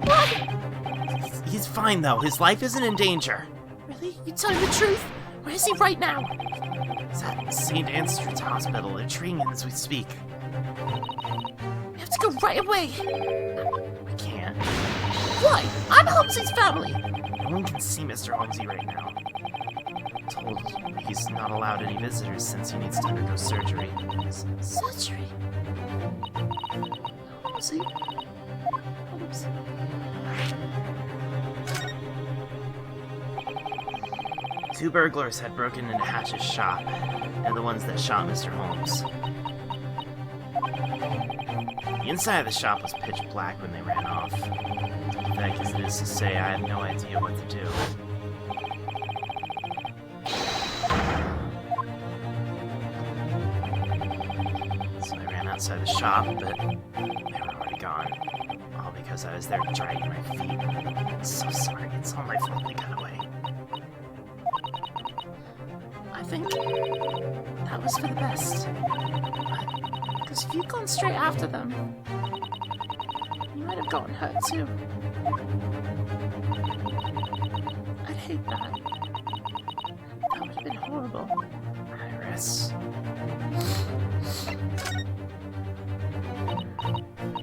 Speaker 5: What?
Speaker 3: He's fine though. His life isn't in danger.
Speaker 5: Really? You telling the truth? Where is he right now?
Speaker 3: He's at St. Anne's Hospital. They're treating him as we speak.
Speaker 5: We have to go right away.
Speaker 3: I can't.
Speaker 5: Why? I'm Helmsy's family.
Speaker 3: No one can see Mr. Holmesy right now. I'm told he's not allowed any visitors since he needs to undergo surgery.
Speaker 5: Surgery? Helmsy? Helmsy?
Speaker 3: 2 burglars had broken into Hatch's shop. They're the ones that shot Mr. Holmes. The inside of the shop was pitch black when they ran off. Pathetic as it is to say, I had no idea what to do. So I ran outside the shop, but they were already gone. All because I was there dragging my feet. I'm so sorry, it's all my fault they got away.
Speaker 5: think that was for the best. Because if you'd gone straight after them, you might have gotten hurt too. I'd hate that. That would have been horrible.
Speaker 3: Iris.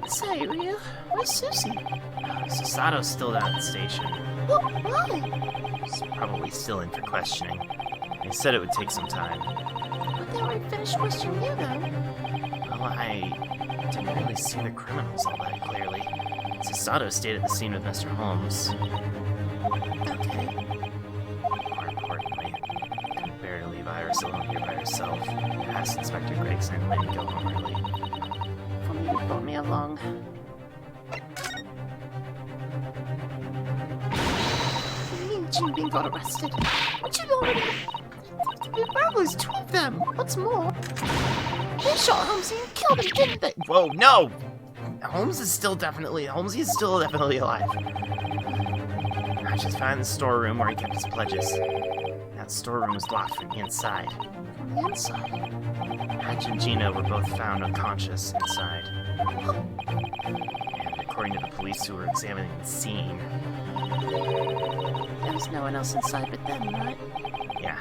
Speaker 5: Say, Ryu, where's Susie?
Speaker 3: Sasato's still down at the station.
Speaker 5: What? Why?
Speaker 3: He's probably still in for questioning. He said it would take some time.
Speaker 5: But they already finished questioning you, though.
Speaker 3: Well, I didn't really see the criminals all that clearly. Sasato stayed at the scene with Mr. Holmes.
Speaker 5: Okay.
Speaker 3: More importantly, I couldn't bear to leave Iris alone here by herself. I asked Inspector Gregson and let me go home early.
Speaker 5: If only you brought me along. What do you mean Jinbin got arrested? What you already... The burglars, 2 of them. What's more, they shot Holmesy and killed him, didn't they?
Speaker 3: Whoa, no! Holmes is still definitely alive. I just found the storeroom where he kept his pledges. That storeroom was locked from the inside.
Speaker 5: From the inside.
Speaker 3: Hatch and Gina were both found unconscious inside. And according to the police who were examining the scene...
Speaker 5: There was no one else inside but them, right?
Speaker 3: Yeah,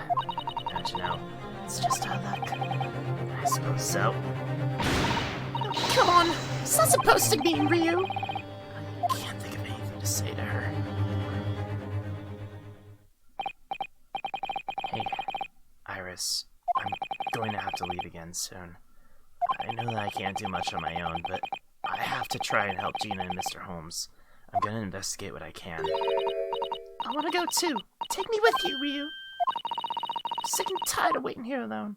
Speaker 3: how'd you know?
Speaker 5: It's just our luck.
Speaker 3: I suppose so.
Speaker 5: Oh, come on! What's that supposed to mean, Ryu?
Speaker 3: I can't think of anything to say to her. Hey, Iris, I'm going to have to leave again soon. I know that I can't do much on my own, but I have to try and help Gina and Mr. Holmes. I'm going to investigate what I can.
Speaker 5: I want to go too. Take me with you, Ryu. I'm sick and tired of waiting here alone.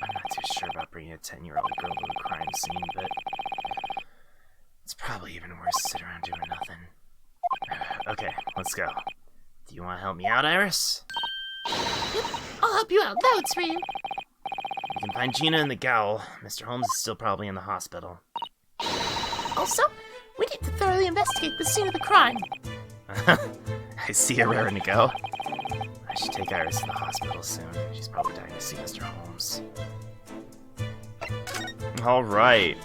Speaker 3: I'm not too sure about bringing a 10-year-old girl to a crime scene, but it's probably even worse to sit around doing nothing. Okay, let's go. Do you want to help me out, Iris?
Speaker 5: Yep, I'll help you out loads, Ryu.
Speaker 3: You can find Gina and the Gowl. Mr. Holmes is still probably in the hospital.
Speaker 5: Also, we need to thoroughly investigate the scene of the crime.
Speaker 3: I see you're raring to go. I should take Iris to the hospital soon. She's probably dying to see Mr. Holmes.
Speaker 1: Alright.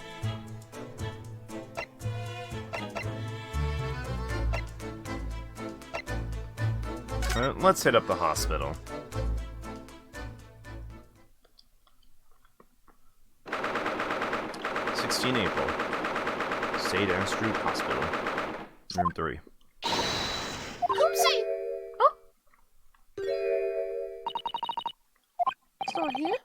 Speaker 1: Let's hit up the hospital. April. Saiban Street Hospital. Room 3.
Speaker 5: Holmesy! Oh? It's not here?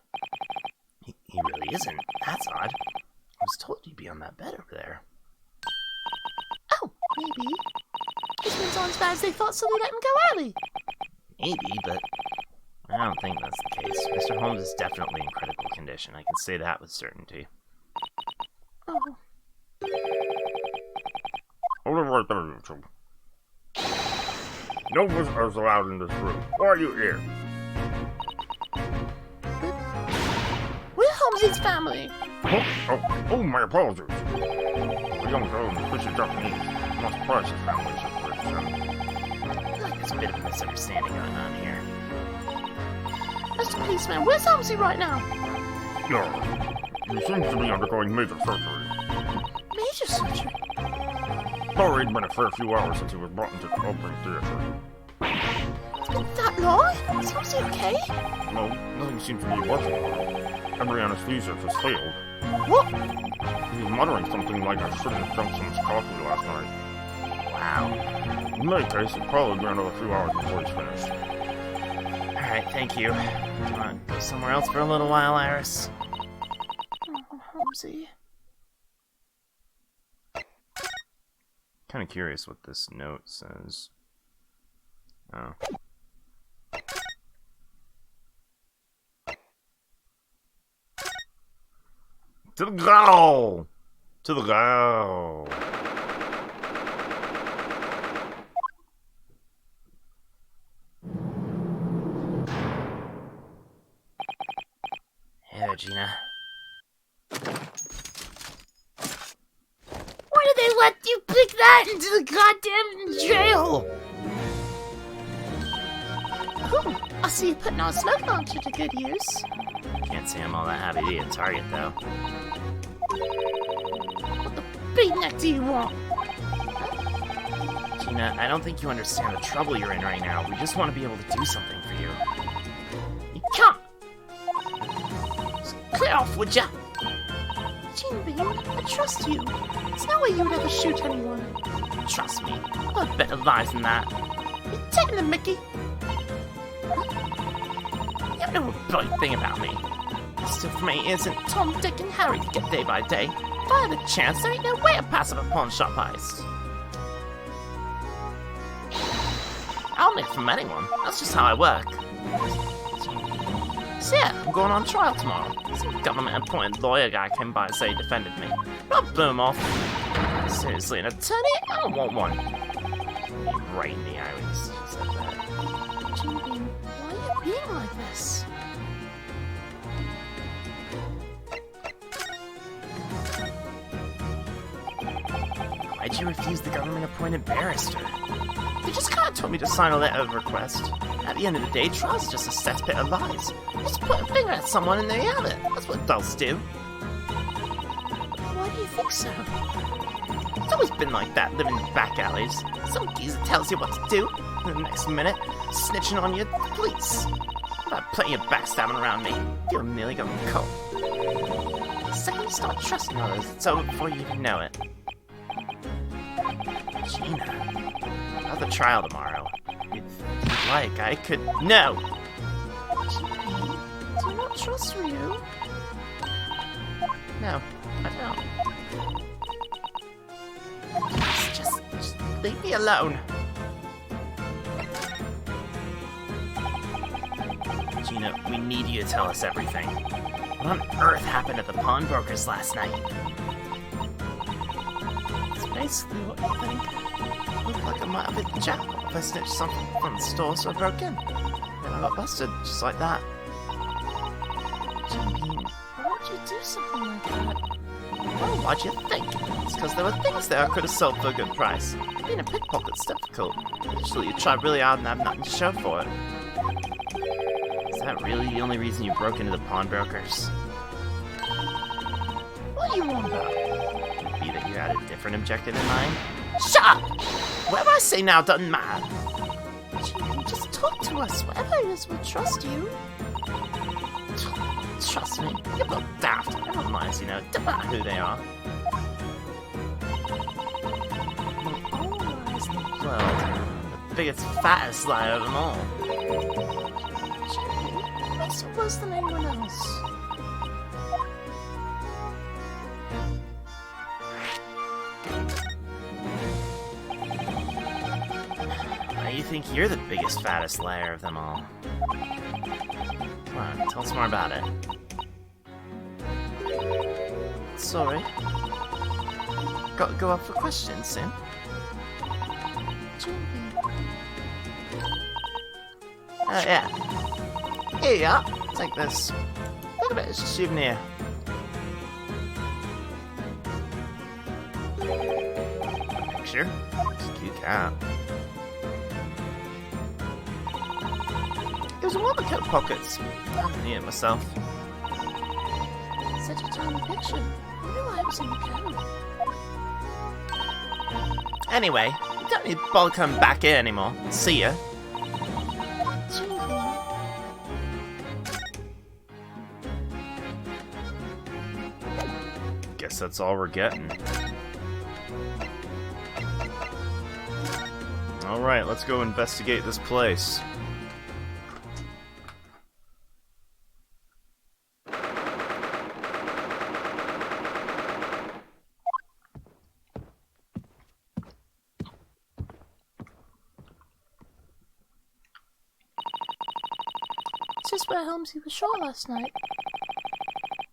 Speaker 3: He really isn't. That's odd. I was told you'd be on that bed over there.
Speaker 5: Oh, maybe. This one's not as bad as they thought, so they let him go early.
Speaker 3: Maybe, but I don't think that's the case. Mr. Holmes is definitely in critical condition. I can say that with certainty.
Speaker 5: Oh.
Speaker 9: Hold it right there, you two. No visitors allowed in this room. Why are you here?
Speaker 5: We're Holmesy's family.
Speaker 9: Oh, my apologies. The young girl in the fishy Japanese. I'm not surprised his family is so rich.
Speaker 3: I feel like there's a bit of a misunderstanding going on here.
Speaker 5: Mr. Policeman, where's Holmesy right now?
Speaker 9: No. He seems to be undergoing major surgery.
Speaker 5: Major surgery?
Speaker 9: Sorry, it's been a fair few hours since he was brought into the operating theater.
Speaker 5: It's been that long? Is Holmesy okay?
Speaker 9: No, nothing seems to be working. Every anesthesia has failed.
Speaker 5: What?
Speaker 9: He was muttering something like, I shouldn't have drunk so much coffee last night.
Speaker 3: Wow.
Speaker 9: In any case, it'll probably be another few hours before he's finished.
Speaker 3: Alright, thank you. Come on, go somewhere else for a little while, Iris.
Speaker 5: Oh, Holmesy.
Speaker 1: Kind of curious what this note says. Oh. To the goal! To the goal!
Speaker 3: Hey there, Gina.
Speaker 5: Why did they let you pick that into the goddamn jail? Ooh, I see you putting our smoke launcher to good use.
Speaker 3: Can't say I'm all that happy to be a target, though.
Speaker 5: What the beatnik do you want?
Speaker 3: Gina, I don't think you understand the trouble you're in right now. We just want to be able to do something for you.
Speaker 5: You can't! Just clear off, would ya? Bean, I trust you. There's no way you would ever shoot anyone.
Speaker 3: Trust me, I've better lies than that.
Speaker 5: You're taking the mickey.
Speaker 3: You know a bloody thing about me. Still for me isn't Tom, Dick, and Harry to get day by day. If I had a chance, there ain't no way I'd pass up a pawn shop heist. I'll nick from anyone. That's just how I work. So yeah, I'm going on trial tomorrow. Some government-appointed lawyer guy came by and said he defended me. I'll blow him off. Seriously, an attorney? I don't want one. Right in the eye when he said that.
Speaker 5: Bean, why are you being like this?
Speaker 3: Why'd you refuse the government-appointed barrister? They just kind of told me to sign a letter of request. At the end of the day, trial's just a cesspit of lies. Just put a finger at someone and there you have it. That's what adults do.
Speaker 5: Why do you think so?
Speaker 3: It's always been like that, living in back alleys. Some geezer tells you what to do, and the next minute, snitching on you at the police. I've had plenty of backstabbing around me. You'll nearly go cold. The second you start trusting others, it's over before you even know it. Gina, about the trial tomorrow. If you'd like, I could... No!
Speaker 5: Bean, do you not trust Ryu?
Speaker 3: No, I don't. Just leave me alone. Gina, we need you to tell us everything. What on earth happened at the pawnbrokers last night?
Speaker 5: It's basically what you think.
Speaker 3: Looked like I might have hit the jackpot if I snitched something from the store, so I broke in. Then I got busted, just like that.
Speaker 5: Bean, why would you do something like that?
Speaker 3: Well, why'd you think? It's because there were things there I could have sold for a good price. Being a pickpocket's difficult. Usually you try really hard and have nothing to show for it. Is that really the only reason you broke into the pawnbrokers?
Speaker 5: What do you want about?
Speaker 3: Be that you had a different objective in mind? Shut up! Whatever I say now doesn't matter.
Speaker 5: Bean, just talk to us. Whatever it is, we'll trust you.
Speaker 3: Trust me, you're both daft. Everyone lies, you know. Doesn't matter who they are.
Speaker 5: All lies in the
Speaker 3: Well, the biggest, fattest liar of them all.
Speaker 5: What makes it worse than anyone else?
Speaker 3: Now you think you're the biggest, fattest liar of them all. Come on, tell us more about it. Sorry. Go up for questions, Sim.
Speaker 5: Bean,
Speaker 3: Yeah. Here you are. Take this. Look at it, it's a souvenir. Picture? It's a cute cat. It was in one of the coat pockets. I didn't need it myself.
Speaker 5: such a tiny picture. I wonder why it was in the camera.
Speaker 3: Anyway, you don't need to bother coming back in anymore. See ya. Guess that's all we're getting. Alright, let's go investigate this place.
Speaker 5: It's just where Helmsy was shot last night.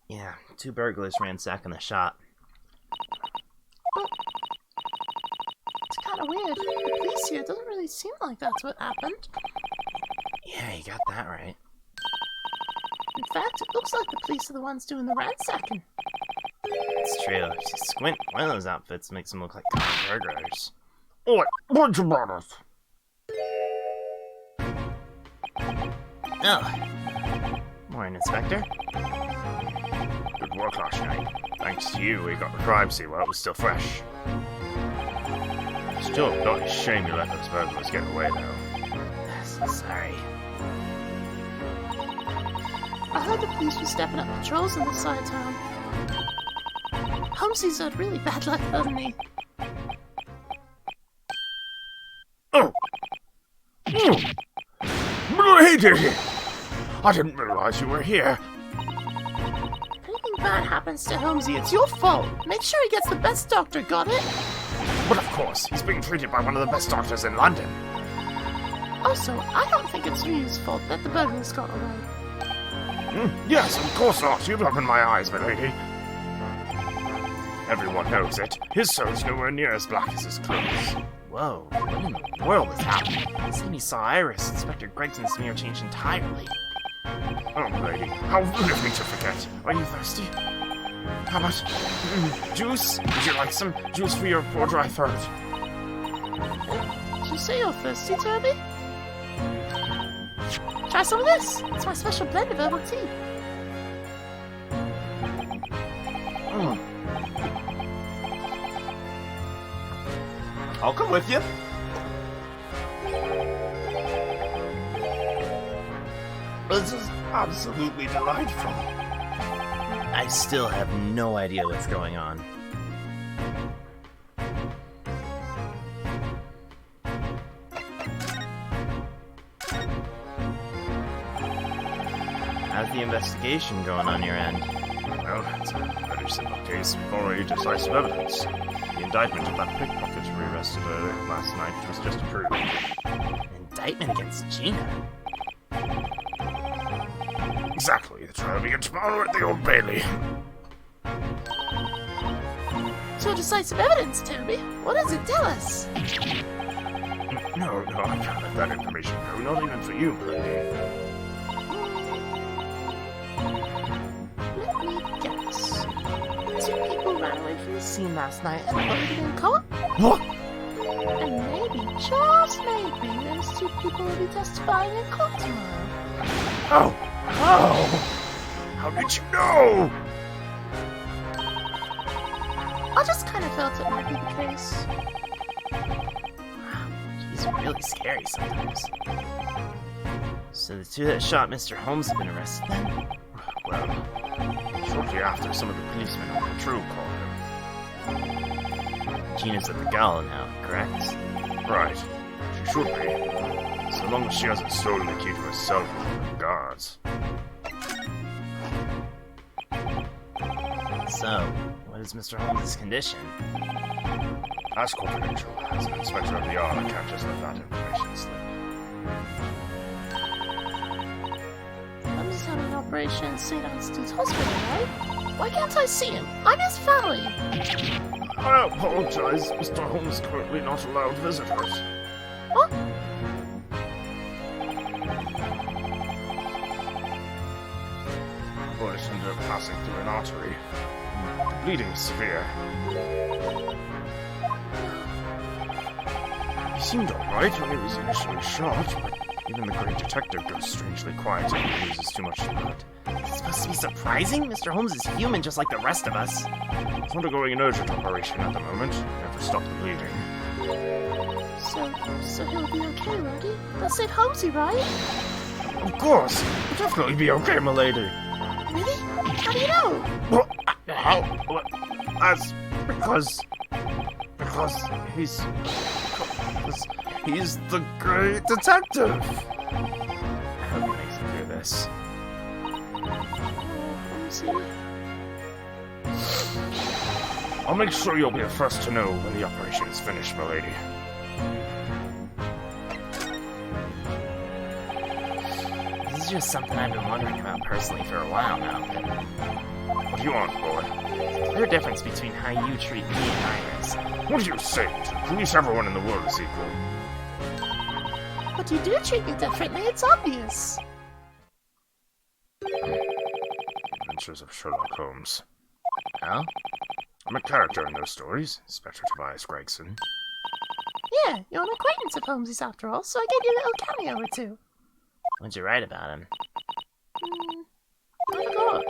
Speaker 3: Yeah, 2 burglars ransacking the shop.
Speaker 5: It's kind of weird. The police here doesn't really seem like that's what happened.
Speaker 3: Yeah, you got that right.
Speaker 5: In fact, it looks like the police are the ones doing the ransacking.
Speaker 3: It's true. If you squint, one of those outfits makes them look like common burglars.
Speaker 9: Oi, what's about us?
Speaker 3: Oh. Morning, Inspector.
Speaker 9: Good work last night. Thanks to you, we got the privacy while it was still fresh. Still a bloody shame you let those burglars get away, though.
Speaker 3: Sorry.
Speaker 5: I heard the police were stepping up patrols on this side of town. Holmesy's had really bad luck, hasn't he?
Speaker 9: Oh! Lady! I didn't realize you were here.
Speaker 5: If anything bad happens to Holmesy, it's your fault. Make sure he gets the best doctor, got it?
Speaker 9: But of course, he's being treated by one of the best doctors in London.
Speaker 5: Also, I don't think it's Ryu's fault that the burglars got away.
Speaker 9: Yes, of course not. You've opened my eyes, my lady. Everyone knows it. His soul's nowhere near as black as his clothes.
Speaker 3: Whoa, what in the world is happening? As soon as he saw Iris, Inspector Gregson's smear changed entirely.
Speaker 9: Oh, my lady, how rude of me to forget. Are you thirsty? How about juice? Would you like some juice for your poor dry throat?
Speaker 5: Did you say you're thirsty, Toby? Try some of this. It's my special blend of herbal tea.
Speaker 1: I'll come with you.
Speaker 9: This is absolutely delightful.
Speaker 3: I still have no idea what's going on. How's the investigation going on your end?
Speaker 9: Well, it's a very simple case. We've already decisive evidence. The indictment of that pickpocket we arrested last night was just approved.
Speaker 3: An indictment against Gina?
Speaker 9: Exactly. The trial begins tomorrow at the Old Bailey.
Speaker 5: So decisive evidence, Toby. What does it tell us?
Speaker 9: No, I can't let that information go. Not even for you, lady.
Speaker 5: Let me guess. 2 people ran away from the scene last night and both been caught?
Speaker 9: What?
Speaker 5: And maybe, just maybe, those 2 people will be testifying in court tomorrow.
Speaker 9: Oh! How did you know?
Speaker 5: I just kind of felt it might be the case.
Speaker 3: He's really scary sometimes. So the 2 that shot Mr. Holmes have been arrested then?
Speaker 9: Well, shortly after, some of the policemen on patrol called him.
Speaker 3: Gina's at the gala now, correct?
Speaker 9: Right. She should be. So long as she hasn't stolen the key to herself from the guards.
Speaker 3: So, what is Mr. Holmes' condition?
Speaker 9: That's confidential. As an inspector of the yard, I can't just let that information slip.
Speaker 5: I'm just having an operation in St. Augustine's Hospital, right? Why can't I see him? I'm his family.
Speaker 9: I apologize. Mr. Holmes currently not allowed visitors.
Speaker 5: What?
Speaker 9: The bullet ended up passing through an artery. The bleeding is severe. He seemed alright when he was initially shot, but even the great detective goes strangely quiet when he loses too much blood.
Speaker 3: It's supposed to be surprising? Mr. Holmes is human just like the rest of us.
Speaker 9: He's undergoing an urgent operation at the moment. Never stop the bleeding.
Speaker 5: So he'll be okay, won't he? They'll save Holmesy, right?
Speaker 9: Of course! He'll definitely be okay, my lady.
Speaker 5: Really? How do you know?
Speaker 9: What? How? What? That's because he's the great detective.
Speaker 3: I hope he makes it through this.
Speaker 5: Holmesy.
Speaker 9: I'll make sure you'll be the first to know when the operation is finished, my lady.
Speaker 3: This is just something I've been wondering about personally for a while now.
Speaker 9: What do you want, boy?
Speaker 3: There's a clear difference between how you treat me and Iris.
Speaker 9: What do you say? To police everyone in the world is equal.
Speaker 5: But you do treat me differently, it's obvious.
Speaker 9: Adventures of Sherlock Holmes.
Speaker 3: Oh?
Speaker 9: I'm a character in those stories, Inspector Tobias
Speaker 3: What'd you write about him?
Speaker 5: I forgot.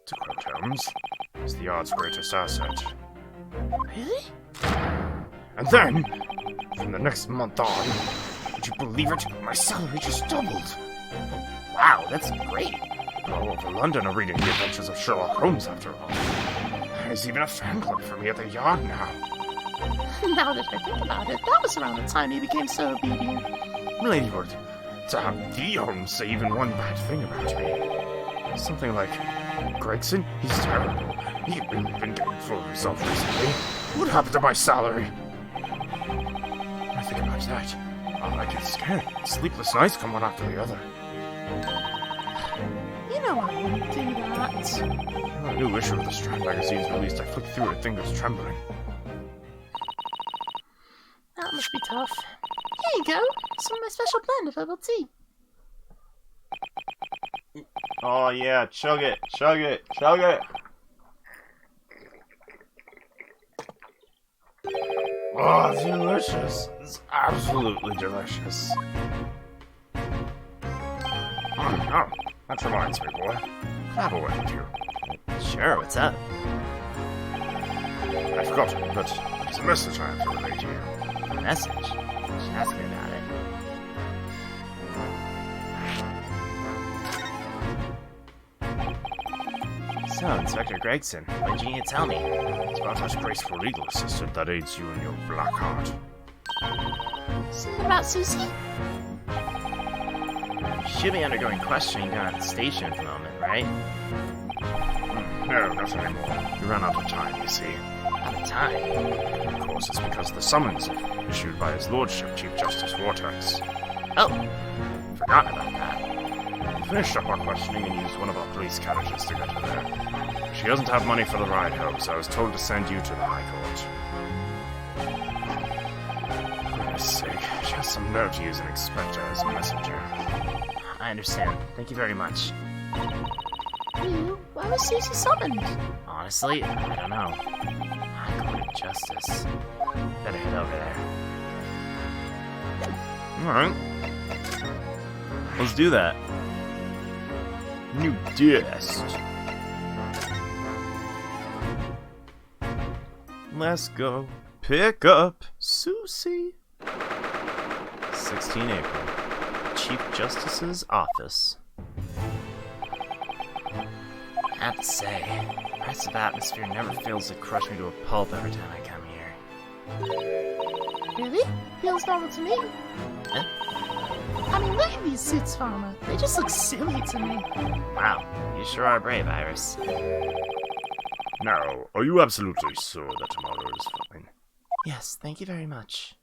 Speaker 9: To quote Holmes, he's the yard's greatest asset.
Speaker 5: Really?
Speaker 9: And then, from the next month on, would you believe it? My salary just doubled.
Speaker 3: Wow, that's great.
Speaker 9: All over London are reading the adventures of Sherlock Holmes after all. There's even a fan club for me at the yard now.
Speaker 5: Now that I think about it, that was around the time he became so obedient.
Speaker 9: Ladyward, to have the Holmes say even one bad thing about me. Something like, Gregson, he's terrible. He's really been getting full of himself recently. What happened to my salary? When I think about that, I get scared. Sleepless nights come one after the other.
Speaker 5: You know I wouldn't do that.
Speaker 9: When a new issue of the Strand magazine is released, I flick through it, fingers trembling.
Speaker 5: That must be tough. Here you go. Some of my special blend of herbal tea.
Speaker 1: Oh yeah, chug it, chug it, chug it.
Speaker 9: Oh, delicious. It's absolutely delicious. Oh, that reminds me, boy. I have a word with you.
Speaker 3: Sure, what's up?
Speaker 9: I forgot, but there's a message I have to relay to you.
Speaker 3: A message? You should ask me about it. So, Inspector Gregson, when did you need to tell me?
Speaker 9: It's about that graceful legal assistant that aids you in your black art.
Speaker 5: Something about Susie?
Speaker 3: You should be undergoing questioning down at the station at the moment, right?
Speaker 9: No, not anymore. You ran out of time, you see.
Speaker 3: Out of time?
Speaker 9: Of course, it's because of the summons issued by His Lordship, Chief Justice Vortex.
Speaker 3: Oh, forgot about that.
Speaker 9: We finished up our questioning and used one of our police carriages to get her there. She doesn't have money for the ride home, so I was told to send you to the High Court. For goodness sake, she has some nerve to use an inspector as a messenger.
Speaker 3: I understand. Thank you very much.
Speaker 5: Why was Susie summoned?
Speaker 3: Honestly, I don't know. High Court of Justice. Better head over there.
Speaker 1: Alright. Let's do that. New guest. Let's go pick up Susie. 16 April. Chief Justice's office.
Speaker 3: I have to say, the oppressive atmosphere never fails to crush me to a pulp every time I come here.
Speaker 5: Really? Feels normal to me.
Speaker 3: Huh?
Speaker 5: I mean, look at these suits, Farmer. They just look silly to me.
Speaker 3: Wow, you sure are brave, Iris.
Speaker 9: Now, are you absolutely sure that tomorrow is fine?
Speaker 3: Yes, thank you very much.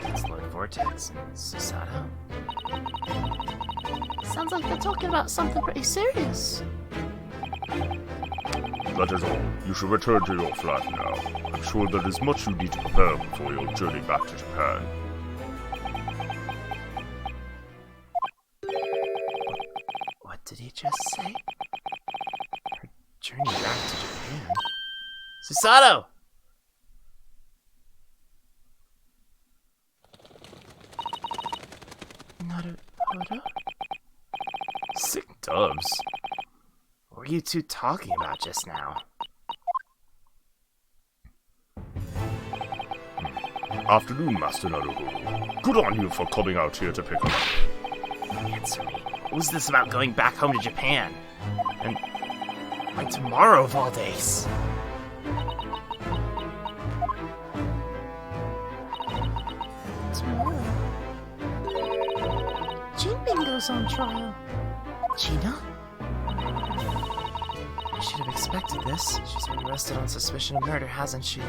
Speaker 3: It's Lord Vortex and Susato.
Speaker 5: Sounds like they're talking about something pretty serious.
Speaker 9: That is all. You should return to your flat now. I'm sure there is much you need to prepare before your journey back to Japan.
Speaker 3: What did he just say? Her journey back to Japan? Susato!
Speaker 5: Naruhodō?
Speaker 3: Sick doves. What were you two talking about just now?
Speaker 9: Afternoon, Master Naruhodō. Good on you for coming out here to pick her up.
Speaker 3: Answer me. What was this about going back home to Japan? And why tomorrow of all days?
Speaker 5: Tomorrow. Jinbingo's on trial.
Speaker 3: Gina? I should have expected this. She's been arrested on suspicion of murder, hasn't she?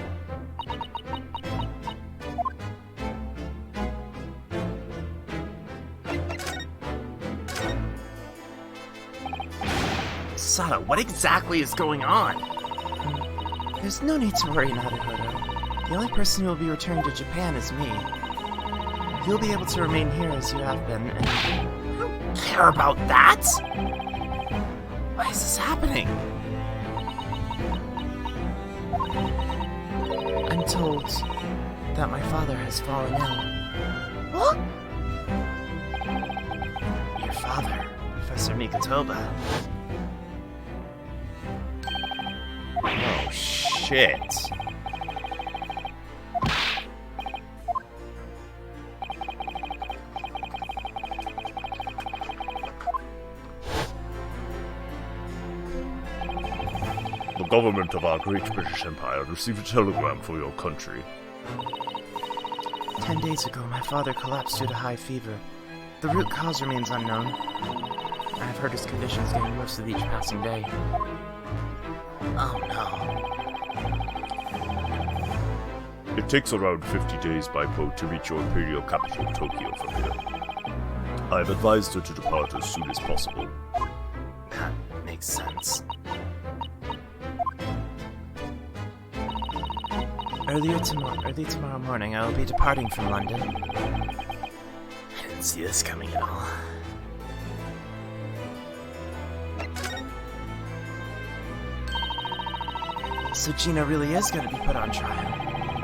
Speaker 3: Susato, what exactly is going on? There's no need to worry, Naruhodō. The only person who will be returning to Japan is me. You'll be able to remain here as you have been, and I don't care about that! Why is this happening? I'm told that my father has fallen ill.
Speaker 5: What?
Speaker 3: Your father, Professor Mikotoba.
Speaker 1: Oh, shit.
Speaker 9: The government of our great British Empire received a telegram for your country.
Speaker 3: 10 days ago, my father collapsed due to high fever. The root cause remains unknown. I have heard his condition is getting worse with each passing day. Oh no.
Speaker 9: It takes around 50 days by boat to reach your imperial capital, Tokyo, from here. I have advised her to depart as soon as possible.
Speaker 3: That makes sense. Early tomorrow morning, I will be departing from London. I didn't see this coming at all. So Gina really is going to be put on trial.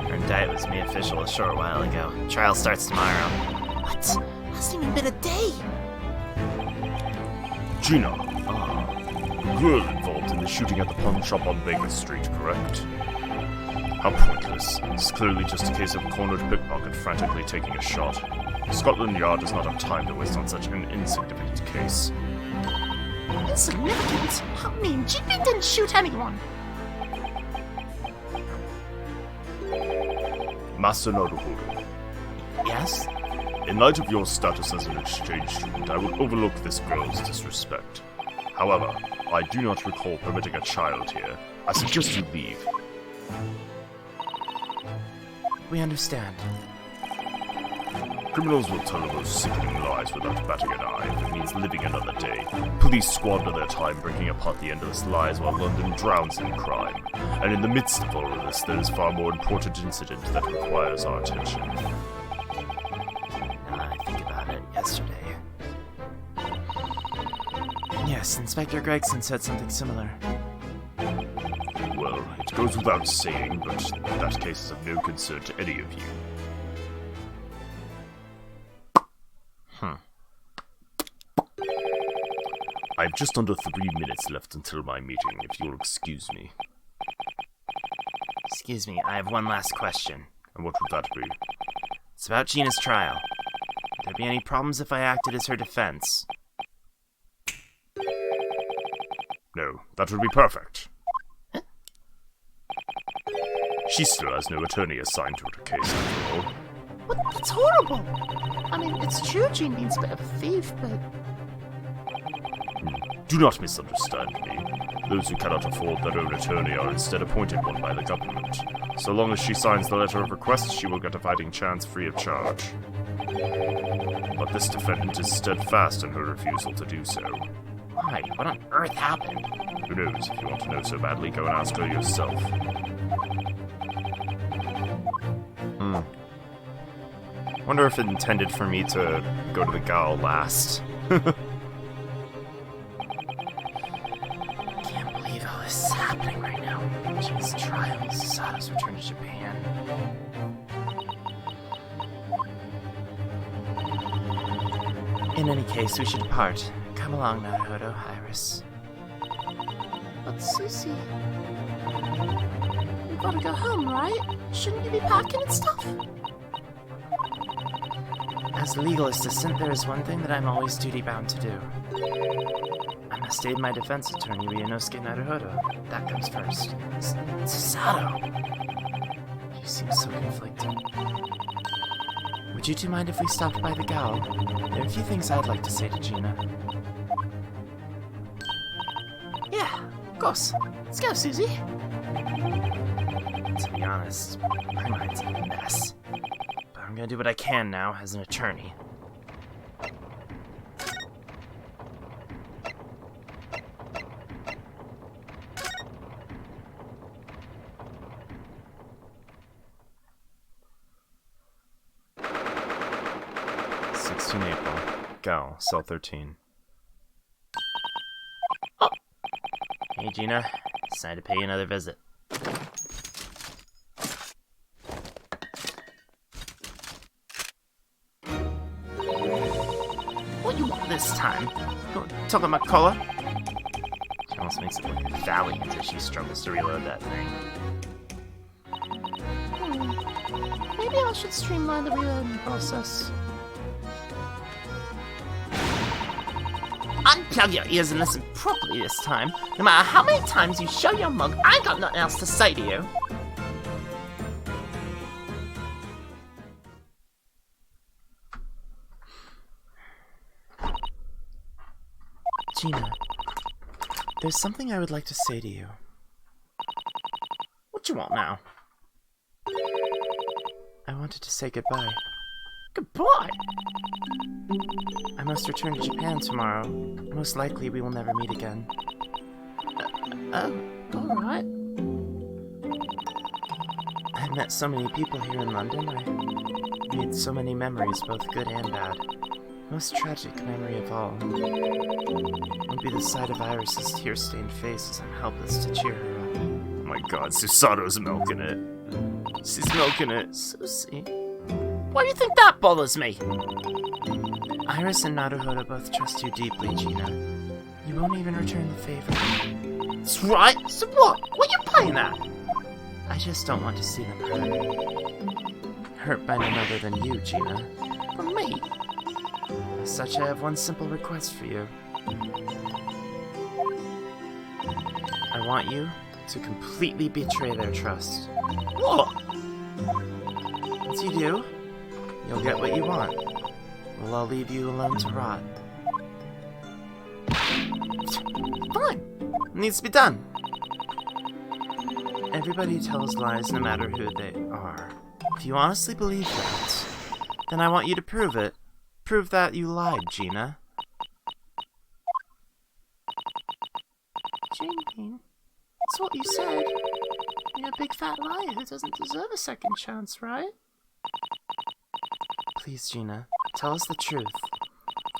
Speaker 3: Her indictment was made official a short while ago. Trial starts tomorrow.
Speaker 5: What? Hasn't even been a day.
Speaker 9: Gina, the girl involved in the shooting at the pawn shop on Baker Street, correct? How pointless. It's clearly just a case of a cornered pickpocket frantically taking a shot. Scotland Yard does not have time to waste on such an insignificant case.
Speaker 5: Insignificant? I mean, GP didn't shoot anyone.
Speaker 9: Master Naruhodō,
Speaker 3: Yes?
Speaker 9: in light of your status as an exchange student, I will overlook this girl's disrespect. However, I do not recall permitting a child here. I suggest you leave.
Speaker 3: We understand.
Speaker 9: Criminals will tell the most sickening lies without batting an eye if it means living another day. Police squander their time breaking apart the endless lies while London drowns in crime. And in the midst of all of this, there is far more important incident that requires our attention.
Speaker 3: Now that I think about it, yesterday. Yes, Inspector Gregson said something similar.
Speaker 9: Well, it goes without saying, but that case is of no concern to any of you. I have just under 3 minutes left until my meeting, if you'll excuse me.
Speaker 3: Excuse me, I have one last question.
Speaker 9: And what would that be?
Speaker 3: It's about Gina's trial. Would there be any problems if I acted as her defense?
Speaker 9: No, that would be perfect. She still has no attorney assigned to her case, after all.
Speaker 5: What? That's horrible. I mean, it's true Jeannie's a bit of a thief, but...
Speaker 9: Do not misunderstand me. Those who cannot afford their own attorney are instead appointed one by the government. So long as she signs the letter of request, she will get a fighting chance free of charge. But this defendant is steadfast in her refusal to do so.
Speaker 3: Why? What on earth happened?
Speaker 9: Who knows? If you want to know so badly, go and ask her yourself.
Speaker 1: Wonder if it intended for me to go to the Gao last.
Speaker 3: Can't believe all this is happening right now. Gina's trial, Sato's return to Japan. In any case, we should depart. Come along, Naruhodō, Iris.
Speaker 5: But Susie... You gotta go home, right? Shouldn't you be packing and stuff?
Speaker 3: As the legal assistant, there is one thing that I'm always duty-bound to do. I must aid my defense attorney, Ryūnosuke Naruhodō. That comes first. Sato! She seems so conflicted. Would you two mind if we stopped by the Gao? There are a few things I'd like to say to Gina.
Speaker 5: Yeah, of course. Let's go, Susie.
Speaker 3: To be honest, my mind's a mess. But I'm gonna do what I can now as an attorney.
Speaker 1: April. Gao, cell 13.
Speaker 3: Hey Gina, decided to pay you another visit. this time? Talking about color? She almost makes it look valiant as she struggles to reload that thing.
Speaker 5: Maybe I should streamline the reloading process.
Speaker 3: Unplug your ears and listen properly this time. No matter how many times you show your mug, I ain't got nothing else to say to you. Gina, there's something I would like to say to you. What you want now? I wanted to say goodbye.
Speaker 5: Goodbye!
Speaker 3: I must return to Japan tomorrow. Most likely we will never meet again.
Speaker 5: Alright.
Speaker 3: I've met so many people here in London. I made so many memories, both good and bad. Most tragic memory of all would be the sight of Iris's tear-stained face as I'm helpless to cheer her up.
Speaker 1: Oh my god, Susato's milking it. She's milking it.
Speaker 3: Susie.
Speaker 5: Why do you think that bothers me?
Speaker 3: Iris and Naruhodō both trust you deeply, Gina. You won't even return the favor.
Speaker 5: That's right. So what? What are you playing at?
Speaker 3: I just don't want to see them hurt. Hurt by none other than you, Gina.
Speaker 5: From me?
Speaker 3: As such, I have one simple request for you. I want you to completely betray their trust.
Speaker 5: What?
Speaker 3: Once you do, you'll get what you want. Well, I'll leave you alone to rot.
Speaker 5: Fine.
Speaker 3: It needs to be done. Everybody tells lies no matter who they are. If you honestly believe that, then I want you to prove it. Prove that you lied, Gina.
Speaker 5: Jane, that's what you said. You're a big fat liar who doesn't deserve a second chance, right?
Speaker 3: Please, Gina, tell us the truth.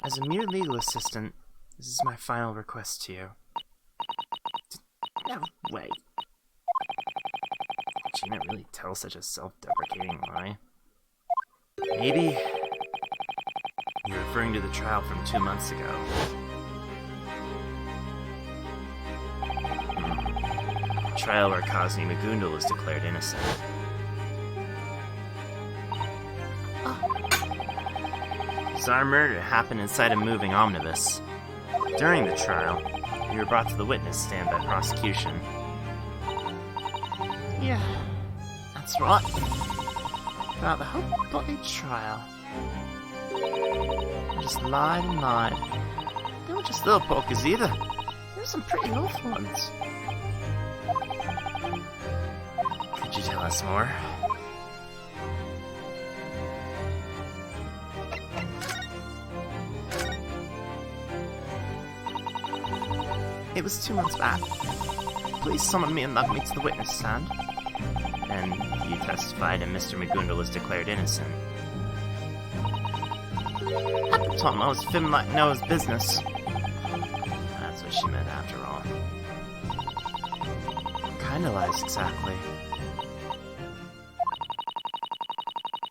Speaker 3: As a mere legal assistant, this is my final request to you.
Speaker 5: No way.
Speaker 3: Gina really tell such a self-deprecating lie? Maybe you're referring to the trial from 2 months ago. Trial where Cosme Magundal was declared innocent. Bizarre murder happened inside a moving omnibus. During the trial, you were brought to the witness stand by prosecution.
Speaker 5: Yeah, that's right. Throughout the whole bloody trial. I just lied and lied. They weren't just little pokers either. There were some pretty awful ones.
Speaker 3: Could you tell us more?
Speaker 5: It was 2 months back. Police summoned me and lugged me to the witness stand.
Speaker 3: And you testified and Mr. Magundal was declared innocent.
Speaker 5: At the time, I was feeling like Noah's business.
Speaker 3: That's what she meant after all. What kind of lies exactly?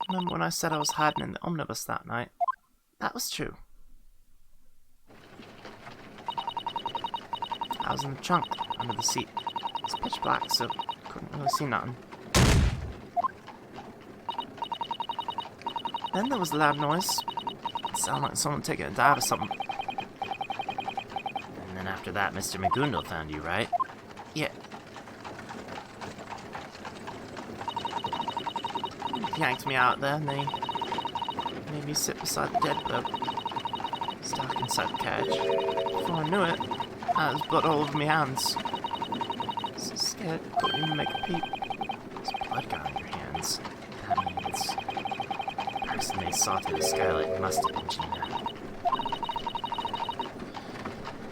Speaker 5: Remember when I said I was hiding in the omnibus that night? That was true. I was in the trunk, under the seat. It was pitch black, so couldn't really see nothing. Then there was a loud noise. It sounded like someone taking a dive or something.
Speaker 3: And then after that, Mr. Magundal found you, right?
Speaker 5: Yeah. He yanked me out there and they made me sit beside the dead bloke. Stuck inside the cage. Before I knew it, I was blood all over my hands. So scared, couldn't even make a peep.
Speaker 3: There's blood got on your hands. That means the person they saw through the skylight must have been Gina.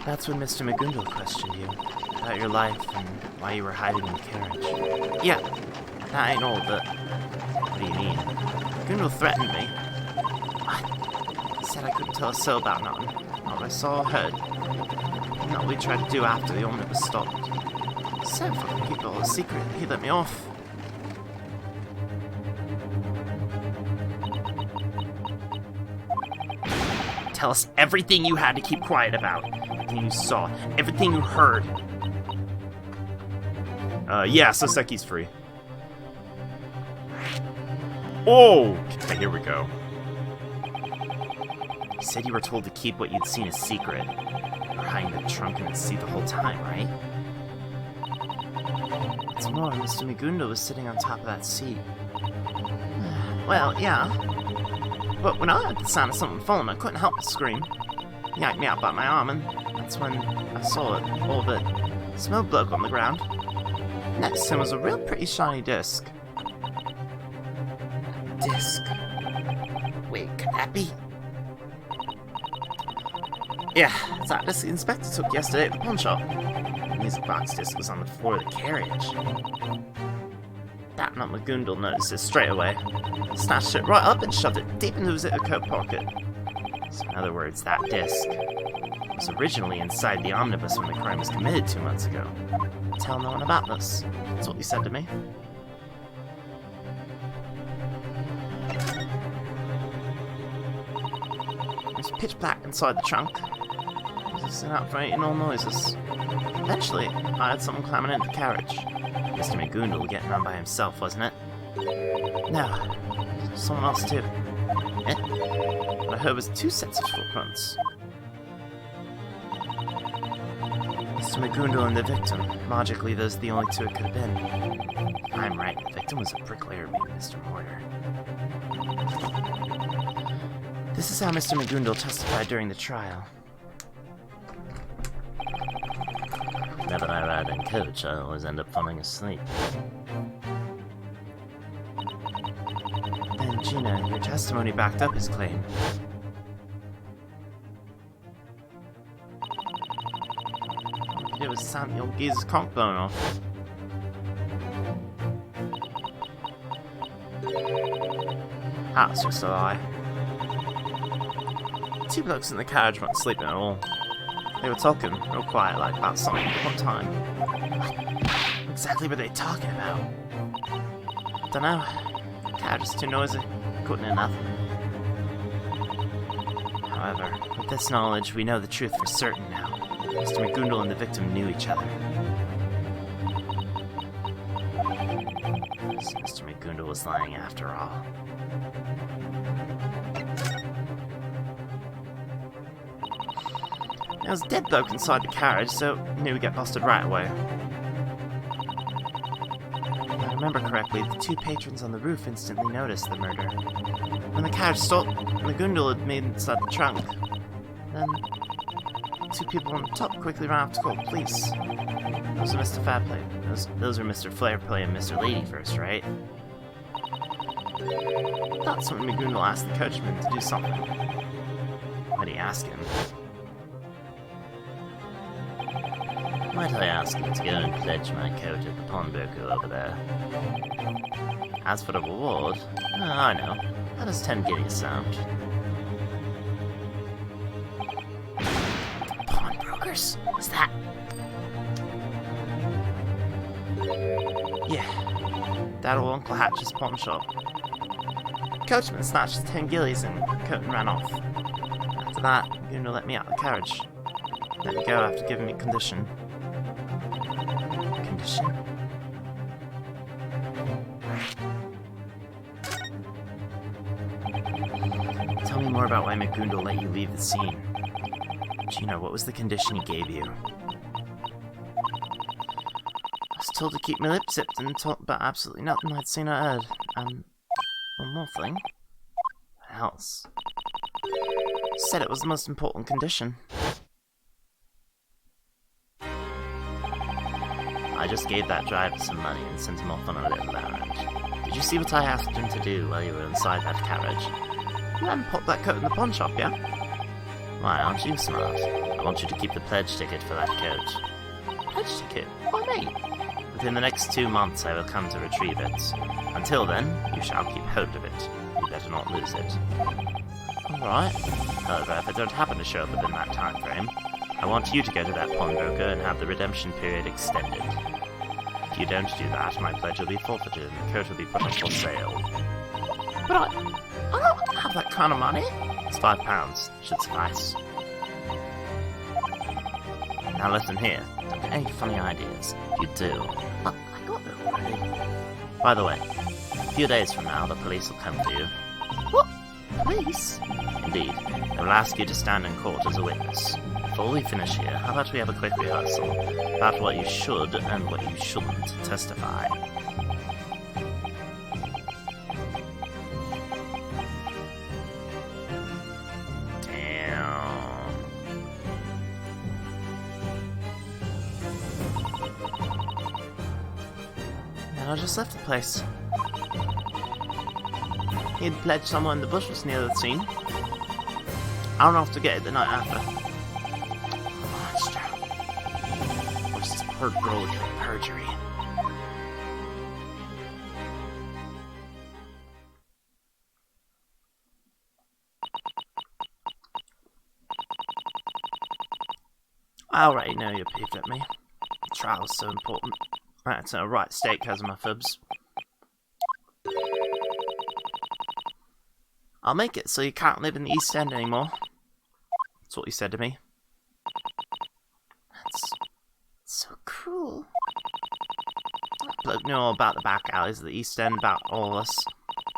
Speaker 3: That's when Mr. Magundal questioned you about your life and why you were hiding in the carriage.
Speaker 5: Yeah, that ain't all, but
Speaker 3: What do you mean?
Speaker 5: Magundal threatened me. He said I couldn't tell a soul about nothing. Not what I saw or heard. And that we tried to do after the omnibus stopped. So if I could keep it all a secret, he let me off.
Speaker 3: Tell us everything you had to keep quiet about. Everything you saw, everything you heard.
Speaker 1: Yeah, Soseki's free. Oh! Okay, here we go.
Speaker 3: You said you were told to keep what you'd seen a secret. You were hiding the trunk in the seat the whole time, right? What's more, Mr. Migundo was sitting on top of that seat.
Speaker 5: Well, yeah. But when I heard the sound of someone falling, I couldn't help but scream. He yanked me out by my arm, and that's when I saw it, all the small bloke on the ground. Next to him was a real pretty shiny disc.
Speaker 3: Disc. Wait, could that be?
Speaker 5: Yeah, it's that disc the inspector took yesterday at the pawn shop.
Speaker 3: The music box disc was on the floor of the carriage.
Speaker 5: That not Magundal noticed it straight away. Snatched it right up and shoved it deep into his coat pocket.
Speaker 3: So in other words, that disc was originally inside the omnibus when the crime was committed 2 months ago.
Speaker 5: Tell no one about this. That's what he said to me. It was pitch black inside the trunk. It was out for making all noises. Eventually, I heard someone climbing into the carriage.
Speaker 3: Mr. Magundal getting on by himself, wasn't it?
Speaker 5: No, someone else too. What I heard was 2 sets of footprints. Mr. Magundal and the victim. Logically, those are the only 2 it could have been.
Speaker 3: I'm right, the victim was a bricklayer named Mr. Mortar.
Speaker 5: This is how Mr. Magundal testified during the trial.
Speaker 3: Whenever I ride in coach, I always end up falling asleep.
Speaker 5: Then, Gina, your testimony backed up his claim. It was sound the old geezer's conch blown off. That's just a lie. 2 blokes in the carriage weren't sleeping at all. They were talking real quiet, like about something at one time. What exactly were they talking about? Dunno. The carriage is too noisy. Couldn't hear nothing.
Speaker 3: However, with this knowledge, we know the truth for certain now. Mr. Magundal and the victim knew each other. So Mr. Magundal was lying after all.
Speaker 5: There was a dead bloke inside the carriage, so I knew we'd get busted right away. If I remember correctly, the 2 patrons on the roof instantly noticed the murder. When the carriage stopped, Magundal had made inside the trunk. Then, 2 people on the top quickly ran off to call the police. Those are Mr. Fairplay.
Speaker 3: Those were Mr. Flairplay and Mr. Ladyfirst, right?
Speaker 5: That's when Magundal asked the coachman to do something.
Speaker 3: What did he ask him?
Speaker 10: Might I ask you to go and pledge my coat at the pawnbroker over there?
Speaker 3: As for the reward, I know. How does 10 guineas sound?
Speaker 5: Pawnbrokers? Is that... Yeah. That old Uncle Hatch's pawn shop. Coachman snatched his 10 guineas and coat and ran off. After that, Magundal let me out of the carriage. Let me go after giving me condition.
Speaker 3: Condition? Tell me more about why Magundal let you leave the scene. Gina, what was the condition he gave you?
Speaker 5: I was told to keep my lips zipped and talk about absolutely nothing I'd seen or heard. One more thing. What else? Said it was the most important condition.
Speaker 3: I just gave that driver some money and sent him off on a little errand. Did you see what I asked him to do while you were inside that carriage?
Speaker 5: You hadn't popped that coat in the pawn shop, yeah?
Speaker 3: Why, aren't you smart? I want you to keep the pledge ticket for that coat.
Speaker 5: Pledge ticket? Why me?
Speaker 3: Within the next 2 months I will come to retrieve it. Until then, you shall keep hold of it. You better not lose it.
Speaker 5: Alright.
Speaker 3: However, if it don't happen to show up within that time frame, I want you to go to that pawnbroker and have the redemption period extended. If you don't do that, my pledge will be forfeited and the coat will be put up for sale.
Speaker 5: But I don't have that kind of money.
Speaker 3: It's £5. Should suffice. Now listen here. Don't get any funny ideas. If you do...
Speaker 5: I got it already.
Speaker 3: By the way, a few days from now, the police will come for you.
Speaker 5: What? Police?
Speaker 3: Indeed. They will ask you to stand in court as a witness. Before we finish here, how about we have a quick rehearsal about what you should and what you shouldn't testify? Damn. And I just left the place. He'd pledged someone in the bushes near the scene. I don't know if to get it the night after. Monster. Where's this poor girl doing perjury? I already know you peeved at me. The trial's so important. It's in a right state because of my fibs. I'll make it so you can't live in the East End anymore. That's what you said to me.
Speaker 5: That's so cruel.
Speaker 3: That bloke knew all about the back alleys of the East End, about all of us.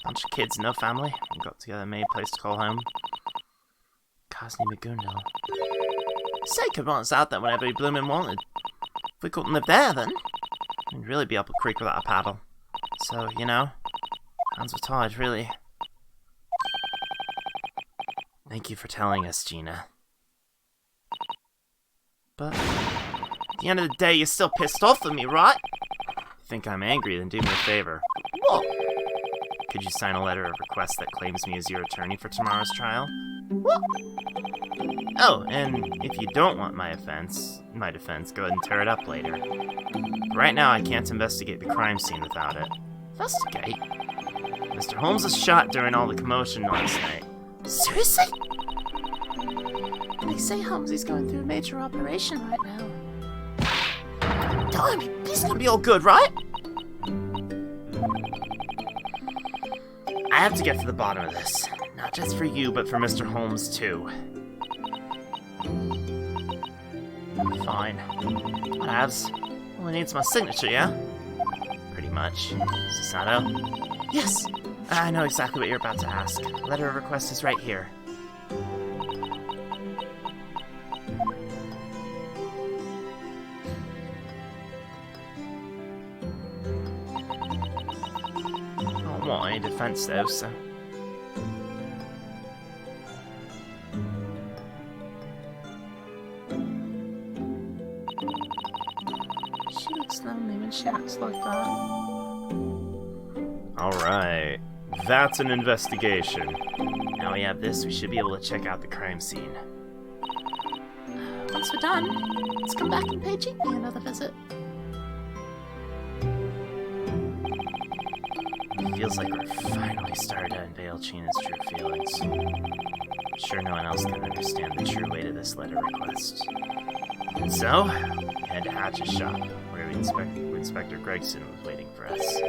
Speaker 3: Bunch of kids, no family. We got together and made a place to call home. Casney McGoondall. Say could want us out there whenever he bloomin' wanted. If we couldn't live there, then we'd really be up a creek without a paddle. So, you know, hands were tied, really. Thank you for telling us, Gina. But at the end of the day, you're still pissed off at me, right? If you think I'm angry, then do me a favor.
Speaker 5: What?
Speaker 3: Could you sign a letter of request that claims me as your attorney for tomorrow's trial?
Speaker 5: What?
Speaker 3: Oh, and if you don't want my defense, go ahead and tear it up later. But right now, I can't investigate the crime scene without it.
Speaker 5: Investigate?
Speaker 3: Mr. Holmes was shot during all the commotion last night.
Speaker 5: Seriously? They say Holmesy's going through a major operation right now. Tell me, he's gonna be all good, right?
Speaker 3: I have to get to the bottom of this. Not just for you, but for Mr. Holmes, too. Fine. Whatevs. Only needs my signature, yeah? Pretty much. Susato?
Speaker 5: Yes.
Speaker 3: I know exactly what you're about to ask. Letter of request is right here. I don't want any defense though, so...
Speaker 5: She looks lonely when she acts like that.
Speaker 1: Alright. That's an investigation.
Speaker 3: Now we have this, we should be able to check out the crime scene.
Speaker 5: Once we're done, let's come back and pay Jeepney another visit.
Speaker 3: It feels like we're finally starting to unveil China's true feelings. I'm sure no one else can understand the true weight of this letter request. And so, we head to Hatch's shop, where Inspector Gregson was waiting for us.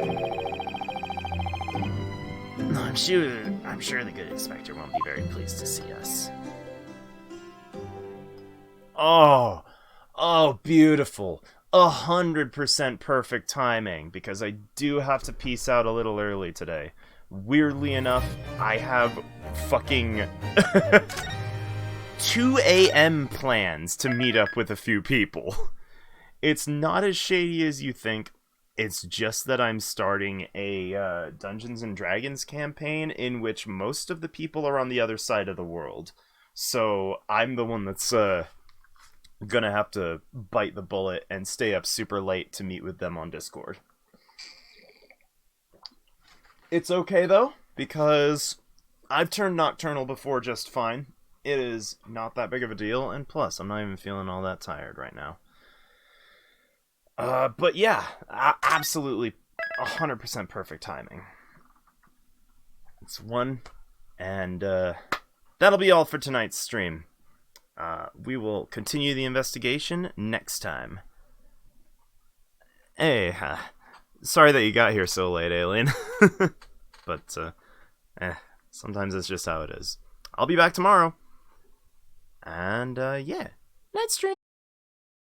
Speaker 3: I'm sure the good inspector won't be very pleased to see us.
Speaker 1: Oh, beautiful. 100% perfect timing, because I do have to peace out a little early today. Weirdly enough, I have fucking 2 a.m. plans to meet up with a few people. It's not as shady as you think. It's just that I'm starting a Dungeons & Dragons campaign in which most of the people are on the other side of the world. So I'm the one that's gonna have to bite the bullet and stay up super late to meet with them on Discord. It's okay though, because I've turned nocturnal before just fine. It is not that big of a deal, and plus, I'm not even feeling all that tired right now. But yeah, absolutely 100% perfect timing. It's one, and that'll be all for tonight's stream. We will continue the investigation next time. Hey, sorry that you got here so late, Alien. But, sometimes it's just how it is. I'll be back tomorrow. And, yeah. Night stream.